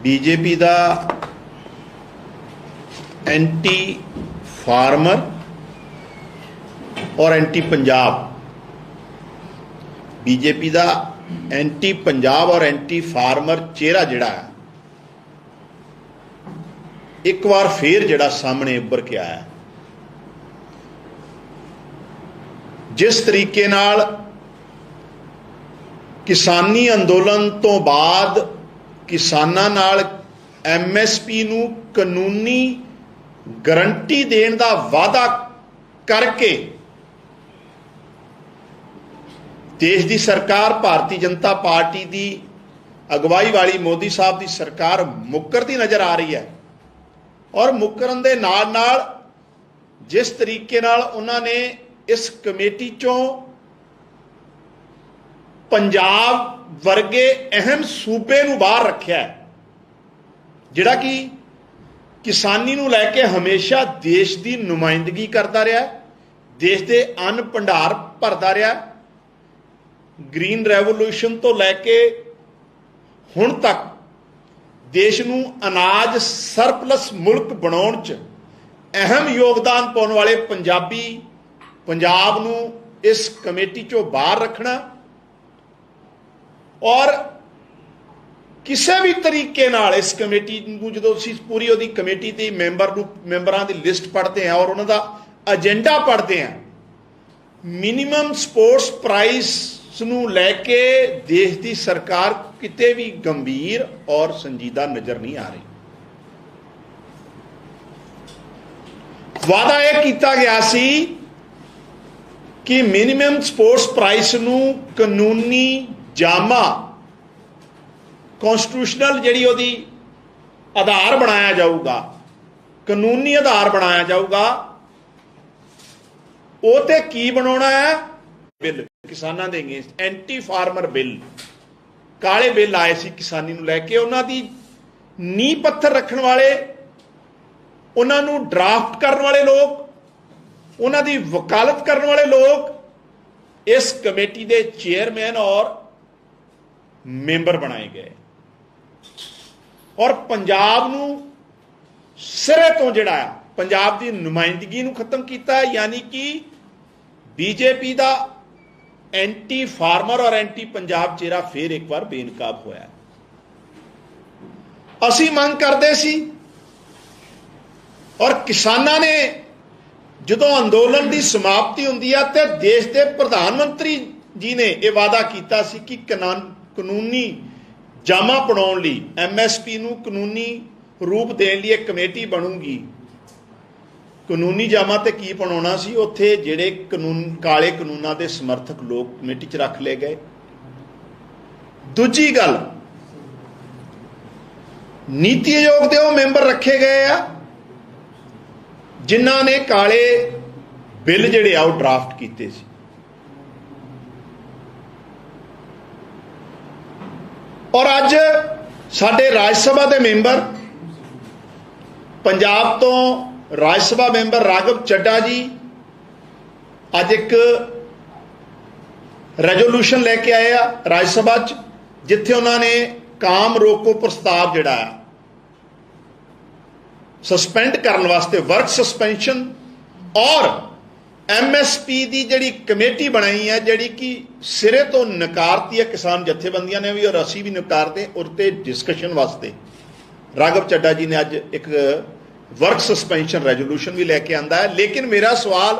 BJP का anti farmer और anti Punjab, BJP का एंटी पंजाब और एंटी फार्मर चेहरा जिहड़ा है एक बार फिर जिहड़ा सामने उभर के आया। जिस तरीके नाल किसानी अंदोलन तो बाद किसानां नाल MSP नूं कानूनी गारंटी देण दा वादा करके देश की सरकार भारतीय जनता पार्टी की अगवाई वाली मोदी साहब की सरकार मुकरती नज़र आ रही है। और मुकरन दे नाल नाल जिस तरीके नाल उन्होंने इस कमेटी चों पंजाब वर्गे अहम सूबे नूं बाहर रखिया है, जिहड़ा कि किसानी नूं लैके हमेशा देश की नुमाइंदगी करता रहा, देश के अन्न भंडार भरता रहा। ग्रीन रेवोल्यूशन तो लैके हुण तक देश नूं अनाज सरप्लस मुल्क बनाउण च अहम योगदान पाउण वाले पंजाब नूं इस कमेटी चों बाहर रखना और किसी भी तरीके नाल इस कमेटी नूं जदों असीं पूरी उहदी कमेटी दी मैंबरां दी लिस्ट पढ़ते हैं और उन्हां दा एजेंडा पढ़ते हैं, मिनीमम सपोर्ट्स प्राइस नूं लैके देश की सरकार किते भी गंभीर और संजीदा नज़र नहीं आ रही। वादा यह किया गया सी कि मिनीमम सपोर्ट्स प्राइस नूं कानूनी जामा कॉन्स्टिट्यूशनल जिहड़ी उहदी आधार बनाया जाऊगा, कानूनी आधार बनाया जाऊगा। वो ते की बनाउणा है? बिल किसानां दे अगेंस्ट एंटी फार्मर बिल, काले बिल आए सी किसानी नूं लैके। उन्हां दी नींह पत्थर रखण वाले, उन्हां नूं ड्राफ्ट करन वाले लोग, उन्हां दी वकालत करन वाले लोग इस कमेटी दे चेयरमैन और मेंबर बनाए गए और पंजाब नूं सिरे तो जिहड़ा पंजाब की नुमाइंदगी नूं खत्म किया। यानी कि बीजेपी का एंटी फार्मर और एंटी पंजाब चेहरा फिर एक बार बेनकाब होया। असी मंग करते सी और किसानां ने जदों अंदोलन की समाप्ति हुंदी है तो देश के प्रधानमंत्री जी ने यह वादा किया सी कि कानूनी जामा पढ़ाउण लई MSP नूं कानूनी रूप देण लई एक कमेटी बनूगी। कानूनी जामा ते की बनाउणा सी, उत्थे जिहड़े कानून काले कानूनां दे समर्थक लोग कमेटी च रख ले गए। दूजी गल, नीति आयोग दे वो मैंबर रखे गए आ जिन्हां ने काले बिल जिहड़े आ ड्राफ्ट कीते सी। और अज साडे राज सभा दे मैंबर पंजाब तो राज सभा मैंबर राघव चड्ढा जी अज एक रेजोल्यूशन लैके आए आ राज सभा च, जिथे उन्होंने काम रोको प्रस्ताव जिहड़ा सस्पेंड करने वास्ते वर्क सस्पेंशन और MSP की जिहड़ी कमेटी बनाई है जिहड़ी कि सिरे तो नकारती है किसान जथेबंदियां ने भी और असी भी नकारते, उसते डिस्कशन वास्ते राघव चड्ढा जी ने अज एक वर्क सस्पेंशन रेजोल्यूशन भी लैके आंदा है। लेकिन मेरा सवाल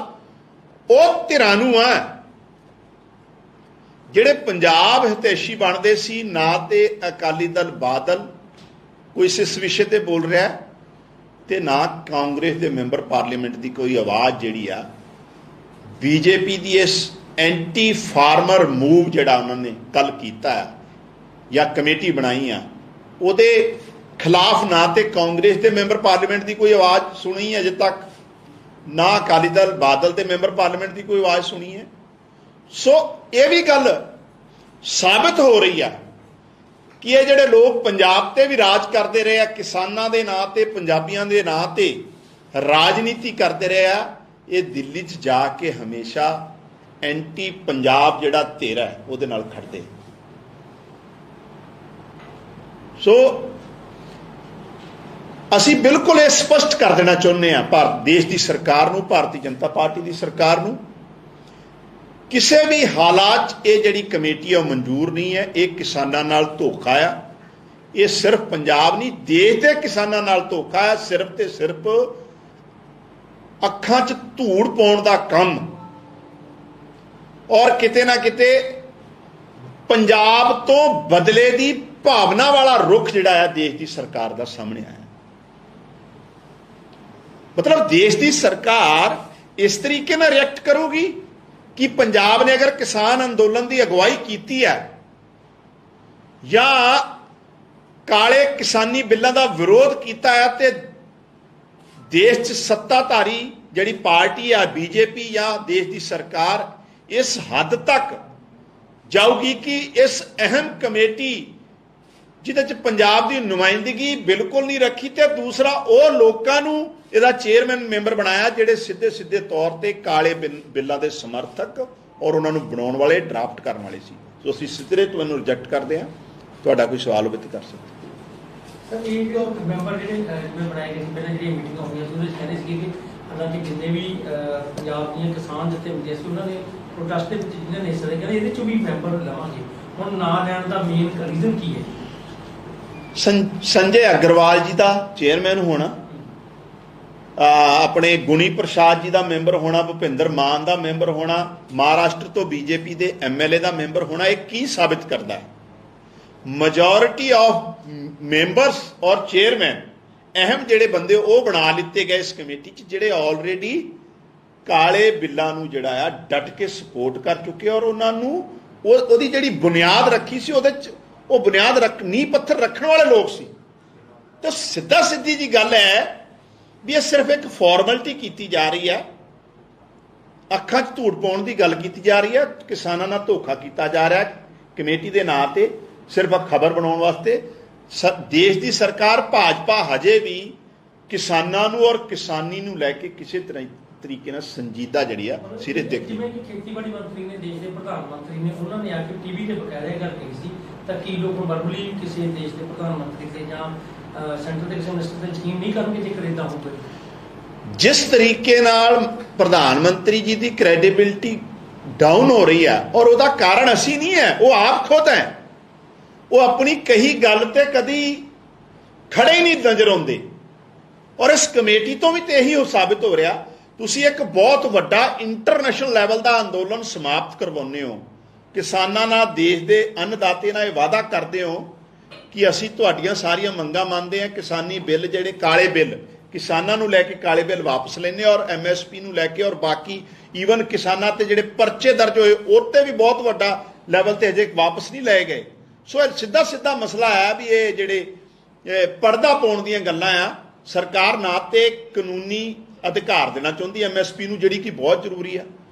वो धिरां नूं है जिहड़े पंजाब हितैषी बनते सी, ना ते अकाली दल बादल कोई इस विषय ते बोल रहा है ते ना कांग्रेस के मैंबर पार्लीमेंट की कोई आवाज़ जिहड़ी आ बीजेपी की इस एंटी फार्मर मूव जिहड़ा उन्होंने कल किया है या कमेटी बनाई है उहदे खिलाफ ना तो कांग्रेस के मैंबर पार्लीमेंट की कोई आवाज़ सुनी अजे तक, ना अकाली दल बादल के मैंबर पार्लीमेंट की कोई आवाज़ सुनी है। सो ये भी गल साबित हो रही है कि ये जिहड़े लोग पंजाब ते भी राज करते रहे, किसानां दे नां ते पंजाबियां दे नां ते राजनीति करते रहे, ये दिल्ली च जाके हमेशा एंटी पंजाब जिहड़ा तेरा है उहदे नाल खड़दे। सो ਅਸੀਂ ਬਿਲਕੁਲ ਇਹ ਸਪਸ਼ਟ ਕਰ ਦੇਣਾ ਚਾਹੁੰਦੇ ਹਾਂ ਭਾਰਤ ਦੇਸ਼ ਦੀ ਸਰਕਾਰ ਨੂੰ, ਭਾਰਤੀ ਜਨਤਾ ਪਾਰਟੀ ਦੀ ਸਰਕਾਰ ਨੂੰ, ਕਿਸੇ ਵੀ ਹਾਲਾਤ 'ਚ ਇਹ ਜਿਹੜੀ ਕਮੇਟੀ ਆ ਉਹ ਮਨਜ਼ੂਰ ਨਹੀਂ ਹੈ। ਇਹ ਕਿਸਾਨਾਂ ਨਾਲ ਧੋਖਾ ਆ। ਇਹ ਸਿਰਫ ਪੰਜਾਬ ਨਹੀਂ, ਦੇਸ਼ ਦੇ ਕਿਸਾਨਾਂ ਨਾਲ ਧੋਖਾ ਹੈ। ਸਿਰਫ ਤੇ ਸਿਰਫ ਅੱਖਾਂ 'ਚ ਧੂੜ ਪਾਉਣ ਦਾ ਕੰਮ, ਔਰ ਕਿਤੇ ਨਾ ਕਿਤੇ ਪੰਜਾਬ ਤੋਂ ਬਦਲੇ ਦੀ ਭਾਵਨਾ ਵਾਲਾ ਰੁਖ ਜਿਹੜਾ ਹੈ ਦੇਸ਼ ਦੀ ਸਰਕਾਰ ਦਾ ਸਾਹਮਣੇ ਆਇਆ। ਮਤਲਬ ਦੇਸ਼ ਦੀ ਸਰਕਾਰ ਇਸ ਤਰੀਕੇ ਨਾਲ ਰਿਐਕਟ ਕਰੂਗੀ ਕਿ ਪੰਜਾਬ ਨੇ ਅਗਰ ਕਿਸਾਨ ਅੰਦੋਲਨ ਦੀ ਅਗਵਾਈ ਕੀਤੀ ਹੈ ਜਾਂ ਕਾਲੇ ਕਿਸਾਨੀ ਬਿੱਲਾਂ ਦਾ ਵਿਰੋਧ ਕੀਤਾ ਹੈ ਤੇ ਦੇਸ਼ 'ਚ ਸੱਤਾਧਾਰੀ ਜਿਹੜੀ ਪਾਰਟੀ ਆ ਬੀਜੇਪੀ ਜਾਂ ਦੇਸ਼ ਦੀ ਸਰਕਾਰ ਇਸ ਹੱਦ ਤੱਕ ਜਾਊਗੀ ਕਿ ਇਸ ਅਹਿਮ ਕਮੇਟੀ ਜਿਹਦੇ 'ਚ ਪੰਜਾਬ ਦੀ ਨੁਮਾਇੰਦਗੀ ਬਿਲਕੁਲ ਨਹੀਂ ਰੱਖੀ ਤੇ ਦੂਸਰਾ ਉਹ ਲੋਕਾਂ ਨੂੰ ਇਹਦਾ ਚੇਅਰਮੈਨ ਮੈਂਬਰ ਬਣਾਇਆ ਜਿਹੜੇ ਸਿੱਧੇ ਸਿੱਧੇ ਤੌਰ ਤੇ ਕਾਲੇ ਬਿੱਲਾਂ ਦੇ ਸਮਰਥਕ ਔਰ ਉਹਨਾਂ ਨੂੰ ਬਣਾਉਣ ਵਾਲੇ, ਡਰਾਫਟ ਕਰਨ ਵਾਲੇ ਸੀ। ਸੋ ਅਸੀਂ ਸਿੱਧੇ ਤੋਂ ਇਹਨੂੰ ਰਿਜੈਕਟ ਕਰਦੇ ਹਾਂ। ਤੁਹਾਡਾ ਕੋਈ ਸਵਾਲ ਹੋਵੇ ਤਾਂ ਕਰ ਸਕਦੇ। ਸਰ ਇਹ ਜੋ ਮੈਂਬਰ ਜਿਹੜੇ ਬਣਾਏ ਗਏ ਸੀ ਪਹਿਲਾਂ ਜਿਹੜੀਆਂ ਮੀਟਿੰਗਾਂ ਹੋਈਆਂ ਸੀ ਉਹਦੇ ਵਿੱਚ ਕਹਿੰਦੇ ਸੀ ਕਿ ਹਾਲਾਂਕਿ ਜਿੰਨੇ ਵੀ ਪੰਜਾਬ ਦੀਆਂ ਕਿਸਾਨ ਜਥੇਬੰਦੀਆਂ ਸੀ ਉਹਨਾਂ ਨੇ ਪ੍ਰੋਟੈਸਟ ਦੇ ਵਿੱਚ ਜਿਨ੍ਹਾਂ ਨੇ ਹਿੱਸਾ ਲਿਆ ਕਹਿੰਦੇ ਇਹਦੇ 'ਚੋਂ ਵੀ ਮੈਂਬਰ ਲਵਾਂਗੇ। ਹੁਣ ਨਾ ਲੈਣ ਦਾ ਮੇਨ ਰੀਜ਼ਨ ਕੀ ਹੈ? ਸੰਜੇ ਅਗਰਵਾਲ ਜੀ ਦਾ ਚੇਅਰਮੈਨ ਹੋਣਾ, ਆਪਣੇ ਗੁਣੀ ਪ੍ਰਸਾਦ ਜੀ ਦਾ ਮੈਂਬਰ ਹੋਣਾ, ਭੁਪਿੰਦਰ ਮਾਨ ਦਾ ਮੈਂਬਰ ਹੋਣਾ, ਮਹਾਰਾਸ਼ਟਰ ਤੋਂ ਬੀਜੇਪੀ ਦੇ ਐਮਐਲਏ ਦਾ ਮੈਂਬਰ ਹੋਣਾ, ਇਹ ਕੀ ਸਾਬਿਤ ਕਰਦਾ ਹੈ? ਮੈਜੋਰਿਟੀ ਆਫ ਮੈਂਬਰਸ ਔਰ ਚੇਅਰਮੈਨ ਅਹਿਮ ਜਿਹੜੇ ਬੰਦੇ ਉਹ ਬਣਾ ਲਿੱਤੇ ਗਏ ਇਸ ਕਮੇਟੀ 'ਚ ਜਿਹੜੇ ਆਲਰੇਡੀ ਕਾਲੇ ਬਿੱਲਾਂ ਨੂੰ ਜਿਹੜਾ ਆ ਡਟ ਕੇ ਸਪੋਰਟ ਕਰ ਚੁੱਕੇ ਔਰ ਉਹਨਾਂ ਨੂੰ ਉਹਦੀ ਜਿਹੜੀ ਬੁਨਿਆਦ ਰੱਖੀ ਸੀ ਉਹਦੇ 'ਚ ਉਹ ਬੁਨਿਆਦ ਨੀਂਹ ਪੱਥਰ ਰੱਖਣ ਵਾਲੇ ਲੋਕ ਸੀ। ਤਾਂ ਸਿੱਧਾ ਸਿੱਧੀ ਜੀ ਗੱਲ ਹੈ ਵੀ ਇਹ ਸਿਰਫ ਇੱਕ ਫਾਰਮੈਲਿਟੀ ਕੀਤੀ ਜਾ ਰਹੀ ਹੈ, ਅੱਖਾਂ 'ਚ ਧੂੜ ਪਾਉਣ ਦੀ ਗੱਲ ਕੀਤੀ ਜਾ ਰਹੀ ਹੈ, ਕਿਸਾਨਾਂ ਨਾਲ ਧੋਖਾ ਕੀਤਾ ਜਾ ਰਿਹਾ ਕਮੇਟੀ ਦੇ ਨਾਂ ਤੇ ਸਿਰਫ ਖਬਰ ਬਣਾਉਣ ਵਾਸਤੇ। ਦੇਸ਼ ਦੀ ਸਰਕਾਰ ਭਾਜਪਾ ਹਜੇ ਵੀ ਕਿਸਾਨਾਂ ਨੂੰ ਔਰ ਕਿਸਾਨੀ ਨੂੰ ਲੈ ਕੇ ਕਿਸੇ ਤਰੀਕੇ ਨਾਲ ਸੰਜੀਦਾ ਜਿਹੜੀ ਆ ਸਿਰੇ ਦੇਖਦੀ। ਜਿਵੇਂ ਕਿ ਖੇਤੀਬਾੜੀ ਮੰਤਰੀ ਨੇ, ਦੇਸ਼ ਦੇ ਪ੍ਰਧਾਨ ਮੰਤਰੀ ਨੇ, ਉਹਨਾਂ ਨੇ ਆ ਕੇ ਟੀਵੀ ਤੇ ਬਕਾਇਦਾ ਗੱਲ ਕਹੀ ਸੀ ਤਾਂ ਕੀ ਲੋਕ ਵਰਬਲੀ ਕਿਸੇ ਦੇਸ਼ ਦੇ ਪ੍ਰਧਾਨ ਮੰਤਰੀ ਤੇ ਜਾਂ ਸੈਂਟਰ ਦੇ ਕਿਸੇ ਮਿਨਿਸਟਰ ਤੇ ਯਕੀਨ ਨਹੀਂ ਕਰਨਗੇ ਜੇਕਰ ਇਦਾਂ ਹੋਵੇ? ਜਿਸ ਤਰੀਕੇ ਨਾਲ ਪ੍ਰਧਾਨ ਮੰਤਰੀ ਜੀ ਦੀ ਕ੍ਰੈਡੀਬਿਲਿਟੀ ਡਾਊਨ ਹੋ ਰਹੀ ਹੈ ਔਰ ਉਹਦਾ ਕਾਰਨ ਅਸੀਂ ਨਹੀਂ ਹੈ, ਉਹ ਆਪ ਖੁਦ ਹੈ। ਉਹ ਆਪਣੀ ਕਹੀ ਗੱਲ ਤੇ ਕਦੀ ਖੜੇ ਹੀ ਨਹੀਂ ਨਜ਼ਰ ਆਉਂਦੇ ਔਰ ਇਸ ਕਮੇਟੀ ਤੋਂ ਵੀ ਤੇ ਇਹੀ ਸਾਬਿਤ ਹੋ ਰਿਹਾ। ਤੁਸੀਂ ਇੱਕ ਬਹੁਤ ਵੱਡਾ ਇੰਟਰਨੈਸ਼ਨਲ ਲੈਵਲ ਦਾ ਅੰਦੋਲਨ ਸਮਾਪਤ ਕਰਵਾਉਂਦੇ ਹੋ, ਕਿਸਾਨਾਂ ਨਾਲ, ਦੇਸ਼ ਦੇ ਅੰਨਦਾਤੇ ਨਾਲ ਇਹ ਵਾਅਦਾ ਕਰਦੇ ਹੋ ਕਿ ਅਸੀਂ ਤੁਹਾਡੀਆਂ ਸਾਰੀਆਂ ਮੰਗਾਂ ਮੰਨਦੇ ਹਾਂ। ਕਿਸਾਨੀ ਬਿੱਲ ਜਿਹੜੇ ਕਾਲੇ ਬਿੱਲ, ਕਿਸਾਨਾਂ ਨੂੰ ਲੈ ਕੇ ਕਾਲੇ ਬਿੱਲ ਵਾਪਸ ਲੈਂਦੇ ਔਰ ਐਮਐਸਪੀ ਨੂੰ ਲੈ ਕੇ ਔਰ ਬਾਕੀ ਈਵਨ ਕਿਸਾਨਾਂ ਤੇ ਜਿਹੜੇ ਪਰਚੇ ਦਰਜ ਹੋਏ ਉਹ ਤੇ ਵੀ ਬਹੁਤ ਵੱਡਾ ਲੈਵਲ ਤੇ ਅਜੇ ਵਾਪਸ ਨਹੀਂ ਲਏ ਗਏ। ਸੋ ਇਹ ਸਿੱਧਾ ਸਿੱਧਾ ਮਸਲਾ ਹੈ ਵੀ ਇਹ ਜਿਹੜੇ ਪਰਦਾ ਪਾਉਣ ਦੀਆਂ ਗੱਲਾਂ ਆ। ਸਰਕਾਰ ਨਾ ਤੇ ਕਾਨੂੰਨੀ ਅਧਿਕਾਰ ਦੇਣਾ ਚਾਹੁੰਦੀ ਐਮਐਸਪੀ ਨੂੰ, ਜਿਹੜੀ ਕਿ ਬਹੁਤ ਜ਼ਰੂਰੀ ਆ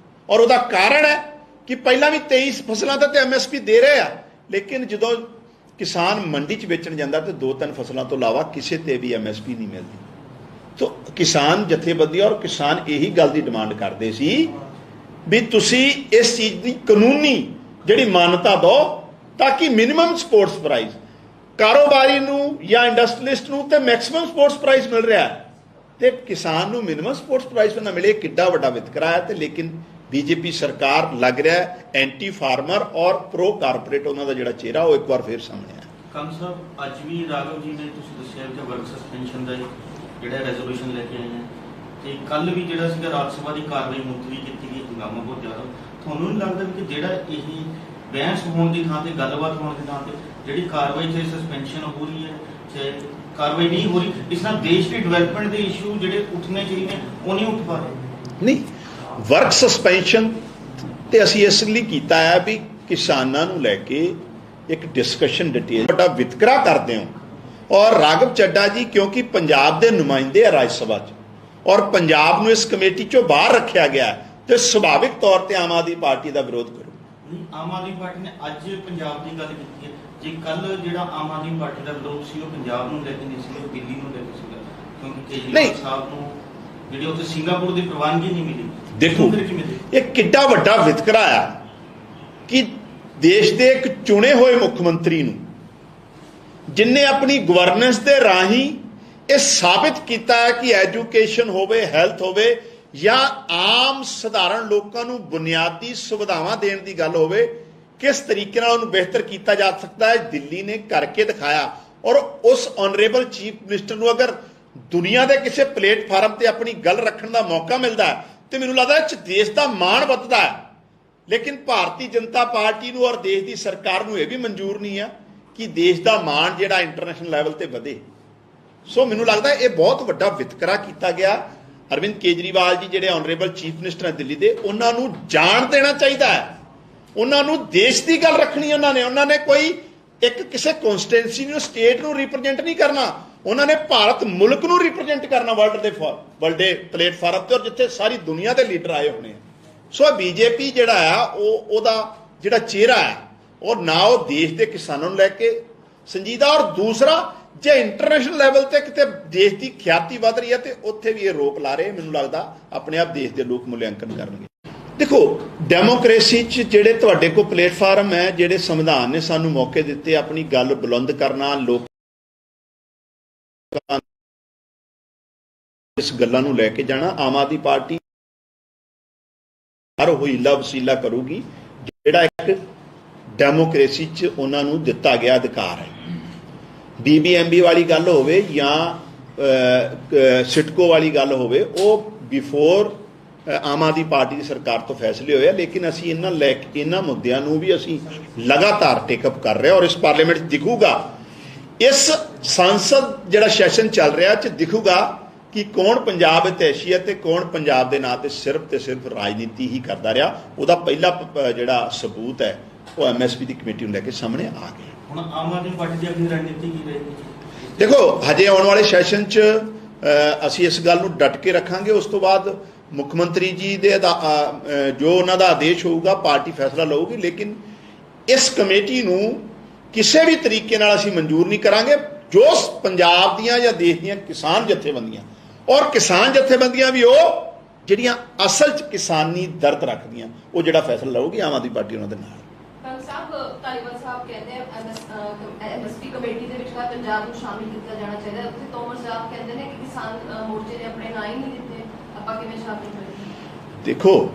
ਔਰ ਉਹਦਾ ਕਾਰਨ ਹੈ ਕਿ ਪਹਿਲਾਂ ਵੀ 23 ਫਸਲਾਂ ਤੇ ਐਮਐਸਪੀ ਦੇ ਰਹੇ ਆ, ਲੇਕਿਨ ਜਦੋਂ ਕਿਸਾਨ ਮੰਡੀ 'ਚ ਵੇਚਣ ਜਾਂਦਾ ਤੇ 2-3 ਫਸਲਾਂ ਤੋਂ ਇਲਾਵਾ ਕਿਸੇ ਤੇ ਵੀ ਐਮਐਸਪੀ ਨਹੀਂ ਮਿਲਦੀ। ਤੋ ਕਿਸਾਨ ਜਥੇਬੰਦੀ ਔਰ ਕਿਸਾਨ ਇਹੀ ਗੱਲ ਦੀ ਡਿਮਾਂਡ ਕਰਦੇ ਸੀ ਵੀ ਤੁਸੀਂ ਇਸ ਚੀਜ਼ ਦੀ ਕਾਨੂੰਨੀ ਜਿਹੜੀ ਮਾਨਤਾ ਦਿਓ ਤਾਂ ਕਿ ਮਿਨੀਮਮ ਸਪੋਰਟਸ ਪ੍ਰਾਈਸ ਕਾਰੋਬਾਰੀ ਨੂੰ ਜਾਂ ਇੰਡਸਟਰੀਲਿਸਟ ਨੂੰ ਤੇ ਮੈਕਸਿਮਮ ਸਪੋਰਟਸ ਪ੍ਰਾਈਸ ਮਿਲ ਰਿਹਾ ਤੇ ਕਿਸਾਨ ਨੂੰ ਮਿਨੀਮਮ ਸਪੋਰਟਸ ਪ੍ਰਾਈਸ ਨਾ ਮਿਲੇ। ਕਿੱਡਾ ਵੱਡਾ ਵਿਤਕਰਾ ਹੈ। ਤੇ ਲੇਕਿਨ ਬੀਜੇਪੀ ਸਰਕਾਰ ਲੱਗ ਰਿਹਾ ਐਂਟੀ ਫਾਰਮਰ ਔਰ ਪ੍ਰੋ ਕਾਰਪੋਰੇਟ ਉਹਨਾਂ ਦਾ ਜਿਹੜਾ ਚਿਹਰਾ ਉਹ ਇੱਕ ਵਾਰ ਫੇਰ ਸਾਹਮਣੇ ਆਇਆ। ਕੰਗ ਸਾਹਿਬ, ਅੱਜ ਵੀ ਰਾਘਵ ਜੀ ਨੇ ਤੁਸੀਂ ਦੱਸਿਆ ਕਿ ਵਰਕ ਸਸਪੈਂਸ਼ਨ ਦਾ ਜਿਹੜਾ ਰੈਜ਼ੋਲੂਸ਼ਨ ਲੈ ਕੇ ਆਏ ਹੈ ਤੇ ਕੱਲ ਵੀ ਜਿਹੜਾ ਸੀਗਾ ਰਾਜ ਸਭਾ ਦੀ ਕਾਰਵਾਈ ਮੁਲਤਵੀ ਕੀਤੀ ਗਈ, ਹੰਗਾਮਾ ਬਹੁਤ ਜ਼ਿਆਦਾ। ਤੁਹਾਨੂੰ ਨਹੀਂ ਲੱਗਦਾ ਕਿ ਜਿਹੜਾ ਇਹ ਬਹਿਸ ਹੋਣ ਦੀ ਥਾਂ ਤੇ ਗੱਲਬਾਤ ਹੋਣ ਦੀ ਥਾਂ ਤੇ ਜਿਹੜੀ ਕਾਰਵਾਈ ਚਾਹੇ ਸਸਪੈਂਸ਼ਨ ਹੋ ਰਹੀ ਹੈ ਚਾਹੇ ਕਾਰਵਾਈ ਨਹੀਂ ਹੋ ਰਹੀ, ਇਸ ਨਾਲ ਦੇਸ਼ ਦੀ ਡਿਵੈਲਪਮੈਂਟ ਦੇ ਇਸ਼ੂ ਜਿਹੜੇ ਉੱਠਣੇ ਚਾਹੀਦੇ ਉਹ ਨਹੀਂ ਉੱਠ ਪਾ ਰਹੇ? ਨਹੀਂ, ਵਰਕ ਸਸਪੈਂਸ਼ਨ ਤੇ ਅਸੀਂ ਇਸ ਲਈ ਕੀਤਾ ਹੈ ਵੀ ਕਿਸਾਨਾਂ ਨੂੰ ਲੈ ਕੇ ਇੱਕ ਡਿਸਕਸ਼ਨ ਡਿਟੇਲ ਵੱਡਾ ਵਿਤਕਰਾ ਕਰਦੇ ਹੋ ਔਰ ਰਾਘਵ ਚੱਡਾ ਜੀ ਕਿਉਂਕਿ ਪੰਜਾਬ ਦੇ ਨੁਮਾਇੰਦੇ ਆ ਰਾਜ ਸਭਾ 'ਚ ਔਰ ਪੰਜਾਬ ਨੂੰ ਇਸ ਕਮੇਟੀ 'ਚੋਂ ਬਾਹਰ ਰੱਖਿਆ ਗਿਆ ਤੇ ਸੁਭਾਵਿਕ ਤੌਰ ਤੇ ਆਮ ਆਦਮੀ ਪਾਰਟੀ ਦਾ ਵਿਰੋਧ ਕਰੋ। ਆਮ ਆਦਮੀ ਪਾਰਟੀ ਨੇ ਅੱਜ ਪੰਜਾਬ ਦੀ ਗੱਲ ਕੀਤੀ ਹੈ, ਜੇ ਕੱਲ ਜਿਹੜਾ ਆਮ ਆਦਮੀ ਪਾਰਟੀ ਦਾ ਵਿਰੋਧ ਸੀ ਉਹ ਪੰਜਾਬ ਨੂੰ ਲੈ ਕੇ ਨਹੀਂ ਸੀ, ਉਹ ਦਿੱਲੀ ਨੂੰ ਲੈ ਕੇ ਸੀਗਾ ਕਿਉਂਕਿ ਕੇਜਰੀਵਾਲ ਸਾਹਿਬ ਨੂੰ ਜਿਹੜੀ ਉੱਥੇ ਸਿੰਗਾਪੁਰ ਦੀ ਪ੍ਰਵਾਨਗੀ ਨਹੀਂ ਮਿਲੀ। ਦੇਖੋ ਇਹ ਕਿੱਡਾ ਵੱਡਾ ਵਿਤਕਰਾ ਆ ਕਿ ਦੇਸ਼ ਦੇ ਇੱਕ ਚੁਣੇ ਹੋਏ ਮੁੱਖ ਮੰਤਰੀ ਨੂੰ ਜਿਨਨੇ ਆਪਣੀ ਗਵਰਨੈਂਸ ਦੇ ਰਾਹੀਂ ਇਹ ਸਾਬਿਤ ਕੀਤਾ ਹੈ ਕਿ ਐਜੂਕੇਸ਼ਨ ਹੋਵੇ, ਹੈਲਥ ਹੋਵੇ ਜਾਂ ਆਮ ਸਧਾਰਨ ਲੋਕਾਂ ਨੂੰ ਬੁਨਿਆਦੀ ਸੁਵਿਧਾਵਾਂ ਦੇਣ ਦੀ ਗੱਲ ਹੋਵੇ, ਕਿਸ ਤਰੀਕੇ ਨਾਲ ਉਹਨੂੰ ਬਿਹਤਰ ਕੀਤਾ ਜਾ ਸਕਦਾ ਹੈ, ਦਿੱਲੀ ਨੇ ਕਰਕੇ ਦਿਖਾਇਆ। ਔਰ ਉਸ ਆਨਰੇਬਲ ਚੀਫ ਮਿਨਿਸਟਰ ਨੂੰ ਅਗਰ ਦੁਨੀਆ ਦੇ ਕਿਸੇ ਪਲੇਟਫਾਰਮ ਤੇ ਆਪਣੀ ਗੱਲ ਰੱਖਣ ਦਾ ਮੌਕਾ ਮਿਲਦਾ ਹੈ ਤੇ ਮੈਨੂੰ ਲੱਗਦਾ ਇਹ 'ਚ ਦੇਸ਼ ਦਾ ਮਾਣ ਵੱਧਦਾ ਹੈ। ਲੇਕਿਨ ਭਾਰਤੀ ਜਨਤਾ ਪਾਰਟੀ ਨੂੰ ਔਰ ਦੇਸ਼ ਦੀ ਸਰਕਾਰ ਨੂੰ ਇਹ ਵੀ ਮਨਜ਼ੂਰ ਨਹੀਂ ਹੈ ਕਿ ਦੇਸ਼ ਦਾ ਮਾਣ ਜਿਹੜਾ ਇੰਟਰਨੈਸ਼ਨਲ ਲੈਵਲ ਤੇ ਵਧੇ। ਸੋ ਮੈਨੂੰ ਲੱਗਦਾ ਇਹ ਬਹੁਤ ਵੱਡਾ ਵਿਤਕਰਾ ਕੀਤਾ ਗਿਆ। ਅਰਵਿੰਦ ਕੇਜਰੀਵਾਲ ਜੀ ਜਿਹੜੇ ਆਨਰੇਬਲ ਚੀਫ ਮਿਨਿਸਟਰ ਹੈ ਦਿੱਲੀ ਦੇ, ਉਹਨਾਂ ਨੂੰ ਜਾਣ ਦੇਣਾ ਚਾਹੀਦਾ ਹੈ। ਉਹਨਾਂ ਨੂੰ ਦੇਸ਼ ਦੀ ਗੱਲ ਰੱਖਣੀ। ਉਹਨਾਂ ਨੇ ਕੋਈ ਇੱਕ ਕਿਸੇ ਕਨਸਟੀਟੂਐਂਸੀ ਨੂੰ, ਸਟੇਟ ਨੂੰ ਰਿਪਰੈਜ਼ੈਂਟ ਨਹੀਂ ਕਰਨਾ। ਉਹਨਾਂ ਨੇ ਭਾਰਤ ਮੁਲਕ ਨੂੰ ਰਿਪਰੈਜ਼ੈਂਟ ਕਰਨਾ ਵਰਲਡ ਦੇ ਪਲੇਟਫਾਰਮ ਤੇ, ਔਰ ਜਿੱਥੇ ਸਾਰੀ ਦੁਨੀਆ ਦੇ ਲੀਡਰ ਆਏ ਹੋਣੇ ਆ। ਸੋ ਬੀਜੇਪੀ ਜਿਹੜਾ ਆ ਉਹਦਾ ਜਿਹੜਾ ਚਿਹਰਾ ਹੈ, ਔਰ ਨਾ ਉਹ ਦੇਸ਼ ਦੇ ਕਿਸਾਨਾਂ ਨੂੰ ਲੈ ਕੇ ਸੰਜੀਦਾ, ਔਰ ਦੂਸਰਾ ਜੇ ਇੰਟਰਨੈਸ਼ਨਲ ਲੈਵਲ ਤੇ ਕਿਤੇ ਦੇਸ਼ ਦੀ ਖਿਆਤੀ ਵੱਧ ਰਹੀ ਹੈ ਤੇ ਉੱਥੇ ਵੀ ਇਹ ਰੋਕ ਲਾ ਰਹੇ। ਮੈਨੂੰ ਲੱਗਦਾ ਆਪਣੇ ਆਪ ਦੇਸ਼ ਦੇ ਲੋਕ ਮੁਲਾਂਕਣ ਕਰਨਗੇ। ਦੇਖੋ, ਡੈਮੋਕ੍ਰੇਸੀ 'ਚ ਜਿਹੜੇ ਤੁਹਾਡੇ ਕੋਲ ਪਲੇਟਫਾਰਮ ਹੈ, ਜਿਹੜੇ ਸੰਵਿਧਾਨ ਨੇ ਸਾਨੂੰ ਮੌਕੇ ਦਿੱਤੇ ਆਪਣੀ ਗੱਲ ਬੁਲੰਦ ਕਰਨਾ, ਲੋਕ ਇਸ ਗੱਲਾਂ ਨੂੰ ਲੈ ਕੇ ਜਾਣਾ, ਆਮ ਆਦਮੀ ਪਾਰਟੀ ਹਰ ਹੀਲਾ ਵਸੀਲਾ ਕਰੂਗੀ ਜਿਹੜਾ ਇੱਕ ਡੈਮੋਕ੍ਰੇਸੀ 'ਚ ਉਹਨਾਂ ਨੂੰ ਦਿੱਤਾ ਗਿਆ ਅਧਿਕਾਰ ਹੈ। BBMB ਵਾਲੀ ਗੱਲ ਹੋਵੇ ਜਾਂ ਸਿਟਕੋ ਵਾਲੀ ਗੱਲ ਹੋਵੇ, ਉਹ ਬਿਫੋਰ ਆਮ ਆਦਮੀ ਪਾਰਟੀ ਦੀ ਸਰਕਾਰ ਤੋਂ ਫੈਸਲੇ ਹੋਏ ਆ। ਲੇਕਿਨ ਅਸੀਂ ਇਹਨਾਂ ਮੁੱਦਿਆਂ ਨੂੰ ਵੀ ਅਸੀਂ ਲਗਾਤਾਰ ਟੇਕਅਪ ਕਰ ਰਹੇ ਹਾਂ, ਔਰ ਇਸ ਪਾਰਲੀਮੈਂਟ 'ਚ ਦਿਖੂਗਾ, ਇਸ ਸੰਸਦ ਜਿਹੜਾ ਸੈਸ਼ਨ ਚੱਲ ਰਿਹਾ 'ਚ ਦਿਖੂਗਾ ਕਿ ਕੌਣ ਪੰਜਾਬ ਹਿਤੈਸ਼ੀ ਹੈ ਤੇ ਕੌਣ ਪੰਜਾਬ ਦੇ ਨਾਂ ਤੇ ਸਿਰਫ ਰਾਜਨੀਤੀ ਹੀ ਕਰਦਾ ਰਿਹਾ। ਉਹਦਾ ਪਹਿਲਾ ਜਿਹੜਾ ਸਬੂਤ ਹੈ ਉਹ MSP ਦੀ ਕਮੇਟੀ ਨੂੰ ਲੈ ਕੇ ਸਾਹਮਣੇ ਆ ਗਿਆ। ਹੁਣ ਆਮ ਆਦਮੀ ਪਾਰਟੀ ਦੀ ਆਪਣੀ ਰਣਨੀਤੀ ਕੀ ਰਹੇਗੀ? ਦੇਖੋ, ਹਜੇ ਆਉਣ ਵਾਲੇ ਸੈਸ਼ਨ 'ਚ ਅਸੀਂ ਇਸ ਗੱਲ ਨੂੰ ਡਟ ਕੇ ਰੱਖਾਂਗੇ। ਉਸ ਤੋਂ ਬਾਅਦ ਮੁੱਖ ਮੰਤਰੀ ਜੀ ਦੇ ਜੋ ਉਹਨਾਂ ਦਾ ਆਦੇਸ਼ ਹੋਊਗਾ, ਪਾਰਟੀ ਫੈਸਲਾ ਲਊਗੀ। ਲੇਕਿਨ ਇਸ ਕਮੇਟੀ ਨੂੰ ਕਿਸੇ ਵੀ ਤਰੀਕੇ ਨਾਲ ਅਸੀਂ ਮਨਜ਼ੂਰ ਨਹੀਂ ਕਰਾਂਗੇ ਜੋ ਪੰਜਾਬ ਦੀਆਂ ਜਾਂ ਦੇਸ਼ ਦੀਆਂ ਕਿਸਾਨ ਜਥੇਬੰਦੀਆਂ, ਔਰ ਕਿਸਾਨ ਜਥੇਬੰਦੀਆਂ ਵੀ ਉਹ ਜਿਹੜੀਆਂ ਅਸਲ 'ਚ ਕਿਸਾਨੀ ਦਰਦ ਰੱਖਦੀਆਂ, ਉਹ ਜਿਹੜਾ ਫੈਸਲਾ ਲਊਗੀ ਆਮ ਆਦਮੀ ਪਾਰਟੀ ਉਹਨਾਂ ਦੇ ਨਾਲ। ਧਾਲੀਵਾਲ ਸਾਹਿਬ ਕਹਿੰਦੇ MSP ਕਮੇਟੀ ਦੇ ਵਿੱਚ ਪੰਜਾਬ ਨੂੰ ਸ਼ਾਮਿਲ ਕੀਤਾ ਜਾਣਾ ਚਾਹੀਦਾ। ਉੱਥੇ ਤੋਮਰ ਸਾਹਿਬ ਕਹਿੰਦੇ ਨੇ ਕਿ ਕਿਸਾਨ ਮੋਰਚੇ ਨੇ ਆਪਣੇ ਨਾਂ ਹੀ ਨਹੀਂ ਦਿੱਤੇ, ਆਪਾਂ ਕਿਵੇਂ ਸ਼ਾਮਿਲ ਹੋਈਏ? ਦੇਖੋ,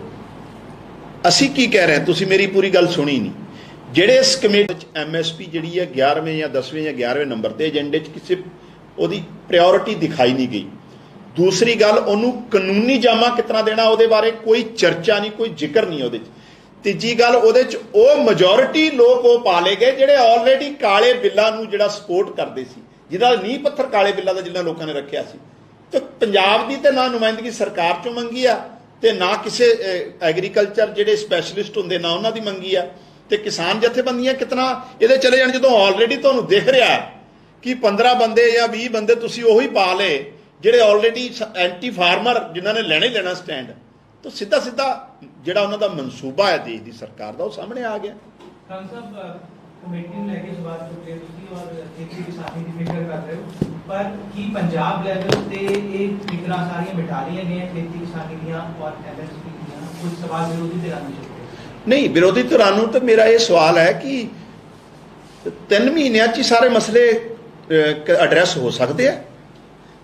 ਅਸੀਂ ਕੀ ਕਹਿ ਰਹੇ ਹਾਂ, ਤੁਸੀਂ ਮੇਰੀ ਪੂਰੀ ਗੱਲ ਸੁਣੀ ਨਹੀਂ। ਜਿਹੜੇ ਇਸ ਕਮੇਟੀ ਵਿੱਚ MSP ਜਿਹੜੀ ਹੈ 11ਵੇਂ ਜਾਂ 10ਵੇਂ ਜਾਂ 11ਵੇਂ ਨੰਬਰ ਤੇ ਏਜੰਡੇ 'ਚ ਕਿਸੇ ਉਹਦੀ ਪ੍ਰਾਇੋਰਟੀ ਦਿਖਾਈ ਨਹੀਂ ਗਈ। ਦੂਸਰੀ ਗੱਲ, ਉਹਨੂੰ ਕਾਨੂੰਨੀ ਜਾਮਾ ਕਿਤਨਾ ਦੇਣਾ ਉਹਦੇ ਬਾਰੇ ਕੋਈ ਚਰਚਾ ਨਹੀਂ, ਕੋਈ ਜ਼ਿਕਰ ਨਹੀਂ ਉਹਦੇ 'ਚ। ਤੀਜੀ ਗੱਲ, ਉਹਦੇ 'ਚ ਉਹ ਮੈਜੋਰਿਟੀ ਲੋਕ ਉਹ ਪਾਲੇ ਗਏ ਜਿਹੜੇ ਆਲਰੇਡੀ ਕਾਲੇ ਬਿੱਲਾਂ ਨੂੰ ਜਿਹੜਾ ਸਪੋਰਟ ਕਰਦੇ ਸੀ, ਜਿਹਦਾ ਨੀਂਹ ਪੱਥਰ ਕਾਲੇ ਬਿੱਲਾਂ ਦਾ ਜਿਹਨਾਂ ਲੋਕਾਂ ਨੇ ਰੱਖਿਆ ਸੀ। ਤੇ ਪੰਜਾਬ ਦੀ ਤੇ ਨਾ ਨੁਮਾਇੰਦਗੀ ਸਰਕਾਰ 'ਚੋਂ ਮੰਗੀ ਆ, ਤੇ ਨਾ ਕਿਸੇ ਐਗਰੀਕਲਚਰ ਜਿਹੜੇ ਸਪੈਸ਼ਲਿਸਟ ਹੁੰਦੇ ਨਾ ਉਹਨਾਂ ਦੀ ਮੰਗੀ ਆ। ਤੇ ਕਿਸਾਨ ਜਥੇਬੰਦੀਆਂ ਕਿਤਨਾ ਇਹਦੇ ਚਲੇ ਜਾਣ, ਜਦੋਂ ਆਲਰੇਡੀ ਤੁਹਾਨੂੰ ਦਿਖ ਰਿਹਾ ਕਿ 15 ਬੰਦੇ ਜਾਂ 20 ਬੰਦੇ ਤੁਸੀਂ ਉਹੀ ਪਾ ਲਏ ਜਿਹੜੇ ਆਲਰੇਡੀ ਐਂਟੀ ਫਾਰਮਰ, ਜਿਨ੍ਹਾਂ ਨੇ ਲੈਣਾ ਹੀ ਲੈਣਾ ਸਟੈਂਡ। ਤਾਂ ਸਿੱਧਾ ਜਿਹੜਾ ਉਹਨਾਂ ਦਾ ਮਨਸੂਬਾ ਹੈ ਦੇਸ਼ ਦੀ ਸਰਕਾਰ ਦਾ, ਉਹ ਸਾਹਮਣੇ ਆ ਗਿਆ। ਖਾਨ ਸਾਹਿਬ, ਕਮੇਟੀ ਨੂੰ ਲੈ ਕੇ ਸਵਾਲ ਚੁੱਕੇ ਤੁਸੀਂ ਔਰ ਖੇਤੀ ਕਿਸਾਨੀ ਦੀ ਫਿਕਰ ਕਰ ਰਹੇ ਹੋ, ਪਰ ਕੀ ਪੰਜਾਬ ਲੈਵਲ ਤੇ ਇਹ ਫਿਕਰਾਂ ਸਾਰੀਆਂ ਮਿਟਾ ਰਹੀਆਂ ਗਈਆਂ ਖੇਤੀ ਕਿਸਾਨੀ ਦੀਆਂ ਔਰ MSP ਦੀਆਂ? ਕੁਝ ਸਵਾਲ ਵਿਰੋਧੀ ਧਿਰਾਂ ਨੂੰ ਚੁੱਕੇ ਨਹੀਂ, ਵਿਰੋਧੀ ਧਿਰਾਂ ਨੂੰ ਤਾਂ ਮੇਰਾ ਇਹ ਸਵਾਲ ਹੈ ਕਿ 3 ਮਹੀਨਿਆਂ 'ਚ ਹੀ ਸਾਰੇ ਮਸਲੇ ਐਡਰੈਸ ਹੋ ਸਕਦੇ ਆ।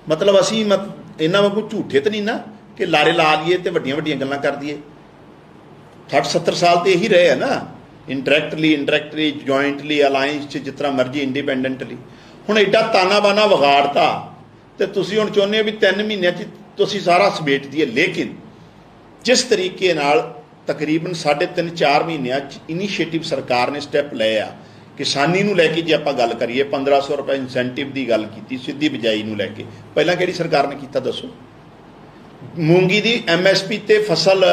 ਮਤਲਬ ਅਸੀਂ ਇਹਨਾਂ ਵਾਂਗੂ ਝੂਠੇ ਤਾਂ ਨਹੀਂ ਨਾ ਕਿ ਲਾਰੇ ਲਾ ਲਈਏ ਤੇ ਵੱਡੀਆਂ ਗੱਲਾਂ ਕਰ ਦਈਏ। 60-70 ਸਾਲ ਤੇ ਇਹੀ ਰਹੇ ਆ ਨਾ, ਇੰਡਾਇਰੈਕਟਲੀ ਜੁਆਇੰਟਲੀ ਅਲਾਈਅੰਸ 'ਚ, ਜਿਸ ਤਰ੍ਹਾਂ ਮਰਜ਼ੀ ਇੰਡੀਪੈਂਡੈਂਟਲੀ। ਹੁਣ ਐਡਾ ਤਾਨਾ ਬਾਨਾ ਵਿਗਾੜਤਾ ਤੇ ਤੁਸੀਂ ਹੁਣ ਚਾਹੁੰਦੇ ਹੋ ਵੀ 3 ਮਹੀਨਿਆਂ 'ਚ ਤੁਸੀਂ ਸਾਰਾ ਸਮੇਟ ਦਈਏ। ਲੇਕਿਨ ਜਿਸ ਤਰੀਕੇ ਨਾਲ ਤਕਰੀਬਨ 3.5-4 ਮਹੀਨਿਆਂ 'ਚ ਇਨੀਸ਼ੀਏਟਿਵ ਸਰਕਾਰ ਨੇ ਸਟੈਪ ਲਏ ਆ, ਕਿਸਾਨੀ ਨੂੰ ਲੈ ਕੇ ਜੇ ਆਪਾਂ ਗੱਲ ਕਰੀਏ 1500 ਰੁਪਏ ਇਨਸੈਂਟਿਵ ਦੀ ਗੱਲ ਕੀਤੀ, ਸਿੱਧੀ ਬਿਜਾਈ ਨੂੰ ਲੈ ਕੇ, ਪਹਿਲਾਂ ਕਿਹੜੀ ਸਰਕਾਰ ਨੇ ਕੀਤਾ ਦੱਸੋ? ਮੂੰਗੀ ਦੀ MSP ਤੇ ਫਸਲ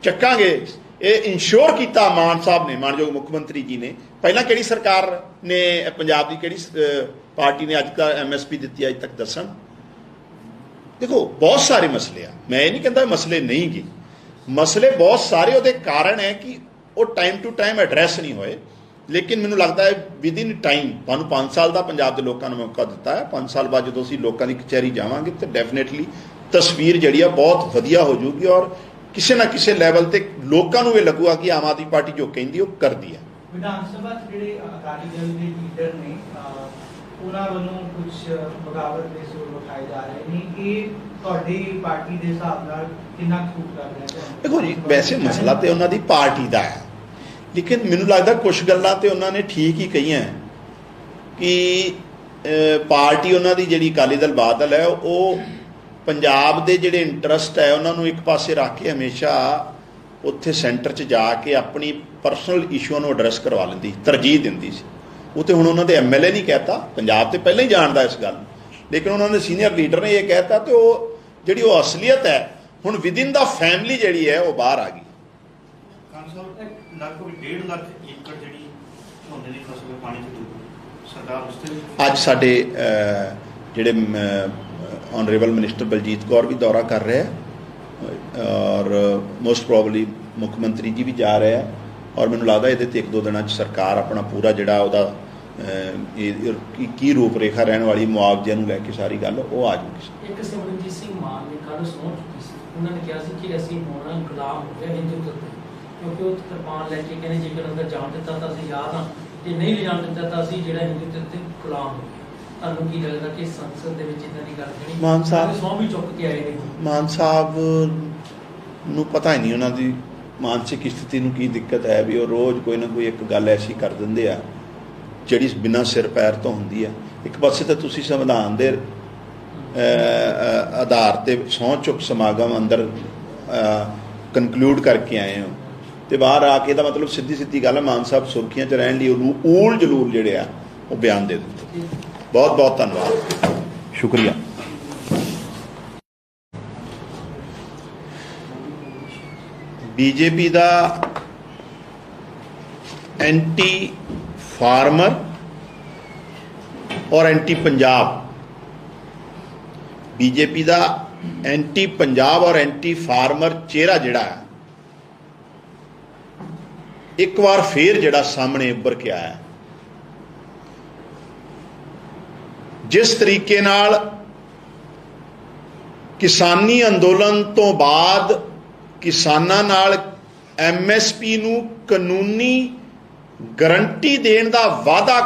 ਚੱਕਾਂਗੇ, ਇਹ ਇੰਸ਼ੋਰ ਕੀਤਾ ਮਾਨ ਸਾਹਿਬ ਨੇ, ਮਾਨਯੋਗ ਮੁੱਖ ਮੰਤਰੀ ਜੀ ਨੇ। ਪਹਿਲਾਂ ਕਿਹੜੀ ਸਰਕਾਰ ਨੇ, ਪੰਜਾਬ ਦੀ ਕਿਹੜੀ ਪਾਰਟੀ ਨੇ ਅੱਜ ਤੱਕ MSP ਦਿੱਤੀ ਅੱਜ ਤੱਕ ਦੱਸਣ? ਦੇਖੋ, ਬਹੁਤ ਸਾਰੇ ਮਸਲੇ ਆ, ਮੈਂ ਇਹ ਨਹੀਂ ਕਹਿੰਦਾ ਮਸਲੇ ਨਹੀਂ ਗੇ, ਮਸਲੇ ਬਹੁਤ ਸਾਰੇ। ਉਹਦੇ ਕਾਰਨ ਹੈ ਕਿ ਉਹ ਟਾਈਮ ਟੂ ਟਾਈਮ ਐਡਰੈਸ ਨਹੀਂ ਹੋਏ। ਲੇਕਿਨ ਮੈਨੂੰ ਲੱਗਦਾ ਹੈ ਵਿਦਿਨ ਟਾਈਮ, ਤੁਹਾਨੂੰ 5 ਸਾਲ ਦਾ ਪੰਜਾਬ ਦੇ ਲੋਕਾਂ ਨੂੰ ਮੌਕਾ ਦਿੱਤਾ ਹੈ। 5 ਸਾਲ ਬਾਅਦ ਜਦੋਂ ਅਸੀਂ ਲੋਕਾਂ ਦੀ ਕਚਹਿਰੀ ਜਾਵਾਂਗੇ ਤਾਂ ਡੈਫੀਨੇਟਲੀ ਤਸਵੀਰ ਜਿਹੜੀ ਆ ਬਹੁਤ ਵਧੀਆ ਹੋ ਜਾਊਗੀ, ਔਰ ਕਿਸੇ ਨਾ ਕਿਸੇ ਲੈਵਲ ਤੇ ਲੋਕਾਂ ਨੂੰ ਇਹ ਲੱਗੂਗਾ ਕਿ ਆਮ ਆਦਮੀ ਪਾਰਟੀ ਜੋ ਕਹਿੰਦੀ ਉਹ ਕਰਦੀ ਹੈ। ਵਿਧਾਨ ਸਭਾ ਜਿਹੜੇ ਅਕਾਲੀ ਦਲ ਦੇ ਲੀਡਰ ਨੇ ਉਹਨਾਂ ਵੱਲੋਂ ਕੁਝ ਬਗਾਵਤ ਦੇ ਸੁਰ ਉਠਾਏ ਜਾ ਰਹੇ ਨੇ। ਇਹ ਤੁਹਾਡੀ ਪਾਰਟੀ ਦੇ ਹਿਸਾਬ ਨਾਲ ਕਿੰਨਾ ਖੂਬ ਕਰ ਰਿਹਾ ਹੈ? ਦੇਖੋ ਜੀ, ਵੈਸੇ ਮਸਲਾ ਤੇ ਉਹਨਾਂ ਦੀ ਪਾਰਟੀ ਦਾ ਹੈ, ਲੇਕਿਨ ਮੈਨੂੰ ਲੱਗਦਾ ਕੁਝ ਗੱਲਾਂ ਤੇ ਉਹਨਾਂ ਨੇ ਠੀਕ ਹੀ ਕਹੀਆਂ ਕਿ ਪਾਰਟੀ ਉਹਨਾਂ ਦੀ ਜਿਹੜੀ ਅਕਾਲੀ ਦਲ ਬਾਦਲ ਹੈ ਉਹ ਪੰਜਾਬ ਦੇ ਜਿਹੜੇ ਇੰਟਰਸਟ ਹੈ ਉਹਨਾਂ ਨੂੰ ਇੱਕ ਪਾਸੇ ਰੱਖ ਕੇ ਹਮੇਸ਼ਾ ਉੱਥੇ ਸੈਂਟਰ 'ਚ ਜਾ ਕੇ ਆਪਣੀ ਪਰਸਨਲ ਇਸ਼ੂਆਂ ਨੂੰ ਐਡਰੈਸ ਕਰਵਾ ਲੈਂਦੀ, ਤਰਜੀਹ ਦਿੰਦੀ ਸੀ। ਉਹ ਤੇ ਹੁਣ ਉਹਨਾਂ ਦੇ ਐਮਐਲਏ ਨਹੀਂ ਕਹਿਤਾ, ਪੰਜਾਬ ਤੇ ਪਹਿਲਾਂ ਹੀ ਜਾਣਦਾ ਇਸ ਗੱਲ, ਲੇਕਿਨ ਉਹਨਾਂ ਦੇ ਸੀਨੀਅਰ ਲੀਡਰ ਨੇ ਇਹ ਕਹਿਤਾ ਤੇ ਉਹ ਜਿਹੜੀ ਉਹ ਅਸਲੀਅਤ ਹੈ ਹੁਣ ਵਿਦਿਨ ਦਾ ਫੈਮਿਲੀ ਜਿਹੜੀ ਹੈ ਉਹ ਬਾਹਰ ਆ ਗਈ। ਲਗਭਗ 1.5 ਲੱਖ ਏਕੜ ਜਿਹੜੀ ਝੋਨੇ ਦੀ ਫਸਲ ਹੈ ਪਾਣੀ 'ਚ ਡੁੱਬ ਗਈ। ਸਰਕਾਰ ਉਸ ਤੇ ਅੱਜ ਸਾਡੇ ਜਿਹੜੇ ਆਨਰੇਬਲ ਮਿਨਿਸਟਰ ਬਲਜੀਤ ਕੌਰ ਵੀ ਦੌਰਾ ਕਰ ਰਿਹਾ ਹੈ ਔਰ ਮੋਸਟ ਪ੍ਰੋਬਬਲੀ ਮੁੱਖ ਮੰਤਰੀ ਜੀ ਵੀ ਜਾ ਰਹੇ ਹੈ ਔਰ ਮੈਨੂੰ ਲੱਗਦਾ ਇਹਦੇ ਤੇ 1-2 ਦਿਨਾਂ 'ਚ ਸਰਕਾਰ ਆਪਣਾ ਪੂਰਾ ਜਿਹੜਾ ਉਹਦਾ ਕੀ ਰੂਪ ਰੇਖਾ ਰਹਿਣ ਵਾਲੀ ਮੁਆਵਜ਼ਿਆਂ ਨੂੰ ਲੈ ਕੇ ਸਾਰੀ ਗੱਲ ਉਹ ਆ ਜੂਗੀ। ਇੱਕ ਸਿਮਰਨਜੀਤ ਸਿੰਘ ਮਾਨ ਨੇ ਕੱਲ੍ਹ ਸਹੁੰ ਚੁੱਕੀ ਸੀ, ਉਹਨਾਂ ਨੇ ਕਿਹਾ ਸੀ ਕਿ ਅਸੀਂ ਹੁਣ ਗੁਲਾਮ ਹੋ ਗਏ ਹਿੰਦੂਤਵ ਦੇ, ਕਿਉਂਕਿ ਉਹ ਕਿਰਪਾਨ ਲੈ ਕੇ ਕਹਿੰਦੇ ਜੇਕਰ ਅੰਦਰ ਜਾਣ ਦਿੱਤਾ ਤਾਂ ਅਸੀਂ ਯਾਦ ਹਾਂ, ਜੇ ਨਹੀਂ ਲਿਜਾਣ ਦਿੱਤਾ ਤਾਂ ਅਸੀਂ ਜਿਹੜਾ ਹਿੰਦੂਤਵ ਤੇ ਗੁਲਾਮ ਹੋ ਗਏ। ਤੁਹਾਨੂੰ ਕੀ ਲੱਗਦਾ ਕਿ ਸੰਸਦ ਦੇ ਵਿੱਚ ਇਦਾਂ ਦੀ ਗੱਲ ਨਹੀਂ? ਮਾਨ ਸਾਹਿਬ ਸਹੁੰ ਵੀ ਚੁੱਕ ਕੇ ਆਏ ਨੇ। ਮਾਨ ਸਾਹਿਬ ਨੂੰ ਪਤਾ ਹੀ ਨਹੀਂ ਉਹਨਾਂ ਦੀ ਮਾਨਸਿਕ ਸਥਿਤੀ ਨੂੰ ਕੀ ਦਿੱਕਤ ਹੈ ਵੀ ਉਹ ਰੋਜ਼ ਕੋਈ ਨਾ ਕੋਈ ਇੱਕ ਗੱਲ ਐਸੀ ਕਰ ਦਿੰਦੇ ਆ ਜਿਹੜੀ ਬਿਨਾਂ ਸਿਰ ਪੈਰ ਤੋਂ ਹੁੰਦੀ ਹੈ। ਇੱਕ ਪਾਸੇ ਤਾਂ ਤੁਸੀਂ ਸੰਵਿਧਾਨ ਦੇ ਆਧਾਰ ਤੇ ਸਹੁੰ ਚੁੱਕ ਸਮਾਗਮ ਅੰਦਰ ਕਨਕਲੂਡ ਕਰਕੇ ਆਏ ਹੋ ਤੇ ਬਾਹਰ ਆ ਕੇ ਦਾ ਮਤਲਬ ਸਿੱਧੀ ਗੱਲ ਹੈ ਮਾਨ ਸਾਹਿਬ ਸੁਰਖੀਆਂ 'ਚ ਰਹਿਣ ਲਈ ਉਹਨੂੰ ਊਲ ਜਲੂਲ ਜਿਹੜੇ ਆ ਉਹ ਬਿਆਨ ਦੇ ਦਿੱਤੇ। ਬਹੁਤ ਬਹੁਤ ਧੰਨਵਾਦ, ਸ਼ੁਕਰੀਆ। ਬੀਜੇਪੀ ਦਾ ਐਂਟੀ ਫਾਰਮਰ ਔਰ ਐਂਟੀ ਪੰਜਾਬ, ਬੀਜੇਪੀ ਦਾ ਐਂਟੀ ਪੰਜਾਬ ਔਰ ਐਂਟੀ ਫਾਰਮਰ ਚਿਹਰਾ ਜਿਹੜਾ ਹੈ ਇੱਕ ਵਾਰ ਫੇਰ ਜਿਹੜਾ ਸਾਹਮਣੇ ਉੱਭਰ ਕੇ ਆਇਆ। ਜਿਸ ਤਰੀਕੇ ਨਾਲ ਕਿਸਾਨੀ ਅੰਦੋਲਨ ਤੋਂ ਬਾਅਦ ਕਿਸਾਨਾਂ ਨਾਲ ਐਮਐਸਪੀ ਨੂੰ ਕਾਨੂੰਨੀ ਗਰੰਟੀ ਦੇਣ ਦਾ ਵਾਅਦਾ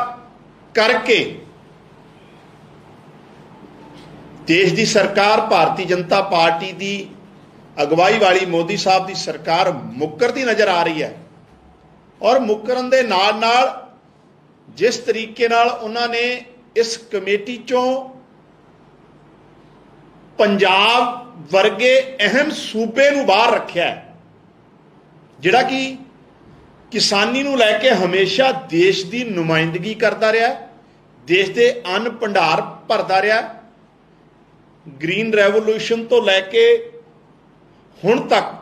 ਕਰਕੇ ਦੇਸ਼ ਦੀ ਸਰਕਾਰ ਭਾਰਤੀ ਜਨਤਾ ਪਾਰਟੀ ਦੀ ਅਗਵਾਈ ਵਾਲੀ ਮੋਦੀ ਸਾਹਿਬ ਦੀ ਸਰਕਾਰ ਮੁੱਕਰਦੀ ਨਜ਼ਰ ਆ ਰਹੀ ਹੈ ਔਰ ਮੁੱਕਰਨ ਦੇ ਨਾਲ ਨਾਲ ਜਿਸ ਤਰੀਕੇ ਨਾਲ ਉਹਨਾਂ ਨੇ ਇਸ ਕਮੇਟੀ ਚੋਂ ਪੰਜਾਬ ਵਰਗੇ ਅਹਿਮ ਸੂਬੇ ਨੂੰ ਬਾਹਰ ਰੱਖਿਆ ਜਿਹੜਾ ਕਿ ਕਿਸਾਨੀ ਨੂੰ ਲੈ ਕੇ ਹਮੇਸ਼ਾ ਦੇਸ਼ ਦੀ ਨੁਮਾਇੰਦਗੀ ਕਰਦਾ ਰਿਹਾ, ਦੇਸ਼ ਦੇ ਅੰਨ ਭੰਡਾਰ ਭਰਦਾ ਰਿਹਾ। ਗ੍ਰੀਨ ਰੈਵੋਲੂਸ਼ਨ ਤੋਂ ਲੈ ਕੇ ਹੁਣ ਤੱਕ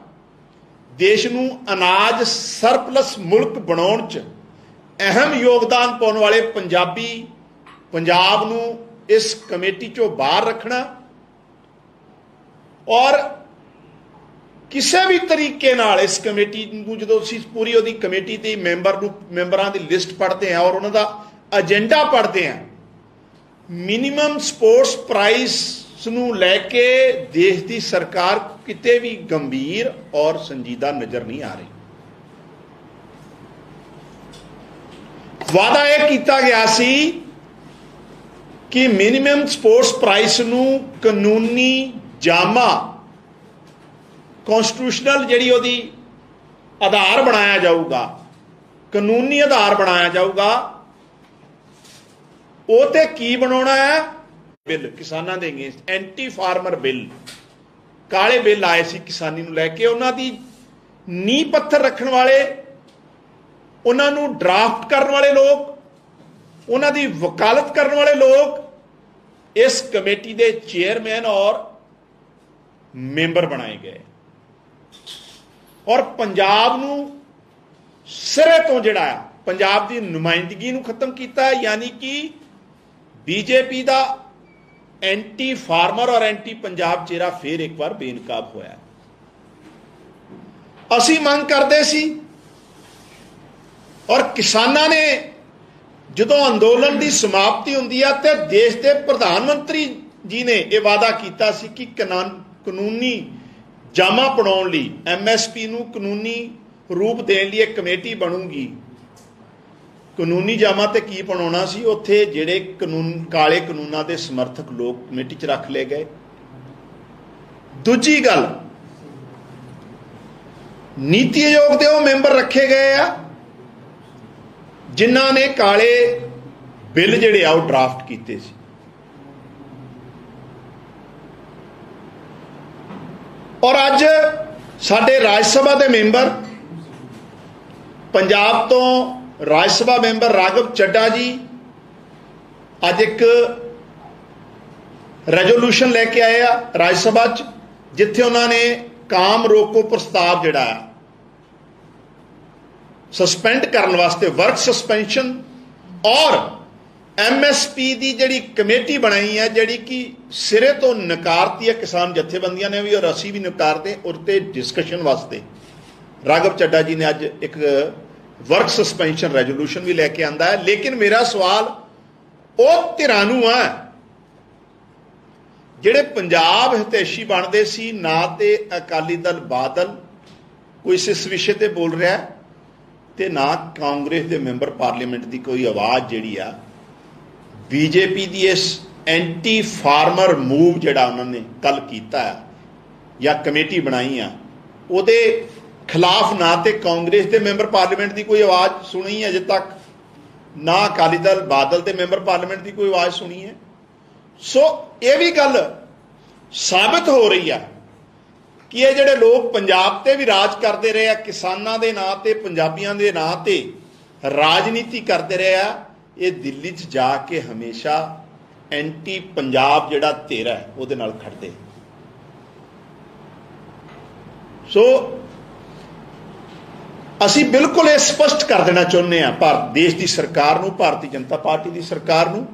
ਦੇਸ਼ ਨੂੰ ਅਨਾਜ ਸਰਪਲਸ ਮੁਲਕ ਬਣਾਉਣ 'ਚ ਅਹਿਮ ਯੋਗਦਾਨ ਪਾਉਣ ਵਾਲੇ ਪੰਜਾਬ ਨੂੰ ਇਸ ਕਮੇਟੀ 'ਚੋਂ ਬਾਹਰ ਰੱਖਣਾ ਔਰ ਕਿਸੇ ਵੀ ਤਰੀਕੇ ਨਾਲ ਇਸ ਕਮੇਟੀ ਨੂੰ ਜਦੋਂ ਅਸੀਂ ਪੂਰੀ ਉਹਦੀ ਕਮੇਟੀ ਦੇ ਮੈਂਬਰਾਂ ਦੀ ਲਿਸਟ ਪੜ੍ਹਦੇ ਹਾਂ ਔਰ ਉਹਨਾਂ ਦਾ ਏਜੰਡਾ ਪੜ੍ਹਦੇ ਹਾਂ, ਮਿਨੀਮਮ ਸਪੋਰਟਸ ਪ੍ਰਾਈਸ ਨੂੰ ਲੈ ਕੇ ਦੇਸ਼ ਦੀ ਸਰਕਾਰ ਕਿਤੇ ਵੀ ਗੰਭੀਰ ਔਰ ਸੰਜੀਦਾ ਨਜ਼ਰ ਨਹੀਂ ਆ ਰਹੀ। ਵਾਅਦਾ ਇਹ ਕੀਤਾ ਗਿਆ ਸੀ ਕਿ ਮਿਨੀਮਮ ਸਪੋਰਟਸ ਪ੍ਰਾਈਸ ਨੂੰ ਕਾਨੂੰਨੀ ਜਾਮਾ ਕਨਸਟੀਟਿਊਸ਼ਨਲ ਜਿਹੜੀ ਉਹਦੀ ਆਧਾਰ ਬਣਾਇਆ ਜਾਊਗਾ, ਕਾਨੂੰਨੀ ਆਧਾਰ ਬਣਾਇਆ ਜਾਊਗਾ। ਉਹ ਤੇ ਕੀ ਬਣਾਉਣਾ ਹੈ? ਬਿੱਲ ਕਿਸਾਨਾਂ ਦੇ ਅਗੇਂਸਟ ਐਂਟੀ ਫਾਰਮਰ ਬਿੱਲ, ਕਾਲੇ ਬਿੱਲ ਆਏ ਸੀ ਕਿਸਾਨੀ ਨੂੰ ਲੈ ਕੇ। ਉਹਨਾਂ ਦੀ ਨੀਂਹ ਪੱਥਰ ਰੱਖਣ ਵਾਲੇ, ਉਹਨਾਂ ਨੂੰ ਡਰਾਫਟ ਕਰਨ ਵਾਲੇ ਲੋਕ, ਉਹਨਾਂ ਦੀ ਵਕਾਲਤ ਕਰਨ ਵਾਲੇ ਲੋਕ ਇਸ ਕਮੇਟੀ ਦੇ ਚੇਅਰਮੈਨ ਔਰ ਮੈਂਬਰ ਬਣਾਏ ਗਏ ਔਰ ਪੰਜਾਬ ਨੂੰ ਸਿਰੇ ਤੋਂ ਜਿਹੜਾ ਪੰਜਾਬ ਦੀ ਨੁਮਾਇੰਦਗੀ ਨੂੰ ਖਤਮ ਕੀਤਾ। ਯਾਨੀ ਕਿ ਬੀਜੇਪੀ ਦਾ ਐਂਟੀ ਫਾਰਮਰ ਔਰ ਐਂਟੀ ਪੰਜਾਬ ਚਿਹਰਾ ਫੇਰ ਇੱਕ ਵਾਰ ਬੇਨਕਾਬ ਹੋਇਆ। ਅਸੀਂ ਮੰਗ ਕਰਦੇ ਸੀ ਔਰ ਕਿਸਾਨਾਂ ਨੇ ਜਦੋਂ ਅੰਦੋਲਨ ਦੀ ਸਮਾਪਤੀ ਹੁੰਦੀ ਹੈ ਤੇ ਦੇਸ਼ ਦੇ ਪ੍ਰਧਾਨ ਮੰਤਰੀ ਜੀ ਨੇ ਇਹ ਵਾਅਦਾ ਕੀਤਾ ਸੀ ਕਿ ਕਾਨੂੰਨੀ ਜਾਮਾ ਬਣਾਉਣ ਲਈ, ਐਮਐਸਪੀ ਨੂੰ ਕਾਨੂੰਨੀ ਰੂਪ ਦੇਣ ਲਈ ਇੱਕ ਕਮੇਟੀ ਬਣੂਗੀ। ਕਾਨੂੰਨੀ ਜਾਮਾ ਤੇ ਕੀ ਬਣਾਉਣਾ ਸੀ, ਉੱਥੇ ਜਿਹੜੇ ਕਾਲੇ ਕਾਨੂੰਨਾਂ ਦੇ ਸਮਰਥਕ ਲੋਕ ਕਮੇਟੀ 'ਚ ਰੱਖ ਲਏ ਗਏ। ਦੂਜੀ ਗੱਲ, ਨੀਤੀ ਆਯੋਗ ਦੇ ਉਹ ਮੈਂਬਰ ਰੱਖੇ ਗਏ ਆ ਜਿਨ੍ਹਾਂ ਨੇ ਕਾਲੇ ਬਿੱਲ ਜਿਹੜੇ ਆ ਉਹ ਡਰਾਫਟ ਕੀਤੇ ਸੀ। ਔਰ ਅੱਜ ਸਾਡੇ ਰਾਜ ਸਭਾ ਦੇ ਮੈਂਬਰ, ਪੰਜਾਬ ਤੋਂ ਰਾਜ ਸਭਾ ਮੈਂਬਰ ਰਾਘਵ ਚੱਡਾ ਜੀ ਅੱਜ ਇੱਕ ਰੈਜ਼ੋਲੂਸ਼ਨ ਲੈ ਕੇ ਆਏ ਆ ਰਾਜ ਸਭਾ 'ਚ, ਜਿੱਥੇ ਉਹਨਾਂ ਨੇ ਕਾਮ ਰੋਕੋ ਪ੍ਰਸਤਾਵ ਜਿਹੜਾ ਆ ਸਸਪੈਂਡ ਕਰਨ ਵਾਸਤੇ, ਵਰਕ ਸਸਪੈਂਸ਼ਨ, ਔਰ MSP ਦੀ ਜਿਹੜੀ ਕਮੇਟੀ ਬਣਾਈ ਹੈ ਜਿਹੜੀ ਕਿ ਸਿਰੇ ਤੋਂ ਨਕਾਰਤੀ ਹੈ ਕਿਸਾਨ ਜਥੇਬੰਦੀਆਂ ਨੇ ਵੀ ਔਰ ਅਸੀਂ ਵੀ ਨਕਾਰਦੇ, ਉਹਤੇ ਡਿਸਕਸ਼ਨ ਵਾਸਤੇ ਰਾਘਵ ਚੱਡਾ ਜੀ ਨੇ ਅੱਜ ਇੱਕ ਵਰਕ ਸਸਪੈਂਸ਼ਨ ਰੈਜ਼ੋਲੂਸ਼ਨ ਵੀ ਲੈ ਕੇ ਆਂਦਾ ਹੈ। ਲੇਕਿਨ ਮੇਰਾ ਸਵਾਲ ਉਹ ਧਿਰਾਂ ਨੂੰ ਹੈ ਜਿਹੜੇ ਪੰਜਾਬ ਹਿਤੈਸ਼ੀ ਬਣਦੇ ਸੀ, ਨਾ ਤੇ ਅਕਾਲੀ ਦਲ ਬਾਦਲ ਕੋਈ ਇਸ ਵਿਸ਼ੇ ਤੇ ਬੋਲ ਰਿਹਾ ਤੇ ਨਾ ਕਾਂਗਰਸ ਦੇ ਮੈਂਬਰ ਪਾਰਲੀਮੈਂਟ ਦੀ ਕੋਈ ਆਵਾਜ਼ ਜਿਹੜੀ ਆ ਬੀਜੇਪੀ ਦੀ ਇਸ ਐਂਟੀ ਫਾਰਮਰ ਮੂਵ ਜਿਹੜਾ ਉਹਨਾਂ ਨੇ ਕੱਲ ਕੀਤਾ ਹੈ ਜਾਂ ਕਮੇਟੀ ਬਣਾਈ ਆ, ਉਹਦੇ ਖਿਲਾਫ ਨਾ ਤੇ ਕਾਂਗਰਸ ਦੇ ਮੈਂਬਰ ਪਾਰਲੀਮੈਂਟ ਦੀ ਕੋਈ ਆਵਾਜ਼ ਸੁਣੀ ਅਜੇ ਤੱਕ, ਨਾ ਅਕਾਲੀ ਦਲ ਬਾਦਲ ਦੇ ਮੈਂਬਰ ਪਾਰਲੀਮੈਂਟ ਦੀ ਕੋਈ ਆਵਾਜ਼ ਸੁਣੀ ਹੈ। ਸੋ ਇਹ ਵੀ ਗੱਲ ਸਾਬਤ ਹੋ ਰਹੀ ਆ ਕਿ ਇਹ ਜਿਹੜੇ ਲੋਕ ਪੰਜਾਬ ਤੇ ਵੀ ਰਾਜ ਕਰਦੇ ਰਹੇ ਆ, ਕਿਸਾਨਾਂ ਦੇ ਨਾਂ ਤੇ, ਪੰਜਾਬੀਆਂ ਦੇ ਨਾਂ ਤੇ ਰਾਜਨੀਤੀ ਕਰਦੇ ਰਹੇ ਆ, ਇਹ ਦਿੱਲੀ 'ਚ ਜਾ ਕੇ ਹਮੇਸ਼ਾ ਐਂਟੀ ਪੰਜਾਬ ਜਿਹੜਾ ਧਿਰ ਹੈ ਉਹਦੇ ਨਾਲ ਖੜਦੇ। ਸੋ ਅਸੀਂ ਬਿਲਕੁਲ ਇਹ ਸਪਸ਼ਟ ਕਰ ਦੇਣਾ ਚਾਹੁੰਦੇ ਹਾਂ ਭਾਰਤ ਦੇਸ਼ ਦੀ ਸਰਕਾਰ ਨੂੰ, ਭਾਰਤੀ ਜਨਤਾ ਪਾਰਟੀ ਦੀ ਸਰਕਾਰ ਨੂੰ,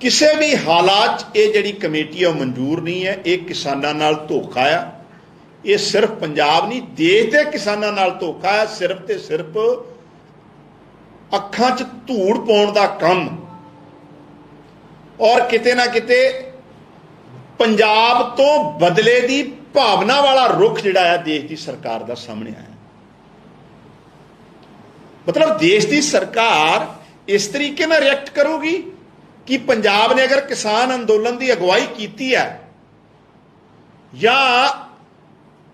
ਕਿਸੇ ਵੀ ਹਾਲਾਤ 'ਚ ਇਹ ਜਿਹੜੀ ਕਮੇਟੀ ਆ ਉਹ ਮਨਜ਼ੂਰ ਨਹੀਂ ਹੈ। ਇਹ ਕਿਸਾਨਾਂ ਨਾਲ ਧੋਖਾ ਆ। ਇਹ ਸਿਰਫ ਪੰਜਾਬ ਨਹੀਂ, ਦੇਸ਼ ਦੇ ਕਿਸਾਨਾਂ ਨਾਲ ਧੋਖਾ ਹੈ। ਸਿਰਫ ਤੇ ਸਿਰਫ ਅੱਖਾਂ 'ਚ ਧੂੜ ਪਾਉਣ ਦਾ ਕੰਮ, ਔਰ ਕਿਤੇ ਨਾ ਕਿਤੇ ਪੰਜਾਬ ਤੋਂ ਬਦਲੇ ਦੀ ਭਾਵਨਾ ਵਾਲਾ ਰੁਖ ਜਿਹੜਾ ਆ ਦੇਸ਼ ਦੀ ਸਰਕਾਰ ਦਾ ਸਾਹਮਣੇ ਆਇਆ। ਮਤਲਬ ਦੇਸ਼ ਦੀ ਸਰਕਾਰ ਇਸ ਤਰੀਕੇ ਨਾਲ ਰਿਐਕਟ ਕਰੂਗੀ ਕਿ ਪੰਜਾਬ ਨੇ ਅਗਰ ਕਿਸਾਨ ਅੰਦੋਲਨ ਦੀ ਅਗਵਾਈ ਕੀਤੀ ਹੈ ਜਾਂ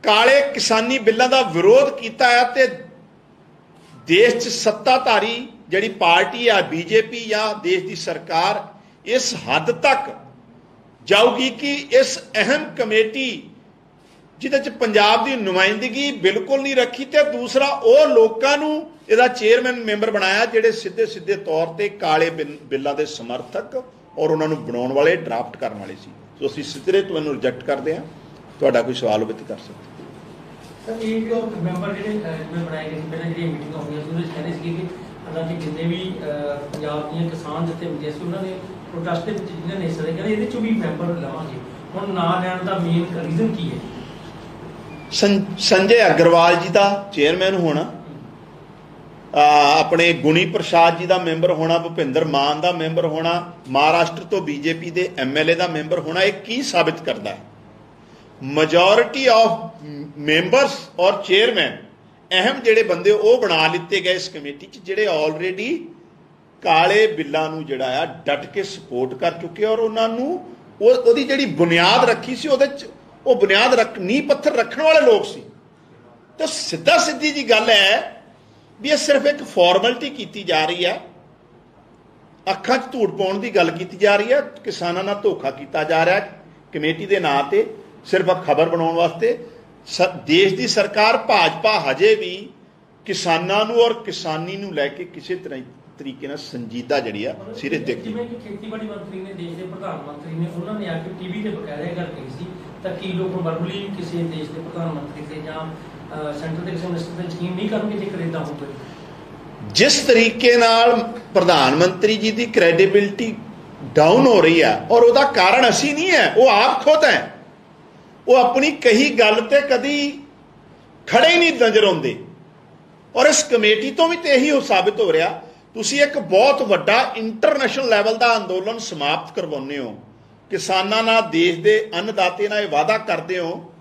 ਕਾਲੇ ਕਿਸਾਨੀ ਬਿੱਲਾਂ ਦਾ ਵਿਰੋਧ ਕੀਤਾ ਹੈ ਤੇ ਦੇਸ਼ 'ਚ ਸੱਤਾਧਾਰੀ ਜਿਹੜੀ ਪਾਰਟੀ ਆ ਬੀਜੇਪੀ ਜਾਂ ਦੇਸ਼ ਦੀ ਸਰਕਾਰ ਇਸ ਹੱਦ ਤੱਕ ਜਾਊਗੀ ਕਿ ਇਸ ਅਹਿਮ ਕਮੇਟੀ ਜਿਹਦੇ 'ਚ ਪੰਜਾਬ ਦੀ ਨੁਮਾਇੰਦਗੀ ਬਿਲਕੁਲ ਨਹੀਂ ਰੱਖੀ ਤੇ ਦੂਸਰਾ ਉਹ ਲੋਕਾਂ ਨੂੰ ਇਹਦਾ ਚੇਅਰਮੈਨ ਮੈਂਬਰ ਬਣਾਇਆ ਜਿਹੜੇ ਸਿੱਧੇ ਸਿੱਧੇ ਤੌਰ ਤੇ ਕਾਲੇ ਬਿੱਲਾਂ ਦੇ ਸਮਰਥਕ ਔਰ ਉਹਨਾਂ ਨੂੰ ਬਣਾਉਣ ਵਾਲੇ, ਡਰਾਫਟ ਕਰਨ ਵਾਲੇ ਸੀ। ਸੋ ਅਸੀਂ ਸਿੱਧੇ ਤੋਂ ਇਹਨੂੰ ਰਿਜੈਕਟ ਕਰਦੇ ਹਾਂ। ਤੁਹਾਡਾ ਕੋਈ ਸਵਾਲ ਹੋਵੇ ਤਾਂ ਕਰ ਸਕਦੇ। ਸਰ ਇਹ ਜੋ ਮੈਂਬਰ ਜਿਹੜੇ ਬਣਾਏ ਗਏ ਸੀ ਪਹਿਲਾਂ ਜਿਹੜੀਆਂ ਮੀਟਿੰਗਾਂ ਹੋਈਆਂ ਸੀ ਉਹਦੇ ਵਿੱਚ ਕਹਿੰਦੇ ਸੀ ਕਿ ਹਾਲਾਂਕਿ ਜਿੰਨੇ ਵੀ ਪੰਜਾਬ ਦੀਆਂ ਕਿਸਾਨ ਜਥੇਬੰਦੀਆਂ ਸੀ ਉਹਨਾਂ ਨੇ ਪ੍ਰੋਟੈਸਟ ਦੇ ਵਿੱਚ ਜਿਨ੍ਹਾਂ ਨੇ ਹਿੱਸਾ ਲਿਆ, ਕਹਿੰਦੇ ਇਹਦੇ 'ਚੋਂ ਵੀ ਮੈਂਬਰ ਲਵਾਂਗੇ। ਹੁਣ ਨਾਂ ਲੈਣ ਦਾ ਮੇਨ ਰੀਜ਼ਨ ਕੀ ਹੈ? ਸੰਜੇ ਅਗਰਵਾਲ ਜੀ ਦਾ ਚੇਅਰਮੈਨ ਹੋਣਾ, ਆਪਣੇ ਗੁਣੀ ਪ੍ਰਸਾਦ ਜੀ ਦਾ ਮੈਂਬਰ ਹੋਣਾ, ਭੁਪਿੰਦਰ ਮਾਨ ਦਾ ਮੈਂਬਰ ਹੋਣਾ, ਮਹਾਰਾਸ਼ਟਰ ਤੋਂ ਬੀਜੇਪੀ ਦੇ MLA ਦਾ ਮੈਂਬਰ ਹੋਣਾ, ਇਹ ਕੀ ਸਾਬਿਤ ਕਰਦਾ ਹੈ? ਮੈਜੋਰਿਟੀ ਆਫ ਮੈਂਬਰਸ ਔਰ ਚੇਅਰਮੈਨ ਅਹਿਮ ਜਿਹੜੇ ਬੰਦੇ ਉਹ ਬਣਾ ਲਿੱਤੇ ਗਏ ਇਸ ਕਮੇਟੀ 'ਚ, ਜਿਹੜੇ ਆਲਰੇਡੀ ਕਾਲੇ ਬਿੱਲਾਂ ਨੂੰ ਜਿਹੜਾ ਆ ਡਟ ਕੇ ਸਪੋਰਟ ਕਰ ਚੁੱਕੇ ਔਰ ਉਹਨਾਂ ਨੂੰ ਉਹਦੀ ਜਿਹੜੀ ਬੁਨਿਆਦ ਰੱਖੀ ਸੀ ਉਹਦੇ 'ਚ ਉਹ ਬੁਨਿਆਦ ਨੀਂਹ ਪੱਥਰ ਰੱਖਣ ਵਾਲੇ ਲੋਕ ਸੀ। ਤਾਂ ਸਿੱਧਾ ਸਿੱਧੀ ਜੀ ਗੱਲ ਹੈ ਵੀ ਇਹ ਸਿਰਫ ਇੱਕ ਫਾਰਮੈਲਿਟੀ ਕੀਤੀ ਜਾ ਰਹੀ ਹੈ, ਅੱਖਾਂ 'ਚ ਧੂੜ ਪਾਉਣ ਦੀ ਗੱਲ ਕੀਤੀ ਜਾ ਰਹੀ ਹੈ, ਕਿਸਾਨਾਂ ਨਾਲ ਧੋਖਾ ਕੀਤਾ ਜਾ ਰਿਹਾ ਕਮੇਟੀ ਦੇ ਨਾਂ ਤੇ ਸਿਰਫ ਖਬਰ ਬਣਾਉਣ ਵਾਸਤੇ। ਦੇਸ਼ ਦੀ ਸਰਕਾਰ ਭਾਜਪਾ ਹਜੇ ਵੀ ਕਿਸਾਨਾਂ ਨੂੰ ਔਰ ਕਿਸਾਨੀ ਨੂੰ ਲੈ ਕੇ ਕਿਸੇ ਤਰੀਕੇ ਨਾਲ ਸੰਜੀਦਾ ਜਿਹੜੀ ਆ ਸਿਰੇ ਦੇਖਦੀ। ਜਿਵੇਂ ਕਿ ਖੇਤੀਬਾੜੀ ਮੰਤਰੀ ਨੇ, ਦੇਸ਼ ਦੇ ਪ੍ਰਧਾਨ ਮੰਤਰੀ ਨੇ, ਉਹਨਾਂ ਨੇ ਆ ਕੇ ਟੀਵੀ ਤੇ ਬਕਾਇਦਾ ਗੱਲ ਕਹੀ ਸੀ, ਤਾਂ ਕੀ ਲੋਕ ਵਰਬਲੀ ਕਿਸੇ ਦੇਸ਼ ਦੇ ਪ੍ਰਧਾਨ ਮੰਤਰੀ ਤੇ ਜਾਂ ਸੈਂਟਰ ਦੇ ਕਿਸੇ ਮਿਨਿਸਟਰ ਤੇ ਯਕੀਨ ਨਹੀਂ ਕਰਨਗੇ ਜੇਕਰ ਇੱਦਾਂ ਹੋਵੇ? ਜਿਸ ਤਰੀਕੇ ਨਾਲ ਪ੍ਰਧਾਨ ਮੰਤਰੀ ਜੀ ਦੀ ਕ੍ਰੈਡੀਬਿਲਿਟੀ ਡਾਊਨ ਹੋ ਰਹੀ ਹੈ ਔਰ ਉਹਦਾ ਕਾਰਨ ਅਸੀਂ ਨਹੀਂ ਹੈ, ਉਹ ਆਪ ਖੁਦ ਹੈ। ਉਹ ਆਪਣੀ ਕਹੀ ਗੱਲ ਤੇ ਕਦੀ ਖੜੇ ਹੀ ਨਹੀਂ ਨਜ਼ਰ ਆਉਂਦੇ ਔਰ ਇਸ ਕਮੇਟੀ ਤੋਂ ਵੀ ਤੇ ਇਹੀ ਸਾਬਿਤ ਹੋ ਰਿਹਾ। ਤੁਸੀਂ ਇੱਕ ਬਹੁਤ ਵੱਡਾ ਇੰਟਰਨੈਸ਼ਨਲ ਲੈਵਲ ਦਾ ਅੰਦੋਲਨ ਸਮਾਪਤ ਕਰਵਾਉਂਦੇ ਹੋ, ਕਿਸਾਨਾਂ ਨਾਲ, ਦੇਸ਼ ਦੇ ਅੰਨਦਾਤੇ ਨਾਲ ਇਹ ਵਾਅਦਾ ਕਰਦੇ ਹੋ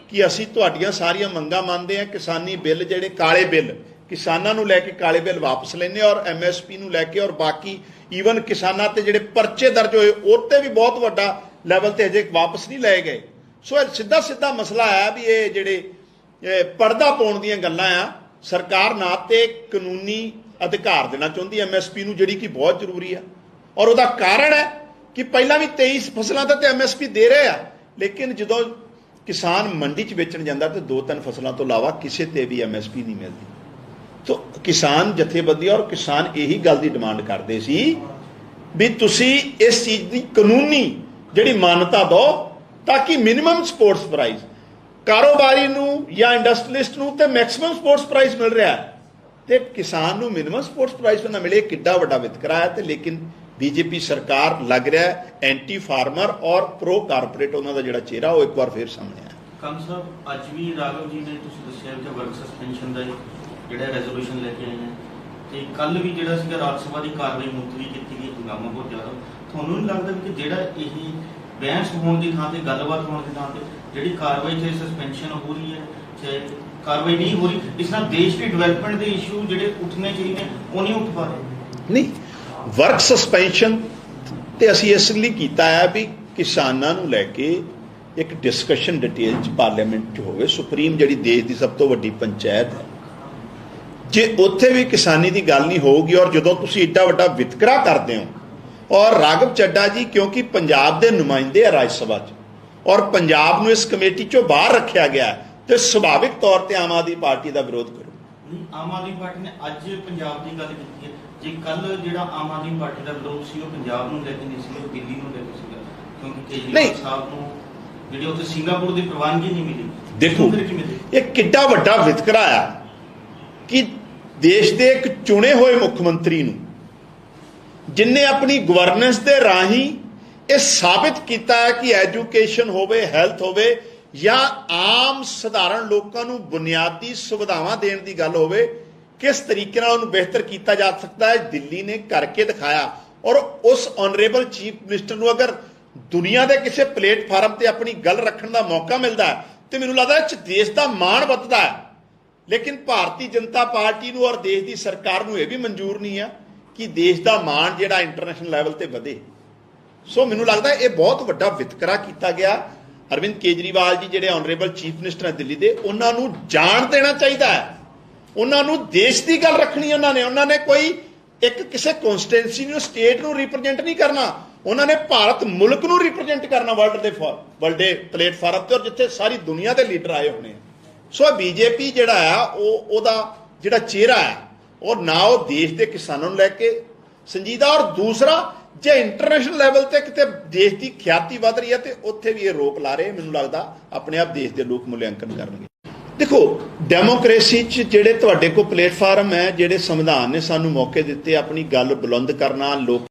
ਕਿ ਅਸੀਂ ਤੁਹਾਡੀਆਂ ਸਾਰੀਆਂ ਮੰਗਾਂ ਮੰਨਦੇ ਹਾਂ, ਕਿਸਾਨੀ ਬਿੱਲ ਜਿਹੜੇ ਕਾਲੇ ਬਿੱਲ ਕਿਸਾਨਾਂ ਨੂੰ ਲੈ ਕੇ ਕਾਲੇ ਬਿੱਲ ਵਾਪਸ ਲੈਣੇ ਔਰ MSP ਨੂੰ ਲੈ ਕੇ ਔਰ ਬਾਕੀ ਈਵਨ ਕਿਸਾਨਾਂ ਤੇ ਜਿਹੜੇ ਪਰਚੇ ਦਰਜ ਹੋਏ ਉਹ ਤੇ ਵੀ ਬਹੁਤ ਵੱਡਾ ਲੈਵਲ ਤੇ ਅਜੇ ਵਾਪਸ ਨਹੀਂ ਲਏ ਗਏ। ਸੋ ਇਹ ਸਿੱਧਾ ਸਿੱਧਾ ਮਸਲਾ ਹੈ ਵੀ ਇਹ ਜਿਹੜੇ ਪਰਦਾ ਪਾਉਣ ਦੀਆਂ ਗੱਲਾਂ ਆ। ਸਰਕਾਰ ਨਾ ਤੇ ਕਾਨੂੰਨੀ ਅਧਿਕਾਰ ਦੇਣਾ ਚਾਹੁੰਦੀ MSP ਨੂੰ, ਜਿਹੜੀ ਕਿ ਬਹੁਤ ਜ਼ਰੂਰੀ ਆ, ਔਰ ਉਹਦਾ ਕਾਰਨ ਹੈ ਕਿ ਪਹਿਲਾਂ ਵੀ 23 ਫਸਲਾਂ ਤੇ MSP ਦੇ ਰਹੇ ਆ, ਲੇਕਿਨ ਜਦੋਂ ਕਿਸਾਨ ਮੰਡੀ 'ਚ ਵੇਚਣ ਜਾਂਦਾ ਤੇ 2-3 ਫਸਲਾਂ ਤੋਂ ਇਲਾਵਾ ਕਿਸੇ ਤੇ ਵੀ MSP ਨਹੀਂ ਮਿਲਦੀ। ਤੋ ਕਿਸਾਨ ਜਥੇਬੰਦੀ ਔਰ ਕਿਸਾਨ ਇਹੀ ਗੱਲ ਦੀ ਡਿਮਾਂਡ ਕਰਦੇ ਸੀ ਵੀ ਤੁਸੀਂ ਇਸ ਚੀਜ਼ ਦੀ ਕਾਨੂੰਨੀ ਜਿਹੜੀ ਮਾਨਤਾ ਦਿਓ ਤਾਂ ਕਿ ਮਿਨੀਮਮ ਸਪੋਰਟਸ ਪ੍ਰਾਈਸ ਕਾਰੋਬਾਰੀ ਨੂੰ ਜਾਂ ਇੰਡਸਟਰੀਲਿਸਟ ਨੂੰ ਤੇ ਮੈਕਸਿਮਮ ਸਪੋਰਟਸ ਪ੍ਰਾਈਸ ਮਿਲ ਰਿਹਾ ਹੈ ਤੇ ਕਿਸਾਨ ਨੂੰ ਮਿਨੀਮਮ ਸਪੋਰਟਸ ਪ੍ਰਾਈਸ ਨਾ ਮਿਲੇ। ਕਿੱਡਾ ਵੱਡਾ ਵਿਤਕਰਾ ਹੈ। ਤੇ ਲੇਕਿਨ BJP ਸਰਕਾਰ ਲੱਗ ਰਿਹਾ ਐਂਟੀ ਫਾਰਮਰ ਔਰ ਪ੍ਰੋ ਕਾਰਪੋਰੇਟ ਉਹਨਾਂ ਦਾ ਜਿਹੜਾ ਚਿਹਰਾ ਉਹ ਇੱਕ ਵਾਰ ਫੇਰ ਸਾਹਮਣੇ ਆਇਆ। ਕੰਗ ਸਾਹਿਬ, ਅੱਜ ਵੀ ਰਾਘਵ ਜੀ ਨੇ ਤੁਸੀਂ ਦੱਸਿਆ ਕਿ ਵਰਕ ਸਸਪੈਂਸ਼ਨ ਦਾ ਜਿਹੜਾ ਰੈਜ਼ੋਲੂਸ਼ਨ ਲੈ ਕੇ ਆਏ ਹੈ ਤੇ ਕੱਲ ਵੀ ਜਿਹੜਾ ਸੀਗਾ ਰਾਜ ਸਭਾ ਦੀ ਕਾਰਵਾਈ ਮੁਲਤਵੀ ਕੀਤੀ ਗਈ, ਹੰਗਾਮਾ ਬਹੁਤ ਜ਼ਿਆਦਾ। ਤੁਹਾਨੂੰ ਨਹੀਂ ਲੱਗਦਾ ਕਿ ਜਿਹੜਾ ਇਹ ਬਹਿਸ ਹੋਣ ਦੀ ਥਾਂ ਤੇ ਗੱਲਬਾਤ ਹੋਣ ਦੀ ਥਾਂ ਤੇ ਜਿਹੜੀ ਕਾਰਵਾਈ ਚਾਹੇ ਸਸਪੈਂਸ਼ਨ ਹੋ ਰਹੀ ਹੈ ਚਾਹੇ ਕਾਰਵਾਈ ਨਹੀਂ ਹੋ ਰਹੀ, ਇਸ ਨਾਲ ਦੇਸ਼ ਦੀ ਡਿਵੈਲਪਮੈਂਟ ਦੇ ਇਸ਼ੂ ਜਿਹੜੇ ਉੱਠਣੇ ਚਾਹੀਦੇ ਉਹ ਨਹੀਂ ਉੱਠ ਪਾ ਰਹੇ? ਨਹੀਂ, ਵਰਕ ਸਸਪੈਂਸ਼ਨ ਤੇ ਅਸੀਂ ਇਸ ਲਈ ਕੀਤਾ ਹੈ ਵੀ ਕਿਸਾਨਾਂ ਨੂੰ ਲੈ ਕੇ ਇੱਕ ਡਿਸਕਸ਼ਨ ਡਿਟੇਲ 'ਚ ਪਾਰਲੀਮੈਂਟ 'ਚ ਹੋਵੇ। ਸੁਪਰੀਮ ਜਿਹੜੀ ਦੇਸ਼ ਦੀ ਸਭ ਤੋਂ ਵੱਡੀ ਪੰਚਾਇਤ ਹੈ, ਜੇ ਉੱਥੇ ਵੀ ਕਿਸਾਨੀ ਦੀ ਗੱਲ ਨਹੀਂ ਹੋਊਗੀ ਔਰ ਜਦੋਂ ਤੁਸੀਂ ਏਡਾ ਵੱਡਾ ਵਿਤਕਰਾ ਕਰਦੇ ਹੋ ਔਰ ਰਾਘਵ ਚੱਡਾ ਜੀ ਕਿਉਂਕਿ ਪੰਜਾਬ ਦੇ ਨੁਮਾਇੰਦੇ ਆ ਰਾਜ ਸਭਾ 'ਚ ਔਰ ਪੰਜਾਬ ਨੂੰ ਇਸ ਕਮੇਟੀ 'ਚੋਂ ਬਾਹਰ ਰੱਖਿਆ ਗਿਆ ਤੇ ਸੁਭਾਵਿਕ ਤੌਰ ਤੇ ਆਮ ਆਦਮੀ ਪਾਰਟੀ ਦਾ ਵਿਰੋਧ ਕਰੋ। ਆਮ ਆਦਮੀ ਪਾਰਟੀ ਨੇ ਅੱਜ ਪੰਜਾਬ ਦੀ ਗੱਲ ਕੀਤੀ ਹੈ, ਜੇ ਕੱਲ ਜਿਹੜਾ ਆਮ ਆਦਮੀ ਪਾਰਟੀ ਦਾ ਵਿਰੋਧ ਸੀ ਉਹ ਪੰਜਾਬ ਨੂੰ ਲੈ ਕੇ ਨਹੀਂ ਸੀ, ਉਹ ਦਿੱਲੀ ਨੂੰ ਲੈ ਕੇ ਸੀਗਾ, ਕਿਉਂਕਿ ਕੇਜਰੀਵਾਲ ਸਾਹਿਬ ਨੂੰ ਜਿਹੜੀ ਉੱਥੇ ਸਿੰਗਾਪੁਰ ਦੀ ਪ੍ਰਵਾਨਗੀ ਨਹੀਂ ਮਿਲੀ। ਦੇਖੋ ਇਹ ਕਿੱਡਾ ਵੱਡਾ ਵਿਤਕਰਾ ਆ ਕਿ ਦੇਸ਼ ਦੇ ਇੱਕ ਚੁਣੇ ਹੋਏ ਮੁੱਖ ਮੰਤਰੀ ਨੂੰ ਜਿਨਨੇ ਆਪਣੀ ਗਵਰਨੈਂਸ ਦੇ ਰਾਹੀਂ ਇਹ ਸਾਬਿਤ ਕੀਤਾ ਹੈ ਕਿ ਐਜੂਕੇਸ਼ਨ ਹੋਵੇ, ਹੈਲਥ ਹੋਵੇ ਜਾਂ ਆਮ ਸਧਾਰਨ ਲੋਕਾਂ ਨੂੰ ਬੁਨਿਆਦੀ ਸੁਵਿਧਾਵਾਂ ਦੇਣ ਦੀ ਗੱਲ ਹੋਵੇ, ਕਿਸ ਤਰੀਕੇ ਨਾਲ ਉਹਨੂੰ ਬਿਹਤਰ ਕੀਤਾ ਜਾ ਸਕਦਾ ਹੈ, ਦਿੱਲੀ ਨੇ ਕਰਕੇ ਦਿਖਾਇਆ। ਔਰ ਉਸ ਆਨਰੇਬਲ ਚੀਫ ਮਿਨਿਸਟਰ ਨੂੰ ਅਗਰ ਦੁਨੀਆ ਦੇ ਕਿਸੇ ਪਲੇਟਫਾਰਮ ਤੇ ਆਪਣੀ ਗੱਲ ਰੱਖਣ ਦਾ ਮੌਕਾ ਮਿਲਦਾ ਹੈ ਤੇ ਮੈਨੂੰ ਲੱਗਦਾ ਇਹ 'ਚ ਦੇਸ਼ ਦਾ ਮਾਣ ਵੱਧਦਾ ਹੈ। ਲੇਕਿਨ ਭਾਰਤੀ ਜਨਤਾ ਪਾਰਟੀ ਨੂੰ ਔਰ ਦੇਸ਼ ਦੀ ਸਰਕਾਰ ਨੂੰ ਇਹ ਵੀ ਮਨਜ਼ੂਰ ਨਹੀਂ ਆ ਕਿ ਦੇਸ਼ ਦਾ ਮਾਣ ਜਿਹੜਾ ਇੰਟਰਨੈਸ਼ਨਲ ਲੈਵਲ ਤੇ ਵਧੇ। ਸੋ ਮੈਨੂੰ ਲੱਗਦਾ ਇਹ ਬਹੁਤ ਵੱਡਾ ਵਿਤਕਰਾ ਕੀਤਾ ਗਿਆ। ਅਰਵਿੰਦ ਕੇਜਰੀਵਾਲ ਜੀ ਜਿਹੜੇ ਆਨਰੇਬਲ ਚੀਫ ਮਿਨਿਸਟਰ ਹੈ ਦਿੱਲੀ ਦੇ, ਉਹਨਾਂ ਨੂੰ ਜਾਣ ਦੇਣਾ ਚਾਹੀਦਾ ਹੈ। ਉਹਨਾਂ ਨੂੰ ਦੇਸ਼ ਦੀ ਗੱਲ ਰੱਖਣੀ ਉਹਨਾਂ ਨੇ ਕੋਈ ਇੱਕ ਕਿਸੇ ਕਨਸਟੀਟੂਐਂਸੀ ਨੂੰ, ਸਟੇਟ ਨੂੰ ਰਿਪਰੈਜ਼ੈਂਟ ਨਹੀਂ ਕਰਨਾ, ਉਹਨਾਂ ਨੇ ਭਾਰਤ ਮੁਲਕ ਨੂੰ ਰਿਪਰੈਜ਼ੈਂਟ ਕਰਨਾ ਵਰਲਡ ਦੇ ਪਲੇਟਫਾਰਮ ਤੇ ਔਰ ਜਿੱਥੇ ਸਾਰੀ ਦੁਨੀਆ ਦੇ ਲੀਡਰ ਆਏ ਹੋਣੇ। ਸੋ BJP ਜਿਹੜਾ ਆ ਉਹਦਾ ਜਿਹੜਾ ਚਿਹਰਾ ਹੈ ਉਹ ਨਾ ਉਹ ਦੇਸ਼ ਦੇ ਕਿਸਾਨਾਂ ਨੂੰ ਲੈ ਕੇ ਸੰਜੀਦਾ, ਔਰ ਦੂਸਰਾ ਜੇ ਇੰਟਰਨੈਸ਼ਨਲ ਲੈਵਲ ਤੇ ਕਿਤੇ ਦੇਸ਼ ਦੀ ਖਿਆਤੀ ਵੱਧ ਰਹੀ ਹੈ ਤੇ ਉੱਥੇ ਵੀ ਇਹ ਰੋਕ ਲਾ ਰਹੇ। ਮੈਨੂੰ ਲੱਗਦਾ ਆਪਣੇ ਆਪ ਦੇਸ਼ ਦੇ ਲੋਕ ਮੁਲਾਂਕਣ ਕਰਨਗੇ। ਦੇਖੋ ਡੈਮੋਕ੍ਰੇਸੀ 'ਚ ਜਿਹੜੇ ਤੁਹਾਡੇ ਕੋਲ ਪਲੇਟਫਾਰਮ ਹੈ, ਜਿਹੜੇ ਸੰਵਿਧਾਨ ਨੇ ਸਾਨੂੰ ਮੌਕੇ ਦਿੱਤੇ ਆਪਣੀ ਗੱਲ ਬੁਲੰਦ ਕਰਨਾ, ਲੋਕ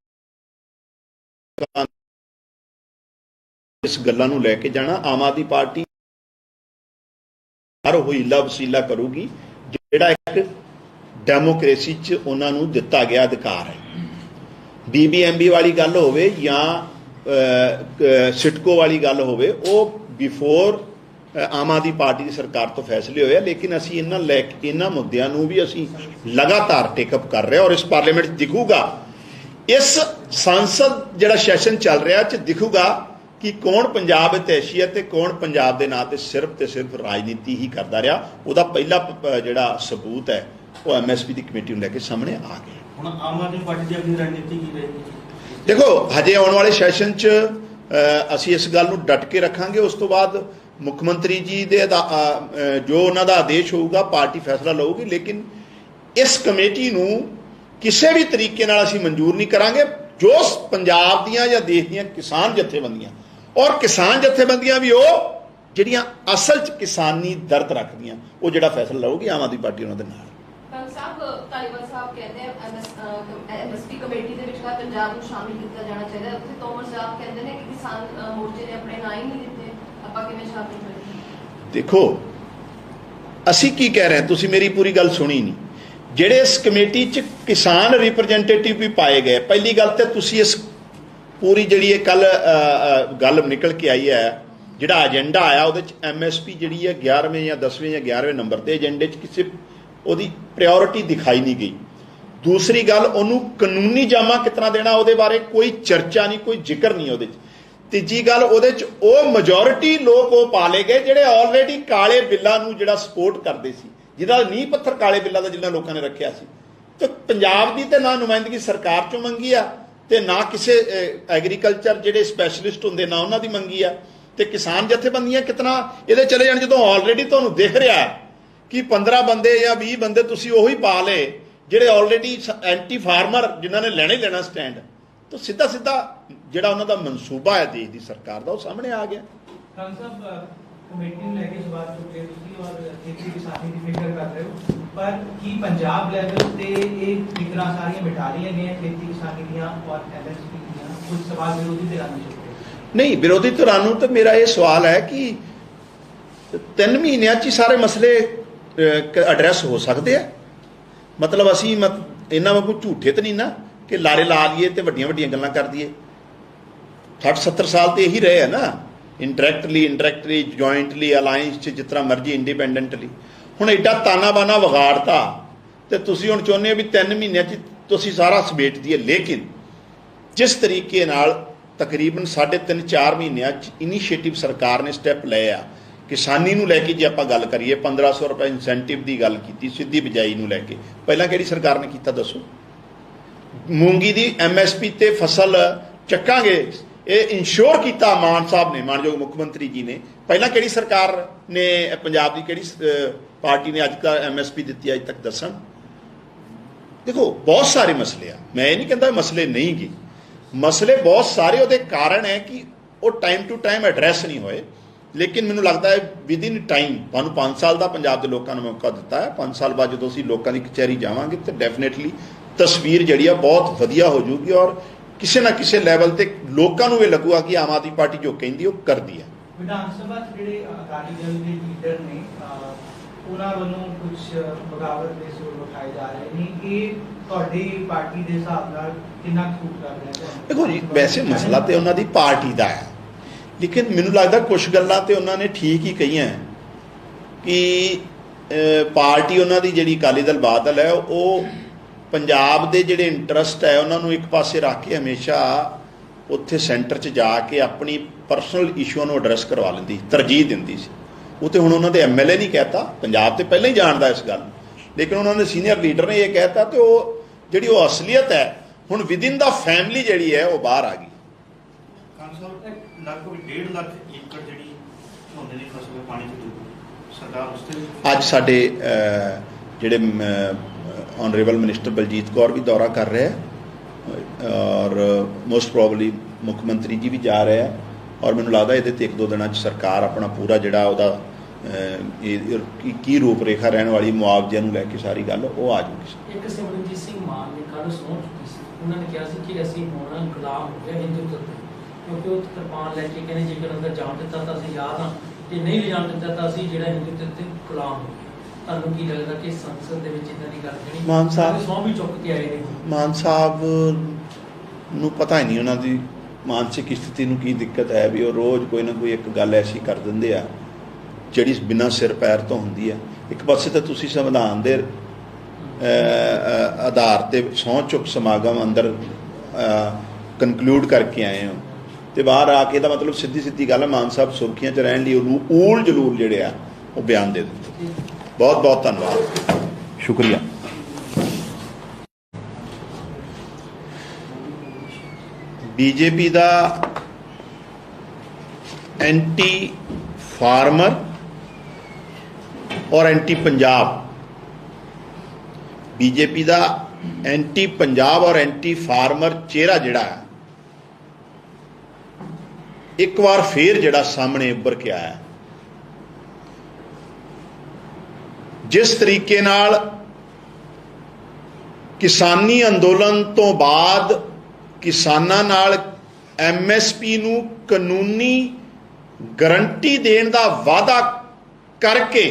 ਇਸ ਗੱਲਾਂ ਨੂੰ ਲੈ ਕੇ ਜਾਣਾ, ਆਮ ਆਦਮੀ ਪਾਰਟੀ ਹਰ ਹੀਲਾ ਵਸੀਲਾ ਕਰੂਗੀ ਜਿਹੜਾ ਇੱਕ ਡੈਮੋਕ੍ਰੇਸੀ 'ਚ ਉਹਨਾਂ ਨੂੰ ਦਿੱਤਾ ਗਿਆ ਅਧਿਕਾਰ ਹੈ। BBMB ਵਾਲੀ ਗੱਲ ਹੋਵੇ ਜਾਂ ਸਿਟਕੋ ਵਾਲੀ ਗੱਲ ਹੋਵੇ, ਉਹ ਬਿਫੋਰ ਆਮ ਆਦਮੀ ਪਾਰਟੀ ਦੀ ਸਰਕਾਰ ਤੋਂ ਫੈਸਲੇ ਹੋਏ ਆ, ਲੇਕਿਨ ਅਸੀਂ ਇਹਨਾਂ ਮੁੱਦਿਆਂ ਨੂੰ ਵੀ ਅਸੀਂ ਲਗਾਤਾਰ ਟੇਕਅਪ ਕਰ ਰਹੇ ਹਾਂ ਔਰ ਇਸ ਪਾਰਲੀਮੈਂਟ 'ਚ ਦਿਖੂਗਾ, ਇਸ ਸੰਸਦ ਜਿਹੜਾ ਸੈਸ਼ਨ ਚੱਲ ਰਿਹਾ 'ਚ ਦਿਖੂਗਾ ਕਿ ਕੌਣ ਪੰਜਾਬ ਹਿਤੈਸ਼ੀ ਹੈ ਤੇ ਕੌਣ ਪੰਜਾਬ ਦੇ ਨਾਂ ਤੇ ਸਿਰਫ ਰਾਜਨੀਤੀ ਹੀ ਕਰਦਾ ਰਿਹਾ। ਉਹਦਾ ਪਹਿਲਾ ਜਿਹੜਾ ਸਬੂਤ ਹੈ ਉਹ MSP ਦੀ ਕਮੇਟੀ ਨੂੰ ਲੈ ਕੇ ਸਾਹਮਣੇ ਆ ਗਿਆ। ਹੁਣ ਆਮ ਆਦਮੀ ਪਾਰਟੀ ਦੀ ਆਪਣੀ ਰਣਨੀਤੀ ਕੀ ਰਹੇਗੀ? ਦੇਖੋ ਹਜੇ ਆਉਣ ਵਾਲੇ ਸੈਸ਼ਨ 'ਚ ਅਸੀਂ ਇਸ ਗੱਲ ਨੂੰ ਡਟ ਕੇ ਰੱਖਾਂਗੇ। ਉਸ ਤੋਂ ਬਾਅਦ ਮੁੱਖ ਮੰਤਰੀ ਜੀ ਦੇ ਜੋ ਉਹਨਾਂ ਦਾ ਆਦੇਸ਼ ਹੋਊਗਾ ਪਾਰਟੀ ਫੈਸਲਾ ਲਊਗੀ, ਲੇਕਿਨ ਇਸ ਕਮੇਟੀ ਨੂੰ ਕਿਸੇ ਵੀ ਤਰੀਕੇ ਨਾਲ ਅਸੀਂ ਮਨਜ਼ੂਰ ਨਹੀਂ ਕਰਾਂਗੇ। ਜੋ ਪੰਜਾਬ ਦੀਆਂ ਜਾਂ ਦੇਸ਼ ਦੀਆਂ ਕਿਸਾਨ ਜਥੇਬੰਦੀਆਂ ਔਰ ਕਿਸਾਨ ਜਥੇਬੰਦੀਆਂ ਵੀ ਉਹ ਜਿਹੜੀਆਂ ਅਸਲ 'ਚ ਕਿਸਾਨੀ ਦਰਦ ਰੱਖਦੀਆਂ, ਉਹ ਜਿਹੜਾ ਫੈਸਲਾ ਲਊਗੀ ਆਮ ਆਦਮੀ ਪਾਰਟੀ ਉਹਨਾਂ ਦੇ ਨਾਲ। ਧਾਲੀਵਾਲ ਸਾਹਿਬ ਕਹਿੰਦੇ MSP ਕਮੇਟੀ ਦੇ ਵਿੱਚ ਪੰਜਾਬ ਨੂੰ ਸ਼ਾਮਿਲ ਕੀਤਾ ਜਾਣਾ ਚਾਹੀਦਾ। ਉੱਥੇ ਤੋਮਰ ਸਾਹਿਬ ਕਹਿੰਦੇ ਨੇ ਕਿ ਕਿਸਾਨ ਮੋਰਚੇ ਨੇ ਆਪਣੇ ਨਾਂ ਹੀ ਨਹੀਂ ਦਿੱਤੇ, ਆਪਾਂ ਕਿਵੇਂ ਸ਼ਾਮਿਲ ਕਰੀਏ? ਦੇਖੋ ਅਸੀਂ ਕੀ ਕਹਿ ਰਹੇ ਹਾਂ, ਤੁਸੀਂ ਮੇਰੀ ਪੂਰੀ ਗੱਲ ਸੁਣੀ ਨਹੀਂ। ਜਿਹੜੇ ਇਸ ਕਮੇਟੀ 'ਚ ਕਿਸਾਨ ਰਿਪਰੈਜ਼ੈਂਟੇਟਿਵ ਵੀ ਪਾਏ ਗਏ, ਪਹਿਲੀ ਗੱਲ ਤੇ ਤੁਸੀਂ ਇਸ ਪੂਰੀ ਜਿਹੜੀ ਇਹ ਕੱਲ ਗੱਲ ਨਿਕਲ ਕੇ ਆਈ ਹੈ, ਜਿਹੜਾ ਏਜੰਡਾ ਆਇਆ ਉਹਦੇ 'ਚ MSP ਜਿਹੜੀ ਹੈ 11ਵੇਂ ਜਾਂ 10ਵੇਂ ਜਾਂ 11ਵੇਂ ਨੰਬਰ ਤੇ ਏਜੰਡੇ 'ਚ ਕਿਸੇ ਉਹਦੀ ਪ੍ਰਾਇੋਰਟੀ ਦਿਖਾਈ ਨਹੀਂ ਗਈ। दूसरी गल ਉਹਨੂੰ कानूनी जामा कितना देना ਉਹਦੇ ਬਾਰੇ ਕੋਈ ਚਰਚਾ ਨਹੀਂ, ਕੋਈ ਜ਼ਿਕਰ ਨਹੀਂ ਉਹਦੇ 'ਚ। ਤੀਜੀ ਗੱਲ ਉਹਦੇ 'ਚ ਉਹ ਮੈਜੋਰਿਟੀ ਲੋਕ ਉਹ ਪਾ ਲਏ ਗਏ ਜਿਹੜੇ ਆਲਰੇਡੀ ਕਾਲੇ ਬਿੱਲਾਂ ਨੂੰ ਜਿਹੜਾ ਸਪੋਰਟ ਕਰਦੇ ਸੀ, ਜਿਹਦਾ ਨੀਂਹ ਪੱਥਰ ਕਾਲੇ ਬਿੱਲਾਂ ਦਾ ਜਿਨ੍ਹਾਂ ਲੋਕਾਂ ਨੇ ਰੱਖਿਆ ਸੀ। ਤੇ ਪੰਜਾਬ ਦੀ ਤੇ ਨਾ ਨੁਮਾਇੰਦਗੀ ਸਰਕਾਰ 'ਚੋਂ ਮੰਗੀ ਆ ਤੇ ਨਾ ਕਿਸੇ ਐਗਰੀਕਲਚਰ ਜਿਹੜੇ ਸਪੈਸ਼ਲਿਸਟ ਹੁੰਦੇ ਨਾ ਉਹਨਾਂ ਦੀ ਮੰਗੀ ਆ। ਤੇ ਕਿਸਾਨ ਜਥੇਬੰਦੀਆਂ ਕਿਤਨਾ ਇਹਦੇ ਚਲੇ ਜਾਣ ਜਦੋਂ ਆਲਰੇਡੀ ਤੁਹਾਨੂੰ ਦਿਖ ਰਿਹਾ ਕਿ 15 ਬੰਦੇ ਜਾਂ 20 ਬੰਦੇ ਤੁਸੀਂ ਉਹੀ ਪਾ ਲਏ ਜਿਹੜੇ ਆਲਰੇਡੀ ਐਂਟੀ ਫਾਰਮਰ ਜਿਨ੍ਹਾਂ ਨੇ ਲੈਣਾ ਹੀ ਲੈਣਾ ਸਟੈਂਡ। ਤਾਂ ਸਿੱਧਾ ਸਿੱਧਾ ਜਿਹੜਾ ਉਹਨਾਂ ਦਾ ਮਨਸੂਬਾ ਹੈ ਦੇਸ਼ ਦੀ ਸਰਕਾਰ ਦਾ ਉਹ ਸਾਹਮਣੇ ਆ ਗਿਆ। ਖਾਨ ਸਾਹਿਬ ਕਮੇਟੀ ਨੂੰ ਲੈ ਕੇ ਸਵਾਲ ਚੁੱਕੇ ਤੁਸੀਂ ਔਰ ਖੇਤੀ ਕਿਸਾਨੀ ਦੀ ਫਿਕਰ ਕਰ ਰਹੇ ਹੋ, ਪਰ ਕੀ ਪੰਜਾਬ ਲੈਵਲ ਤੇ ਇਹ ਫਿਕਰਾਂ ਸਾਰੀਆਂ ਮਿਟਾ ਲਈਆਂ ਗਈਆਂ ਖੇਤੀ ਕਿਸਾਨੀ ਦੀਆਂ ਔਰ ਐਮਐਸਪੀ ਦੀਆਂ? ਕੁਝ ਸਵਾਲ ਵਿਰੋਧੀ ਧਿਰਾਂ ਨੇ ਚੁੱਕੇ। ਨਹੀਂ, ਵਿਰੋਧੀ ਧਿਰਾਂ ਨੂੰ ਤਾਂ ਮੇਰਾ ਇਹ ਸਵਾਲ ਹੈ ਕਿ 3 ਮਹੀਨਿਆਂ 'ਚ ਹੀ ਸਾਰੇ ਮਸਲੇ ਐਡਰੈਸ ਹੋ ਸਕਦੇ ਆ। मतलब असी इन्हों वांगू झूठे तो नहीं ना कि लारे ला लिए तो वड्डियां वड्डियां गल्लां कर दिए। 60-70 साल तो यही रहे हैं ना, इंडरैक्टली जॉइंटली अलायंस जिस तरह मर्जी इंडिपेंडेंटली। हुण एडा ताना बाना विगाड़ता तो तुसीं हुण चाहुंदे हो भी 3 महीनों च तुसीं सारा समेट दईए। लेकिन जिस तरीके नाल तकरीबन 3.5-4 महीनों इनीशिएटिव सरकार ने स्टैप लए आ किसानी नूं लैके, जे आपां गल करिए 1500 रुपए इंसेंटिव की गल की सीधी बिजाई नूं लैके, पहलां किहड़ी सरकार ने कीता दसो? मूंगी की MSP ते फसल चक्कांगे ये इंश्योर किया मान साहब ने, मानयोग मुख्यमंत्री जी ने। पहलां किहड़ी सरकार ने पंजाब की किहड़ी पार्टी ने अज तक MSP दी अज तक दसन? देखो बहुत सारे मसले आ, मैं ये नहीं कहता मसले नहीं गे, मसले बहुत सारे उहदे कारण है कि वो टाइम टू टाइम एड्रैस नहीं होए। लेकिन मैनूं लगता है विद इन टाइम तुहानूं 5 साल का पंजाब के लोगों ने मौका दिता है। 5 साल बाद जो असीं लोगों की कचहरी जावांगे तो डेफिनेटली तस्वीर जिहड़ी आ बहुत वधिया हो जाऊगी और किसी ना किसी लैवल ते लोगों को ये लगूगा कि आम आदमी पार्टी जो कहती है वो करती है। विधान सभा ਜਿਹੜੇ ਅਕਾਲੀ ਦਲ ਦੇ ਲੀਡਰ ਨੇ ਉਹਨਾਂ ਵੱਲੋਂ ਕੁਝ ਬਗਾਵਤ ਦੇ ਸੁਰ ਉਠਾਏ ਜਾ ਰਹੇ ਨੇ ਕਿ ਤੁਹਾਡੀ ਪਾਰਟੀ ਦੇ ਹਿਸਾਬ ਨਾਲ ਕਿੰਨਾ ਖੂਬ ਕਰ ਰਿਹਾ ਹੈ? देखो जी वैसे मसला तो उन्होंने पार्टी का है, लेकिन मैनूं लगता कुछ गल्लां ते उन्होंने ठीक ही कही कि पार्टी उन्होंने जिहड़ी अकाली दल बादल है वो पंजाब के जिहड़े इंटरस्ट है उन्होंने एक पासे रख के हमेशा उत्थे सेंटर च जाके अपनी परसनल इशूआं नूं एड्रैस करवा लैंदी, तरजीह दिंदी सी। वो तो हुण उन्होंने MLA नहीं कहता, पंजाब तो पहले ही जानता इस गल, लेकिन उन्होंने सीनियर लीडर ने यह कहता तो जिहड़ी वो असलीयत है हुण विद इन द फैमिली जिहड़ी है वो बाहर आ गई। लगभग 1.5 लाख एकड़ जिहड़ी झोने दी फसल पानी च डुੱਬ सरकार उस ते ਅੱਜ ਸਾਡੇ ਜਿਹੜੇ ऑनरेबल मिनिस्टर बलजीत कौर भी दौरा कर रहे हैं और मोस्ट प्रॉबली मुख्यमंत्री जी भी जा रहे हैं और मैनूं लगदा ਇਹਦੇ ਤੇ 1-2 ਦਿਨਾਂ 'ਚ ਸਰਕਾਰ ਆਪਣਾ ਪੂਰਾ ਜਿਹੜਾ ਉਹਦਾ ਕੀ ਰੂਪ ਰੇਖਾ ਰਹਿਣ ਵਾਲੀ ਮੁਆਵਜ਼ੇ ਨੂੰ ਲੈ ਕੇ ਸਾਰੀ ਗੱਲ ਉਹ ਆ ਜੂਗੀ। ਇੱਕ ਸਿਮਰਨਜੀਤ ਸਿੰਘ ਮਾਨ ਨੇ ਕੱਲ੍ਹ ਸਹੁੰ ਚੁੱਕੀ ਸੀ, ਉਹਨਾਂ ਨੇ ਕਿਹਾ ਸੀ ਕਿ ਅਸੀਂ ਹੁਣ ਗੁਲਾਮ ਹੋ ਗਏ ਹਿੰਦੂਤਵ ਦੇ, ਕਿਉਂਕਿ ਉਹ ਕਿਰਪਾਨ ਲੈ ਕੇ ਕਹਿੰਦੇ ਜੇਕਰ ਅੰਦਰ ਜਾਣ ਦਿੱਤਾ ਤਾਂ ਅਸੀਂ ਯਾਦ ਹਾਂ, ਜੇ ਨਹੀਂ ਲਿਜਾਣ ਦਿੱਤਾ ਤਾਂ ਅਸੀਂ ਜਿਹੜਾ ਹਿੰਦੂਤਵ ਤੇ ਗੁਲਾਮ ਹੋ ਗਏ। ਤੁਹਾਨੂੰ ਕੀ ਲੱਗਦਾ ਕਿ ਸੰਸਦ ਦੇ ਵਿੱਚ ਇਦਾਂ ਦੀ ਗੱਲ ਜਿਹੜੀ ਮਾਨ ਸਾਹਿਬ ਸਹੁੰ ਵੀ ਚੁੱਕ ਕੇ ਆਏ ਨੇ? ਮਾਨ ਸਾਹਿਬ ਨੂੰ ਪਤਾ ਹੀ ਨਹੀਂ ਉਹਨਾਂ ਦੀ ਮਾਨਸਿਕ ਸਥਿਤੀ ਨੂੰ ਕੀ ਦਿੱਕਤ ਹੈ ਵੀ ਉਹ ਰੋਜ਼ ਕੋਈ ਨਾ ਕੋਈ ਇੱਕ ਗੱਲ ਐਸੀ ਕਰ ਦਿੰਦੇ ਆ ਜਿਹੜੀ ਬਿਨਾਂ ਸਿਰ ਪੈਰ ਤੋਂ ਹੁੰਦੀ ਹੈ। ਇੱਕ ਪਾਸੇ ਤਾਂ ਤੁਸੀਂ ਸੰਵਿਧਾਨ ਦੇ ਆਧਾਰ ਤੇ ਸਹੁੰ ਚੁੱਕ ਸਮਾਗਮ ਅੰਦਰ ਕਨਕਲੂਡ ਕਰਕੇ ਆਏ ਹੋ ਤੇ ਬਾਹਰ ਆ ਕੇ ਦਾ ਮਤਲਬ ਸਿੱਧੀ ਗੱਲ ਮਾਨ ਸਾਹਿਬ ਸੁਰਖੀਆਂ 'ਚ ਰਹਿਣ ਲਈ ਉਹਨੂੰ ਊਲ ਜਲੂਲ ਜਿਹੜੇ ਆ ਉਹ ਬਿਆਨ ਦੇ ਦਿੱਤੇ। बहुत बहुत धन्यवाद, शुक्रिया। बीजेपी का एंटी फार्मर और एंटी पंजाब, बीजेपी का एंटी पंजाब और एंटी फार्मर चेहरा जिहड़ा है एक बार फिर जिहड़ा सामने उभर के आया। जिस तरीके नाल किसानी अंदोलन तो बाद किसानां नाल MSP नूं कानूनी गारंटी देण दा वादा करके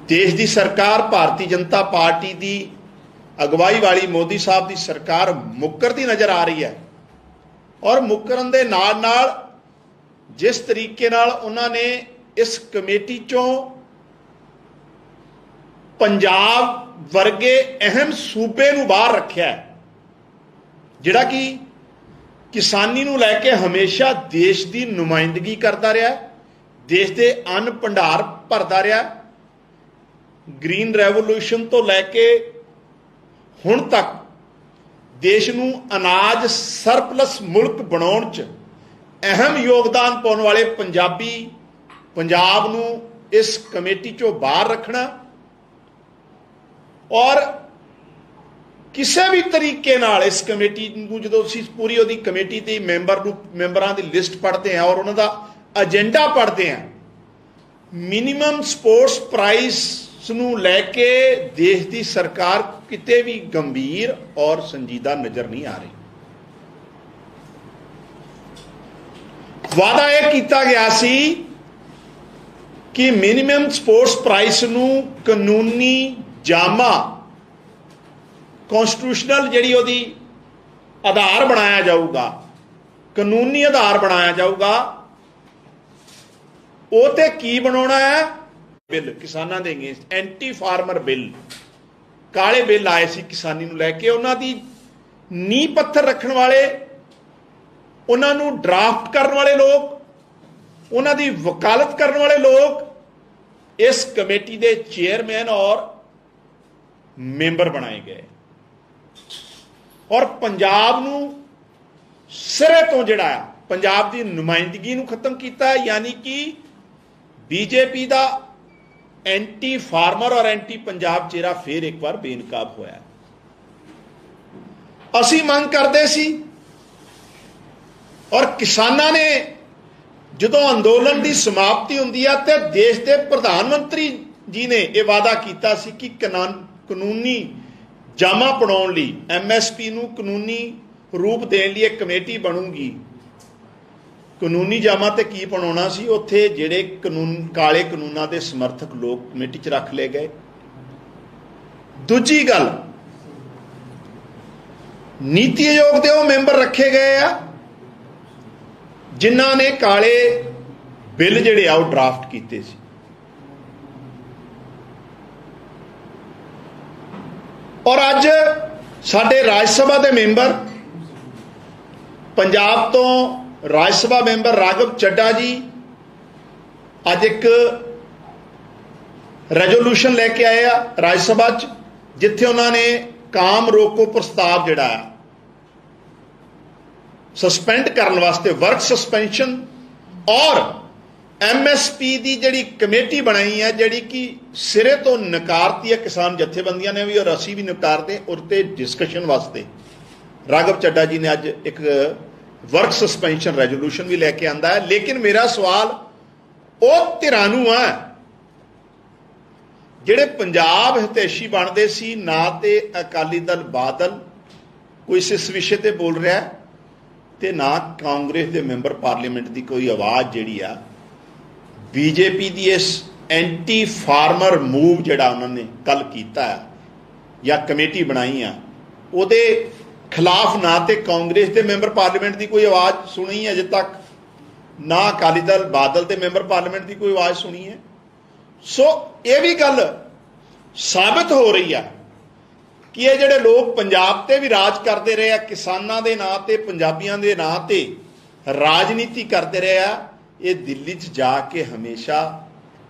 देश की सरकार भारतीय जनता पार्टी की अगवाई वाली मोदी साहब की सरकार मुकरती नज़र आ रही है और मुकरन दे नाल नाल जिस तरीके नाल उन्होंने इस कमेटी चों ਪੰਜਾਬ ਵਰਗੇ ਅਹਿਮ ਸੂਬੇ ਨੂੰ ਬਾਹਰ ਰੱਖਿਆ, ਜਿਹੜਾ ਕਿ ਕਿਸਾਨੀ ਨੂੰ ਲੈ ਕੇ ਹਮੇਸ਼ਾ ਦੇਸ਼ ਦੀ ਨੁਮਾਇੰਦਗੀ ਕਰਦਾ ਰਿਹਾ, ਦੇਸ਼ ਦੇ ਅੰਨ ਭੰਡਾਰ ਭਰਦਾ ਰਿਹਾ। ਗ੍ਰੀਨ ਰੈਵੋਲੂਸ਼ਨ ਤੋਂ ਲੈ ਕੇ ਹੁਣ ਤੱਕ ਦੇਸ਼ ਨੂੰ ਅਨਾਜ ਸਰਪਲਸ ਮੁਲਕ ਬਣਾਉਣ 'ਚ ਅਹਿਮ ਯੋਗਦਾਨ ਪਾਉਣ ਵਾਲੇ ਪੰਜਾਬ ਨੂੰ ਇਸ ਕਮੇਟੀ 'ਚੋਂ ਬਾਹਰ ਰੱਖਣਾ ਔਰ ਕਿਸੇ ਵੀ ਤਰੀਕੇ ਨਾਲ ਇਸ ਕਮੇਟੀ ਨੂੰ, ਜਦੋਂ ਅਸੀਂ ਪੂਰੀ ਉਹਦੀ ਕਮੇਟੀ ਦੇ ਮੈਂਬਰਾਂ ਦੀ ਲਿਸਟ ਪੜ੍ਹਦੇ ਹਾਂ ਔਰ ਉਹਨਾਂ ਦਾ ਏਜੰਡਾ ਪੜ੍ਹਦੇ ਹਾਂ, ਮਿਨੀਮਮ ਸਪੋਰਟਸ ਪ੍ਰਾਈਸ ਨੂੰ ਲੈ ਕੇ ਦੇਸ਼ ਦੀ ਸਰਕਾਰ ਕਿਤੇ ਵੀ ਗੰਭੀਰ ਔਰ ਸੰਜੀਦਾ ਨਜ਼ਰ ਨਹੀਂ ਆ ਰਹੀ। ਵਾਅਦਾ ਇਹ ਕੀਤਾ ਗਿਆ ਸੀ ਕਿ ਮਿਨੀਮਮ ਸਪੋਰਟਸ ਪ੍ਰਾਈਸ ਨੂੰ ਕਾਨੂੰਨੀ ਜਾਮਾ, ਕਨਸਟੀਟਿਊਸ਼ਨਲ ਜਿਹੜੀ ਉਹਦੀ ਆਧਾਰ ਬਣਾਇਆ ਜਾਊਗਾ, ਕਾਨੂੰਨੀ ਆਧਾਰ ਬਣਾਇਆ ਜਾਊਗਾ। ਉਹ ਤੇ ਕੀ ਬਣਾਉਣਾ ਹੈ? ਬਿੱਲ ਕਿਸਾਨਾਂ ਦੇ ਅਗੇਂਸਟ, ਐਂਟੀ ਫਾਰਮਰ ਬਿੱਲ, ਕਾਲੇ ਬਿੱਲ ਆਏ ਸੀ ਕਿਸਾਨੀ ਨੂੰ ਲੈ ਕੇ। ਉਹਨਾਂ ਦੀ ਨੀਂਹ ਪੱਥਰ ਰੱਖਣ ਵਾਲੇ, ਉਹਨਾਂ ਨੂੰ ਡਰਾਫਟ ਕਰਨ ਵਾਲੇ ਲੋਕ, ਉਹਨਾਂ ਦੀ ਵਕਾਲਤ ਕਰਨ ਵਾਲੇ ਲੋਕ ਇਸ ਕਮੇਟੀ ਦੇ ਚੇਅਰਮੈਨ ਔਰ ਮੈਂਬਰ ਬਣਾਏ ਗਏ ਔਰ ਪੰਜਾਬ ਨੂੰ ਸਿਰੇ ਤੋਂ ਜਿਹੜਾ ਪੰਜਾਬ ਦੀ ਨੁਮਾਇੰਦਗੀ ਨੂੰ ਖਤਮ ਕੀਤਾ। ਯਾਨੀ ਕਿ ਬੀਜੇਪੀ ਦਾ ਐਂਟੀ ਫਾਰਮਰ ਔਰ ਐਂਟੀ ਪੰਜਾਬ ਚਿਹਰਾ ਫੇਰ ਇੱਕ ਵਾਰ ਬੇਨਕਾਬ ਹੋਇਆ। ਅਸੀਂ ਮੰਗ ਕਰਦੇ ਸੀ ਔਰ ਕਿਸਾਨਾਂ ਨੇ ਜਦੋਂ ਅੰਦੋਲਨ ਦੀ ਸਮਾਪਤੀ ਹੁੰਦੀ ਹੈ ਤੇ ਦੇਸ਼ ਦੇ ਪ੍ਰਧਾਨ ਮੰਤਰੀ ਜੀ ਨੇ ਇਹ ਵਾਅਦਾ ਕੀਤਾ ਸੀ ਕਿ ਕਾਨੂੰਨੀ ਜਾਮਾ ਬਣਾਉਣ ਲਈ, MSP ਨੂੰ ਕਾਨੂੰਨੀ ਰੂਪ ਦੇਣ ਲਈ ਇੱਕ ਕਮੇਟੀ ਬਣੂਗੀ। ਕਾਨੂੰਨੀ ਜਾਮਾ ਤੇ ਕੀ ਬਣਾਉਣਾ ਸੀ? ਉੱਥੇ ਜਿਹੜੇ ਕਾਲੇ ਕਾਨੂੰਨਾਂ ਦੇ ਸਮਰਥਕ ਲੋਕ ਕਮੇਟੀ 'ਚ ਰੱਖ ਲਏ ਗਏ। ਦੂਜੀ ਗੱਲ, ਨੀਤੀ ਆਯੋਗ ਦੇ ਉਹ ਮੈਂਬਰ ਰੱਖੇ ਗਏ ਆ ਜਿਨ੍ਹਾਂ ਨੇ ਕਾਲੇ ਬਿੱਲ ਜਿਹੜੇ ਆ ਉਹ ਡਰਾਫਟ ਕੀਤੇ ਸੀ। ਔਰ ਅੱਜ ਸਾਡੇ ਰਾਜ ਸਭਾ ਦੇ ਮੈਂਬਰ, ਪੰਜਾਬ ਤੋਂ ਰਾਜ ਸਭਾ ਮੈਂਬਰ ਰਾਘਵ ਚੱਡਾ ਜੀ ਅੱਜ ਇੱਕ ਰੈਜ਼ੋਲੂਸ਼ਨ ਲੈ ਕੇ ਆਏ ਆ ਰਾਜ ਸਭਾ 'ਚ, ਜਿੱਥੇ ਉਹਨਾਂ ਨੇ ਕਾਮ ਰੋਕੋ ਪ੍ਰਸਤਾਵ ਜਿਹੜਾ ਹੈ ਸਸਪੈਂਡ ਕਰਨ ਵਾਸਤੇ, ਵਰਕ ਸਸਪੈਂਸ਼ਨ ਔਰ MSP ਦੀ ਜਿਹੜੀ ਕਮੇਟੀ ਬਣਾਈ ਹੈ, ਜਿਹੜੀ ਕਿ ਸਿਰੇ ਤੋਂ ਨਕਾਰਤੀ ਹੈ ਕਿਸਾਨ ਜਥੇਬੰਦੀਆਂ ਨੇ ਵੀ ਔਰ ਅਸੀਂ ਵੀ ਨਕਾਰਦੇ, ਉਹਦੇ ਤੇ ਡਿਸਕਸ਼ਨ ਵਾਸਤੇ ਰਾਘਵ ਚੱਡਾ ਜੀ ਨੇ ਅੱਜ ਇੱਕ ਵਰਕ ਸਸਪੈਂਸ਼ਨ ਰੈਜ਼ੋਲੂਸ਼ਨ ਵੀ ਲੈ ਕੇ ਆਂਦਾ ਹੈ। ਲੇਕਿਨ ਮੇਰਾ ਸਵਾਲ ਉਹ ਧਿਰਾਂ ਨੂੰ ਹੈ ਜਿਹੜੇ ਪੰਜਾਬ ਹਿਤੈਸ਼ੀ ਬਣਦੇ ਸੀ, ਨਾ ਤੇ ਅਕਾਲੀ ਦਲ ਬਾਦਲ ਕੋਈ ਇਸ ਵਿਸ਼ੇ ਤੇ ਬੋਲ ਰਿਹਾ ਤੇ ਨਾ ਕਾਂਗਰਸ ਦੇ ਮੈਂਬਰ ਪਾਰਲੀਮੈਂਟ ਦੀ ਕੋਈ ਆਵਾਜ਼ ਜਿਹੜੀ ਆ ਬੀਜੇਪੀ ਦੀ ਇਸ ਐਂਟੀ ਫਾਰਮਰ ਮੂਵ ਜਿਹੜਾ ਉਹਨਾਂ ਨੇ ਕੱਲ ਕੀਤਾ ਜਾਂ ਕਮੇਟੀ ਬਣਾਈ ਆ ਉਹਦੇ ਖਿਲਾਫ ਨਾ ਤੇ ਕਾਂਗਰਸ ਦੇ ਮੈਂਬਰ ਪਾਰਲੀਮੈਂਟ ਦੀ ਕੋਈ ਆਵਾਜ਼ ਸੁਣੀ ਹੈ ਅਜੇ ਤੱਕ, ਨਾ ਅਕਾਲੀ ਦਲ ਬਾਦਲ ਦੇ ਮੈਂਬਰ ਪਾਰਲੀਮੈਂਟ ਦੀ ਕੋਈ ਆਵਾਜ਼ ਸੁਣੀ ਹੈ। ਸੋ ਇਹ ਵੀ ਗੱਲ ਸਾਬਤ ਹੋ ਰਹੀ ਆ ਕਿ ਇਹ ਜਿਹੜੇ ਲੋਕ ਪੰਜਾਬ ਤੇ ਵੀ ਰਾਜ ਕਰਦੇ ਰਹੇ ਆ, ਕਿਸਾਨਾਂ ਦੇ ਨਾਂ ਤੇ, ਪੰਜਾਬੀਆਂ ਦੇ ਨਾਂ ਤੇ ਰਾਜਨੀਤੀ ਕਰਦੇ ਰਹੇ ਆ, ਇਹ ਦਿੱਲੀ 'ਚ ਜਾ ਕੇ ਹਮੇਸ਼ਾ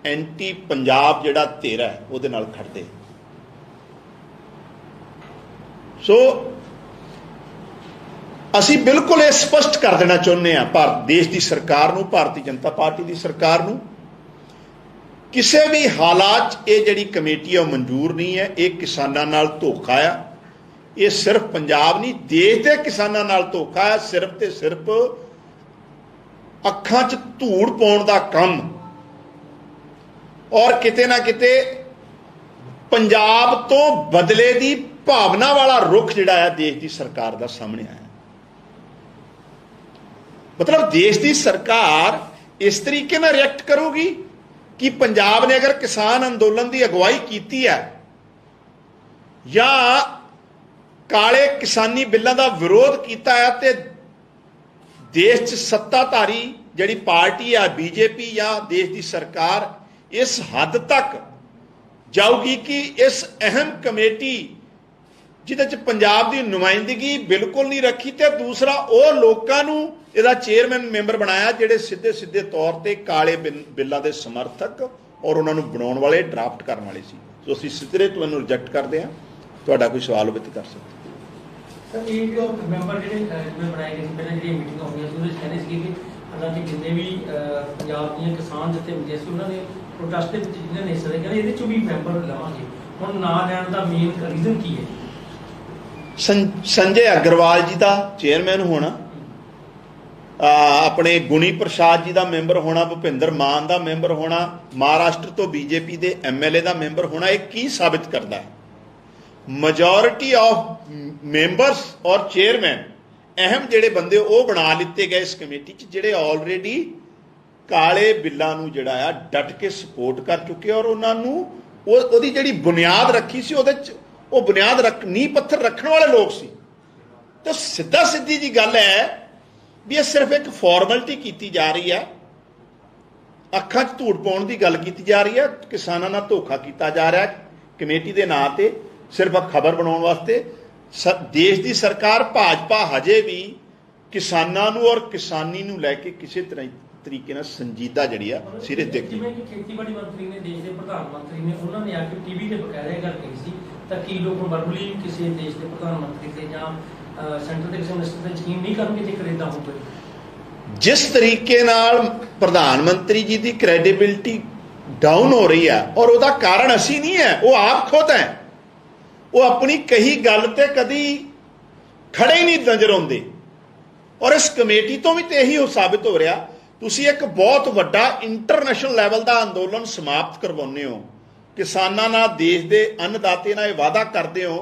ਐਂਟੀ ਪੰਜਾਬ ਜਿਹੜਾ ਧਿਰ ਹੈ ਉਹਦੇ ਨਾਲ ਖੜਦੇ। ਸੋ ਅਸੀਂ ਬਿਲਕੁਲ ਇਹ ਸਪਸ਼ਟ ਕਰ ਦੇਣਾ ਚਾਹੁੰਦੇ ਹਾਂ ਭਾਰਤ ਦੇਸ਼ ਦੀ ਸਰਕਾਰ ਨੂੰ, ਭਾਰਤੀ ਜਨਤਾ ਪਾਰਟੀ ਦੀ ਸਰਕਾਰ ਨੂੰ, ਕਿਸੇ ਵੀ ਹਾਲਾਤ 'ਚ ਇਹ ਜਿਹੜੀ ਕਮੇਟੀ ਹੈ ਉਹ ਮਨਜ਼ੂਰ ਨਹੀਂ ਹੈ। ਇਹ ਕਿਸਾਨਾਂ ਨਾਲ ਧੋਖਾ ਆ। ਇਹ ਸਿਰਫ ਪੰਜਾਬ ਨਹੀਂ, ਦੇਸ਼ ਦੇ ਕਿਸਾਨਾਂ ਨਾਲ ਧੋਖਾ ਹੈ। ਸਿਰਫ ਤੇ ਸਿਰਫ ਅੱਖਾਂ 'ਚ ਧੂੜ ਪਾਉਣ ਦਾ ਕੰਮ ਔਰ ਕਿਤੇ ਨਾ ਕਿਤੇ ਪੰਜਾਬ ਤੋਂ ਬਦਲੇ ਦੀ ਭਾਵਨਾ ਵਾਲਾ ਰੁਖ ਜਿਹੜਾ ਹੈ ਦੇਸ਼ ਦੀ ਸਰਕਾਰ ਦਾ ਸਾਹਮਣੇ ਆਇਆ। ਮਤਲਬ ਦੇਸ਼ ਦੀ ਸਰਕਾਰ ਇਸ ਤਰੀਕੇ ਨਾਲ ਰਿਐਕਟ ਕਰੂਗੀ ਕਿ ਪੰਜਾਬ ਨੇ ਅਗਰ ਕਿਸਾਨ ਅੰਦੋਲਨ ਦੀ ਅਗਵਾਈ ਕੀਤੀ ਹੈ ਜਾਂ ਕਾਲੇ ਕਿਸਾਨੀ ਬਿੱਲਾਂ ਦਾ ਵਿਰੋਧ ਕੀਤਾ ਹੈ ਤੇ ਦੇਸ਼ 'ਚ ਸੱਤਾਧਾਰੀ ਜਿਹੜੀ ਪਾਰਟੀ ਆ ਬੀਜੇਪੀ ਜਾਂ ਦੇਸ਼ ਦੀ ਸਰਕਾਰ ਇਸ ਹੱਦ ਤੱਕ ਜਾਊਗੀ ਕਿ ਇਸ ਅਹਿਮ ਕਮੇਟੀ ਜਿਹਦੇ ਚ ਪੰਜਾਬ ਦੀ ਨੁਮਾਇੰਦਗੀ ਬਿਲਕੁਲ ਨਹੀਂ ਰੱਖੀ ਤੇ ਦੂਸਰਾ ਉਹ ਲੋਕਾਂ ਨੂੰ ਇਹਦਾ ਚੇਅਰਮੈਨ ਮੈਂਬਰ ਬਣਾਇਆ ਜਿਹੜੇ ਸਿੱਧੇ ਤੌਰ ਤੇ ਕਾਲੇ ਬਿੱਲਾਂ ਦੇ ਸਮਰਥਕ ਔਰ ਉਹਨਾਂ ਨੂੰ ਬਣਾਉਣ ਵਾਲੇ ਡਰਾਫਟ ਕਰਨ ਵਾਲੇ ਸੀ। ਸੋ ਅਸੀਂ ਸਿੱਧੇ ਤੋਂ ਇਹਨੂੰ ਰਿਜੈਕਟ ਕਰਦੇ ਹਾਂ। ਤੁਹਾਡਾ ਕੋਈ ਸਵਾਲ ਹੋਵੇ ਤਾਂ ਕਰ ਸਕਦੇ ਸਰ ਇਹ ਜੋ ਮੈਂਬਰ ਜਿਹੜੇ ਬਣਾਏ ਗਏ ਸੀ ਪਹਿਲਾਂ ਜਿਹੜੀਆਂ ਮੀਟਿੰਗਾਂ ਹੋਈਆਂ ਸੀ ਉਹਦੇ ਵਿੱਚ ਕਹਿੰਦੇ ਸੀ ਕਿ ਹਾਲਾਂਕਿ ਜਿੰਨੇ ਵੀ ਪੰਜਾਬ ਦੀਆਂ ਕਿਸਾਨ ਜਥੇਬੰਦੀਆਂ ਸੀ ਉਹਨਾਂ ਨੇ ਪ੍ਰੋਟੈਸਟ ਦੇ ਵਿੱਚ ਜਿਨ੍ਹਾਂ ਨੇ ਹਿੱਸਾ ਲਿਆ ਕਹਿੰਦੇ ਇਹਦੇ ਚੋਂ ਵੀ ਮੈਂਬਰ ਲਵਾਂਗੇ। ਹੁਣ ਨਾ ਲੈਣ ਦਾ ਮੇਨ ਰੀਜ਼ਨ ਕੀ ਹੈ? ਸੰਜੇ ਅਗਰਵਾਲ ਜੀ ਦਾ ਚੇਅਰਮੈਨ ਹੋਣਾ, ਆਪਣੇ ਗੁਣੀ ਪ੍ਰਸਾਦ ਜੀ ਦਾ ਮੈਂਬਰ ਹੋਣਾ, ਭੁਪਿੰਦਰ ਮਾਨ ਦਾ ਮੈਂਬਰ ਹੋਣਾ, ਮਹਾਰਾਸ਼ਟਰ ਤੋਂ ਬੀਜੇਪੀ ਦੇ ਐਮਐਲਏ ਦਾ ਮੈਂਬਰ ਹੋਣਾ, ਇਹ ਕੀ ਸਾਬਿਤ ਕਰਦਾ ਹੈ? ਮੈਜੋਰਿਟੀ ਆਫ ਮੈਂਬਰਸ ਔਰ ਚੇਅਰਮੈਨ ਅਹਿਮ ਜਿਹੜੇ ਬੰਦੇ ਉਹ ਬਣਾ ਲਿੱਤੇ ਗਏ ਇਸ ਕਮੇਟੀ 'ਚ ਜਿਹੜੇ ਆਲਰੇਡੀ ਕਾਲੇ ਬਿੱਲਾਂ ਨੂੰ ਜਿਹੜਾ ਆ ਡਟ ਕੇ ਸਪੋਰਟ ਕਰ ਚੁੱਕੇ ਔਰ ਉਹਨਾਂ ਨੂੰ ਉਹਦੀ ਜਿਹੜੀ ਬੁਨਿਆਦ ਰੱਖੀ ਸੀ ਉਹਦੇ 'ਚ ਉਹ ਬੁਨਿਆਦ ਨੀਂਹ ਪੱਥਰ ਰੱਖਣ ਵਾਲੇ ਲੋਕ ਸੀ। ਤਾਂ ਸਿੱਧੀ ਜੀ ਗੱਲ ਹੈ ਵੀ ਇਹ ਸਿਰਫ ਇੱਕ ਫਾਰਮੈਲਿਟੀ ਕੀਤੀ ਜਾ ਰਹੀ ਹੈ, ਅੱਖਾਂ 'ਚ ਧੂੜ ਪਾਉਣ ਦੀ ਗੱਲ ਕੀਤੀ ਜਾ ਰਹੀ ਹੈ, ਕਿਸਾਨਾਂ ਨਾਲ ਧੋਖਾ ਕੀਤਾ ਜਾ ਰਿਹਾ ਕਮੇਟੀ ਦੇ ਨਾਂ ਤੇ ਸਿਰਫ ਖਬਰ ਬਣਾਉਣ ਵਾਸਤੇ। ਦੇਸ਼ ਦੀ ਸਰਕਾਰ ਭਾਜਪਾ ਹਜੇ ਵੀ ਕਿਸਾਨਾਂ ਨੂੰ ਔਰ ਕਿਸਾਨੀ ਨੂੰ ਲੈ ਕੇ ਕਿਸੇ ਤਰੀਕੇ ਨਾਲ ਸੰਜੀਦਾ ਜਿਹੜੀ ਆ ਸਿਰੇ ਦੇਖਦੀ। ਜਿਵੇਂ ਕਿ ਖੇਤੀਬਾੜੀ ਮੰਤਰੀ ਨੇ ਦੇਸ਼ ਦੇ ਪ੍ਰਧਾਨ ਮੰਤਰੀ ਨੇ ਉਹਨਾਂ ਨੇ ਆ ਕੇ ਟੀਵੀ ਤੇ ਬਕਾਇਦਾ ਗੱਲ ਕਹੀ ਸੀ ਤਾਂ ਕੀ ਲੋਕ ਵਰਬਲੀ ਕਿਸੇ ਦੇਸ਼ ਦੇ ਪ੍ਰਧਾਨ ਮੰਤਰੀ ਤੇ ਜਾਂ ਸੈਂਟਰ ਦੇ ਕਿਸੇ ਮਿਨਿਸਟਰ ਤੇ ਯਕੀਨ ਨਹੀਂ ਕਰਨਗੇ ਜੇਕਰ ਇਦਾਂ ਹੋਵੇ? ਜਿਸ ਤਰੀਕੇ ਨਾਲ ਪ੍ਰਧਾਨ ਮੰਤਰੀ ਜੀ ਦੀ ਕ੍ਰੈਡੀਬਿਲਿਟੀ ਡਾਊਨ ਹੋ ਰਹੀ ਹੈ ਔਰ ਉਹਦਾ ਕਾਰਨ ਅਸੀਂ ਨਹੀਂ ਹੈ, ਉਹ ਆਪ ਖੁਦ ਹੈ। ਉਹ ਆਪਣੀ ਕਹੀ ਗੱਲ ਤੇ ਕਦੀ ਖੜੇ ਹੀ ਨਹੀਂ ਨਜ਼ਰ ਆਉਂਦੇ ਔਰ ਇਸ ਕਮੇਟੀ ਤੋਂ ਵੀ ਤੇ ਇਹੀ ਸਾਬਿਤ ਹੋ ਰਿਹਾ। ਤੁਸੀਂ ਇੱਕ ਬਹੁਤ ਵੱਡਾ ਇੰਟਰਨੈਸ਼ਨਲ ਲੈਵਲ ਦਾ ਅੰਦੋਲਨ ਸਮਾਪਤ ਕਰਵਾਉਂਦੇ ਹੋ, ਕਿਸਾਨਾਂ ਨਾਲ, ਦੇਸ਼ ਦੇ ਅੰਨਦਾਤੇ ਨਾਲ ਇਹ ਵਾਅਦਾ ਕਰਦੇ ਹੋ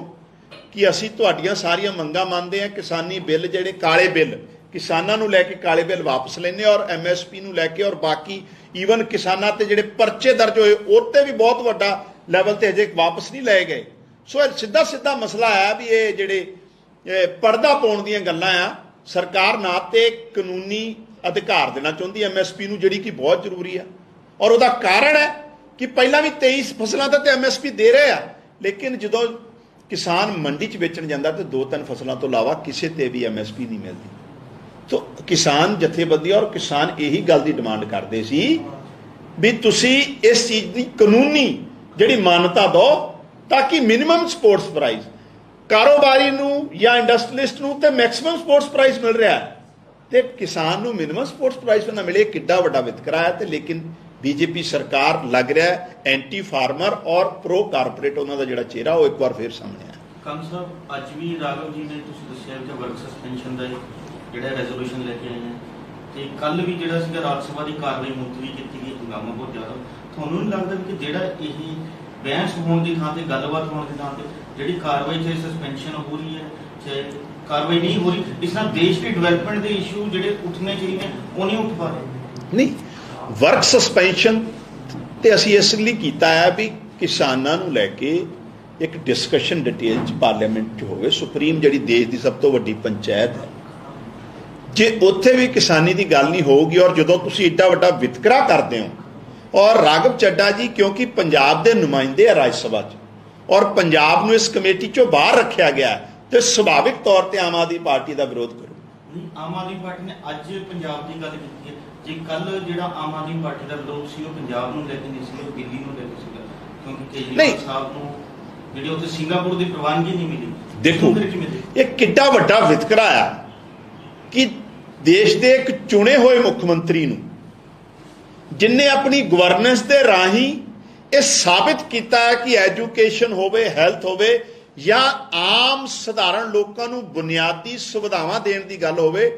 ਕਿ ਅਸੀਂ ਤੁਹਾਡੀਆਂ ਸਾਰੀਆਂ ਮੰਗਾਂ ਮੰਨਦੇ ਹਾਂ। ਕਿਸਾਨੀ ਬਿੱਲ ਜਿਹੜੇ ਕਾਲੇ ਬਿੱਲ, ਕਿਸਾਨਾਂ ਨੂੰ ਲੈ ਕੇ ਕਾਲੇ ਬਿੱਲ ਵਾਪਸ ਲੈਂਦੇ ਔਰ MSP ਨੂੰ ਲੈ ਕੇ ਔਰ ਬਾਕੀ ਈਵਨ ਕਿਸਾਨਾਂ ਤੇ ਜਿਹੜੇ ਪਰਚੇ ਦਰਜ ਹੋਏ ਉਹ ਤੇ ਵੀ ਬਹੁਤ ਵੱਡਾ ਲੈਵਲ ਤੇ ਅਜੇ ਵਾਪਸ ਨਹੀਂ ਲਏ ਗਏ। ਸੋ ਇਹ ਸਿੱਧਾ ਮਸਲਾ ਹੈ ਵੀ ਇਹ ਜਿਹੜੇ ਪਰਦਾ ਪਾਉਣ ਦੀਆਂ ਗੱਲਾਂ ਆ। ਸਰਕਾਰ ਨਾ ਤੇ ਕਾਨੂੰਨੀ ਅਧਿਕਾਰ ਦੇਣਾ ਚਾਹੁੰਦੀ MSP ਨੂੰ, ਜਿਹੜੀ ਕਿ ਬਹੁਤ ਜ਼ਰੂਰੀ ਆ ਔਰ ਉਹਦਾ ਕਾਰਨ ਹੈ ਕਿ ਪਹਿਲਾਂ ਵੀ 23 ਫਸਲਾਂ ਤੇ MSP ਦੇ ਰਹੇ ਆ, ਲੇਕਿਨ ਜਦੋਂ ਕਿਸਾਨ ਮੰਡੀ 'ਚ ਵੇਚਣ ਜਾਂਦਾ ਤੇ 2-3 ਫਸਲਾਂ ਤੋਂ ਇਲਾਵਾ ਕਿਸੇ ਤੇ ਵੀ MSP ਨਹੀਂ ਮਿਲਦੀ। ਸੋ ਕਿਸਾਨ ਜਥੇਬੰਦੀ ਔਰ ਕਿਸਾਨ ਇਹੀ ਗੱਲ ਦੀ ਡਿਮਾਂਡ ਕਰਦੇ ਸੀ ਵੀ ਤੁਸੀਂ ਇਸ ਚੀਜ਼ ਦੀ ਕਾਨੂੰਨੀ ਜਿਹੜੀ ਮਾਨਤਾ ਦਿਓ ਤਾਂ ਕਿ ਮਿਨੀਮਮ ਸਪੋਰਟਸ ਪ੍ਰਾਈਸ ਕਾਰੋਬਾਰੀ ਨੂੰ ਜਾਂ ਇੰਡਸਟਰੀਲਿਸਟ ਨੂੰ ਤੇ ਮੈਕਸਿਮਮ ਸਪੋਰਟਸ ਪ੍ਰਾਈਸ ਮਿਲ ਰਿਹਾ ਤੇ ਕਿਸਾਨ ਨੂੰ ਮਿਨੀਮਮ ਸਪੋਰਟਸ ਪ੍ਰਾਈਸ ਨਾ ਮਿਲੇ। ਕਿੱਡਾ ਵੱਡਾ ਵਿਤਕਰਾ ਹੈ। ਤੇ ਲੇਕਿਨ ਬੀਜੇਪੀ ਸਰਕਾਰ ਲੱਗ ਰਿਹਾ ਐਂਟੀ ਫਾਰਮਰ ਔਰ ਪ੍ਰੋ ਕਾਰਪੋਰੇਟ ਉਹਨਾਂ ਦਾ ਜਿਹੜਾ ਚਿਹਰਾ ਉਹ ਇੱਕ ਵਾਰ ਫੇਰ ਸਾਹਮਣੇ ਆਇਆ। ਕੰਗ ਸਾਹਿਬ, ਅੱਜ ਵੀ ਰਾਘਵ ਜੀ ਨੇ ਤੁਸੀਂ ਦੱਸਿਆ ਕਿ ਵਰਕ ਸਸਪੈਂਸ਼ਨ ਦਾ ਜਿਹੜਾ ਰੈਜ਼ੋਲੂਸ਼ਨ ਲੈ ਕੇ ਆਏ ਹੈ ਤੇ ਕੱਲ ਵੀ ਜਿਹੜਾ ਸੀਗਾ ਰਾਜ ਸਭਾ ਦੀ ਕਾਰਵਾਈ ਮੁਲਤਵੀ ਕੀਤੀ ਗਈ, ਹੰਗਾਮਾ ਬਹੁਤ ਜ਼ਿਆਦਾ। ਤੁਹਾਨੂੰ ਨਹੀਂ ਲੱਗਦਾ ਕਿ ਜਿਹੜਾ ਇਹ ਬਹਿਸ ਹੋਣ ਦੀ ਥਾਂ ਤੇ ਗੱਲਬਾਤ ਹੋਣ ਦੀ ਥਾਂ ਤੇ ਜਿਹੜੀ ਕਾਰਵਾਈ ਚਾਹੇ ਸਸਪੈਂਸ਼ਨ ਹੋ ਰਹੀ ਹੈ ਚਾਹੇ ਕਾਰਵਾਈ ਨਹੀਂ ਹੋ ਰਹੀ, ਇਸ ਨਾਲ ਦੇਸ਼ ਦੀ ਡਿਵੈਲਪਮੈਂਟ ਦੇ ਇਸ਼ੂ ਜਿਹੜੇ ਉੱਠਣੇ ਚਾਹੀਦੇ ਉਹ ਨਹੀਂ ਉੱਠ ਪਾ ਰਹੇ? ਨਹੀਂ, ਵਰਕ ਸਸਪੈਂਸ਼ਨ ਤੇ ਅਸੀਂ ਇਸ ਲਈ ਕੀਤਾ ਹੈ ਵੀ ਕਿਸਾਨਾਂ ਨੂੰ ਲੈ ਕੇ ਇੱਕ ਡਿਸਕਸ਼ਨ ਡਿਟੇਲ 'ਚ ਪਾਰਲੀਮੈਂਟ 'ਚ ਹੋਵੇ। ਸੁਪਰੀਮ ਜਿਹੜੀ ਦੇਸ਼ ਦੀ ਸਭ ਤੋਂ ਵੱਡੀ ਪੰਚਾਇਤ ਹੈ, ਜੇ ਉੱਥੇ ਵੀ ਕਿਸਾਨੀ ਦੀ ਗੱਲ ਨਹੀਂ ਹੋਊਗੀ ਔਰ ਜਦੋਂ ਤੁਸੀਂ ਏਡਾ ਵੱਡਾ ਵਿਤਕਰਾ ਕਰਦੇ ਹੋ ਔਰ ਰਾਘਵ ਚੱਡਾ ਜੀ ਕਿਉਂਕਿ ਪੰਜਾਬ ਦੇ ਨੁਮਾਇੰਦੇ ਆ ਰਾਜ ਸਭਾ 'ਚ ਔਰ ਪੰਜਾਬ ਨੂੰ ਇਸ ਕਮੇਟੀ 'ਚੋਂ ਬਾਹਰ ਰੱਖਿਆ ਗਿਆ ਤੇ ਸੁਭਾਵਿਕ ਤੌਰ ਤੇ ਆਮ ਆਦਮੀ ਪਾਰਟੀ ਦਾ ਵਿਰੋਧ ਕਰੋ। ਆਮ ਆਦਮੀ ਪਾਰਟੀ ਨੇ ਅੱਜ ਪੰਜਾਬ ਦੀ ਗੱਲ ਕੀਤੀ ਹੈ, ਜੇ ਕੱਲ ਜਿਹੜਾ ਆਮ ਆਦਮੀ ਪਾਰਟੀ ਦਾ ਵਿਰੋਧ ਸੀ ਉਹ ਪੰਜਾਬ ਨੂੰ ਲੈ ਕੇ ਨਹੀਂ ਸੀ, ਉਹ ਦਿੱਲੀ ਨੂੰ ਲੈ ਕੇ ਸੀਗਾ, ਕਿਉਂਕਿ ਕੇਜਰੀਵਾਲ ਸਾਹਿਬ ਨੂੰ ਜਿਹੜੀ ਉੱਥੇ ਸਿੰਗਾਪੁਰ ਦੀ ਪ੍ਰਵਾਨਗੀ ਨਹੀਂ ਮਿਲੀ। ਦੇਖੋ ਇਹ ਕਿੱਡਾ ਵੱਡਾ ਵਿਤਕਰਾ ਆ ਕਿ ਦੇਸ਼ ਦੇ ਇੱਕ ਚੁਣੇ ਹੋਏ ਮੁੱਖ ਮੰਤਰੀ ਨੂੰ ਜਿਨਨੇ ਆਪਣੀ ਗਵਰਨੈਂਸ ਦੇ ਰਾਹੀਂ ਇਹ ਸਾਬਿਤ ਕੀਤਾ ਹੈ ਕਿ ਐਜੂਕੇਸ਼ਨ ਹੋਵੇ, ਹੈਲਥ ਹੋਵੇ ਜਾਂ ਆਮ ਸਧਾਰਨ ਲੋਕਾਂ ਨੂੰ ਬੁਨਿਆਦੀ ਸੁਵਿਧਾਵਾਂ ਦੇਣ ਦੀ ਗੱਲ ਹੋਵੇ,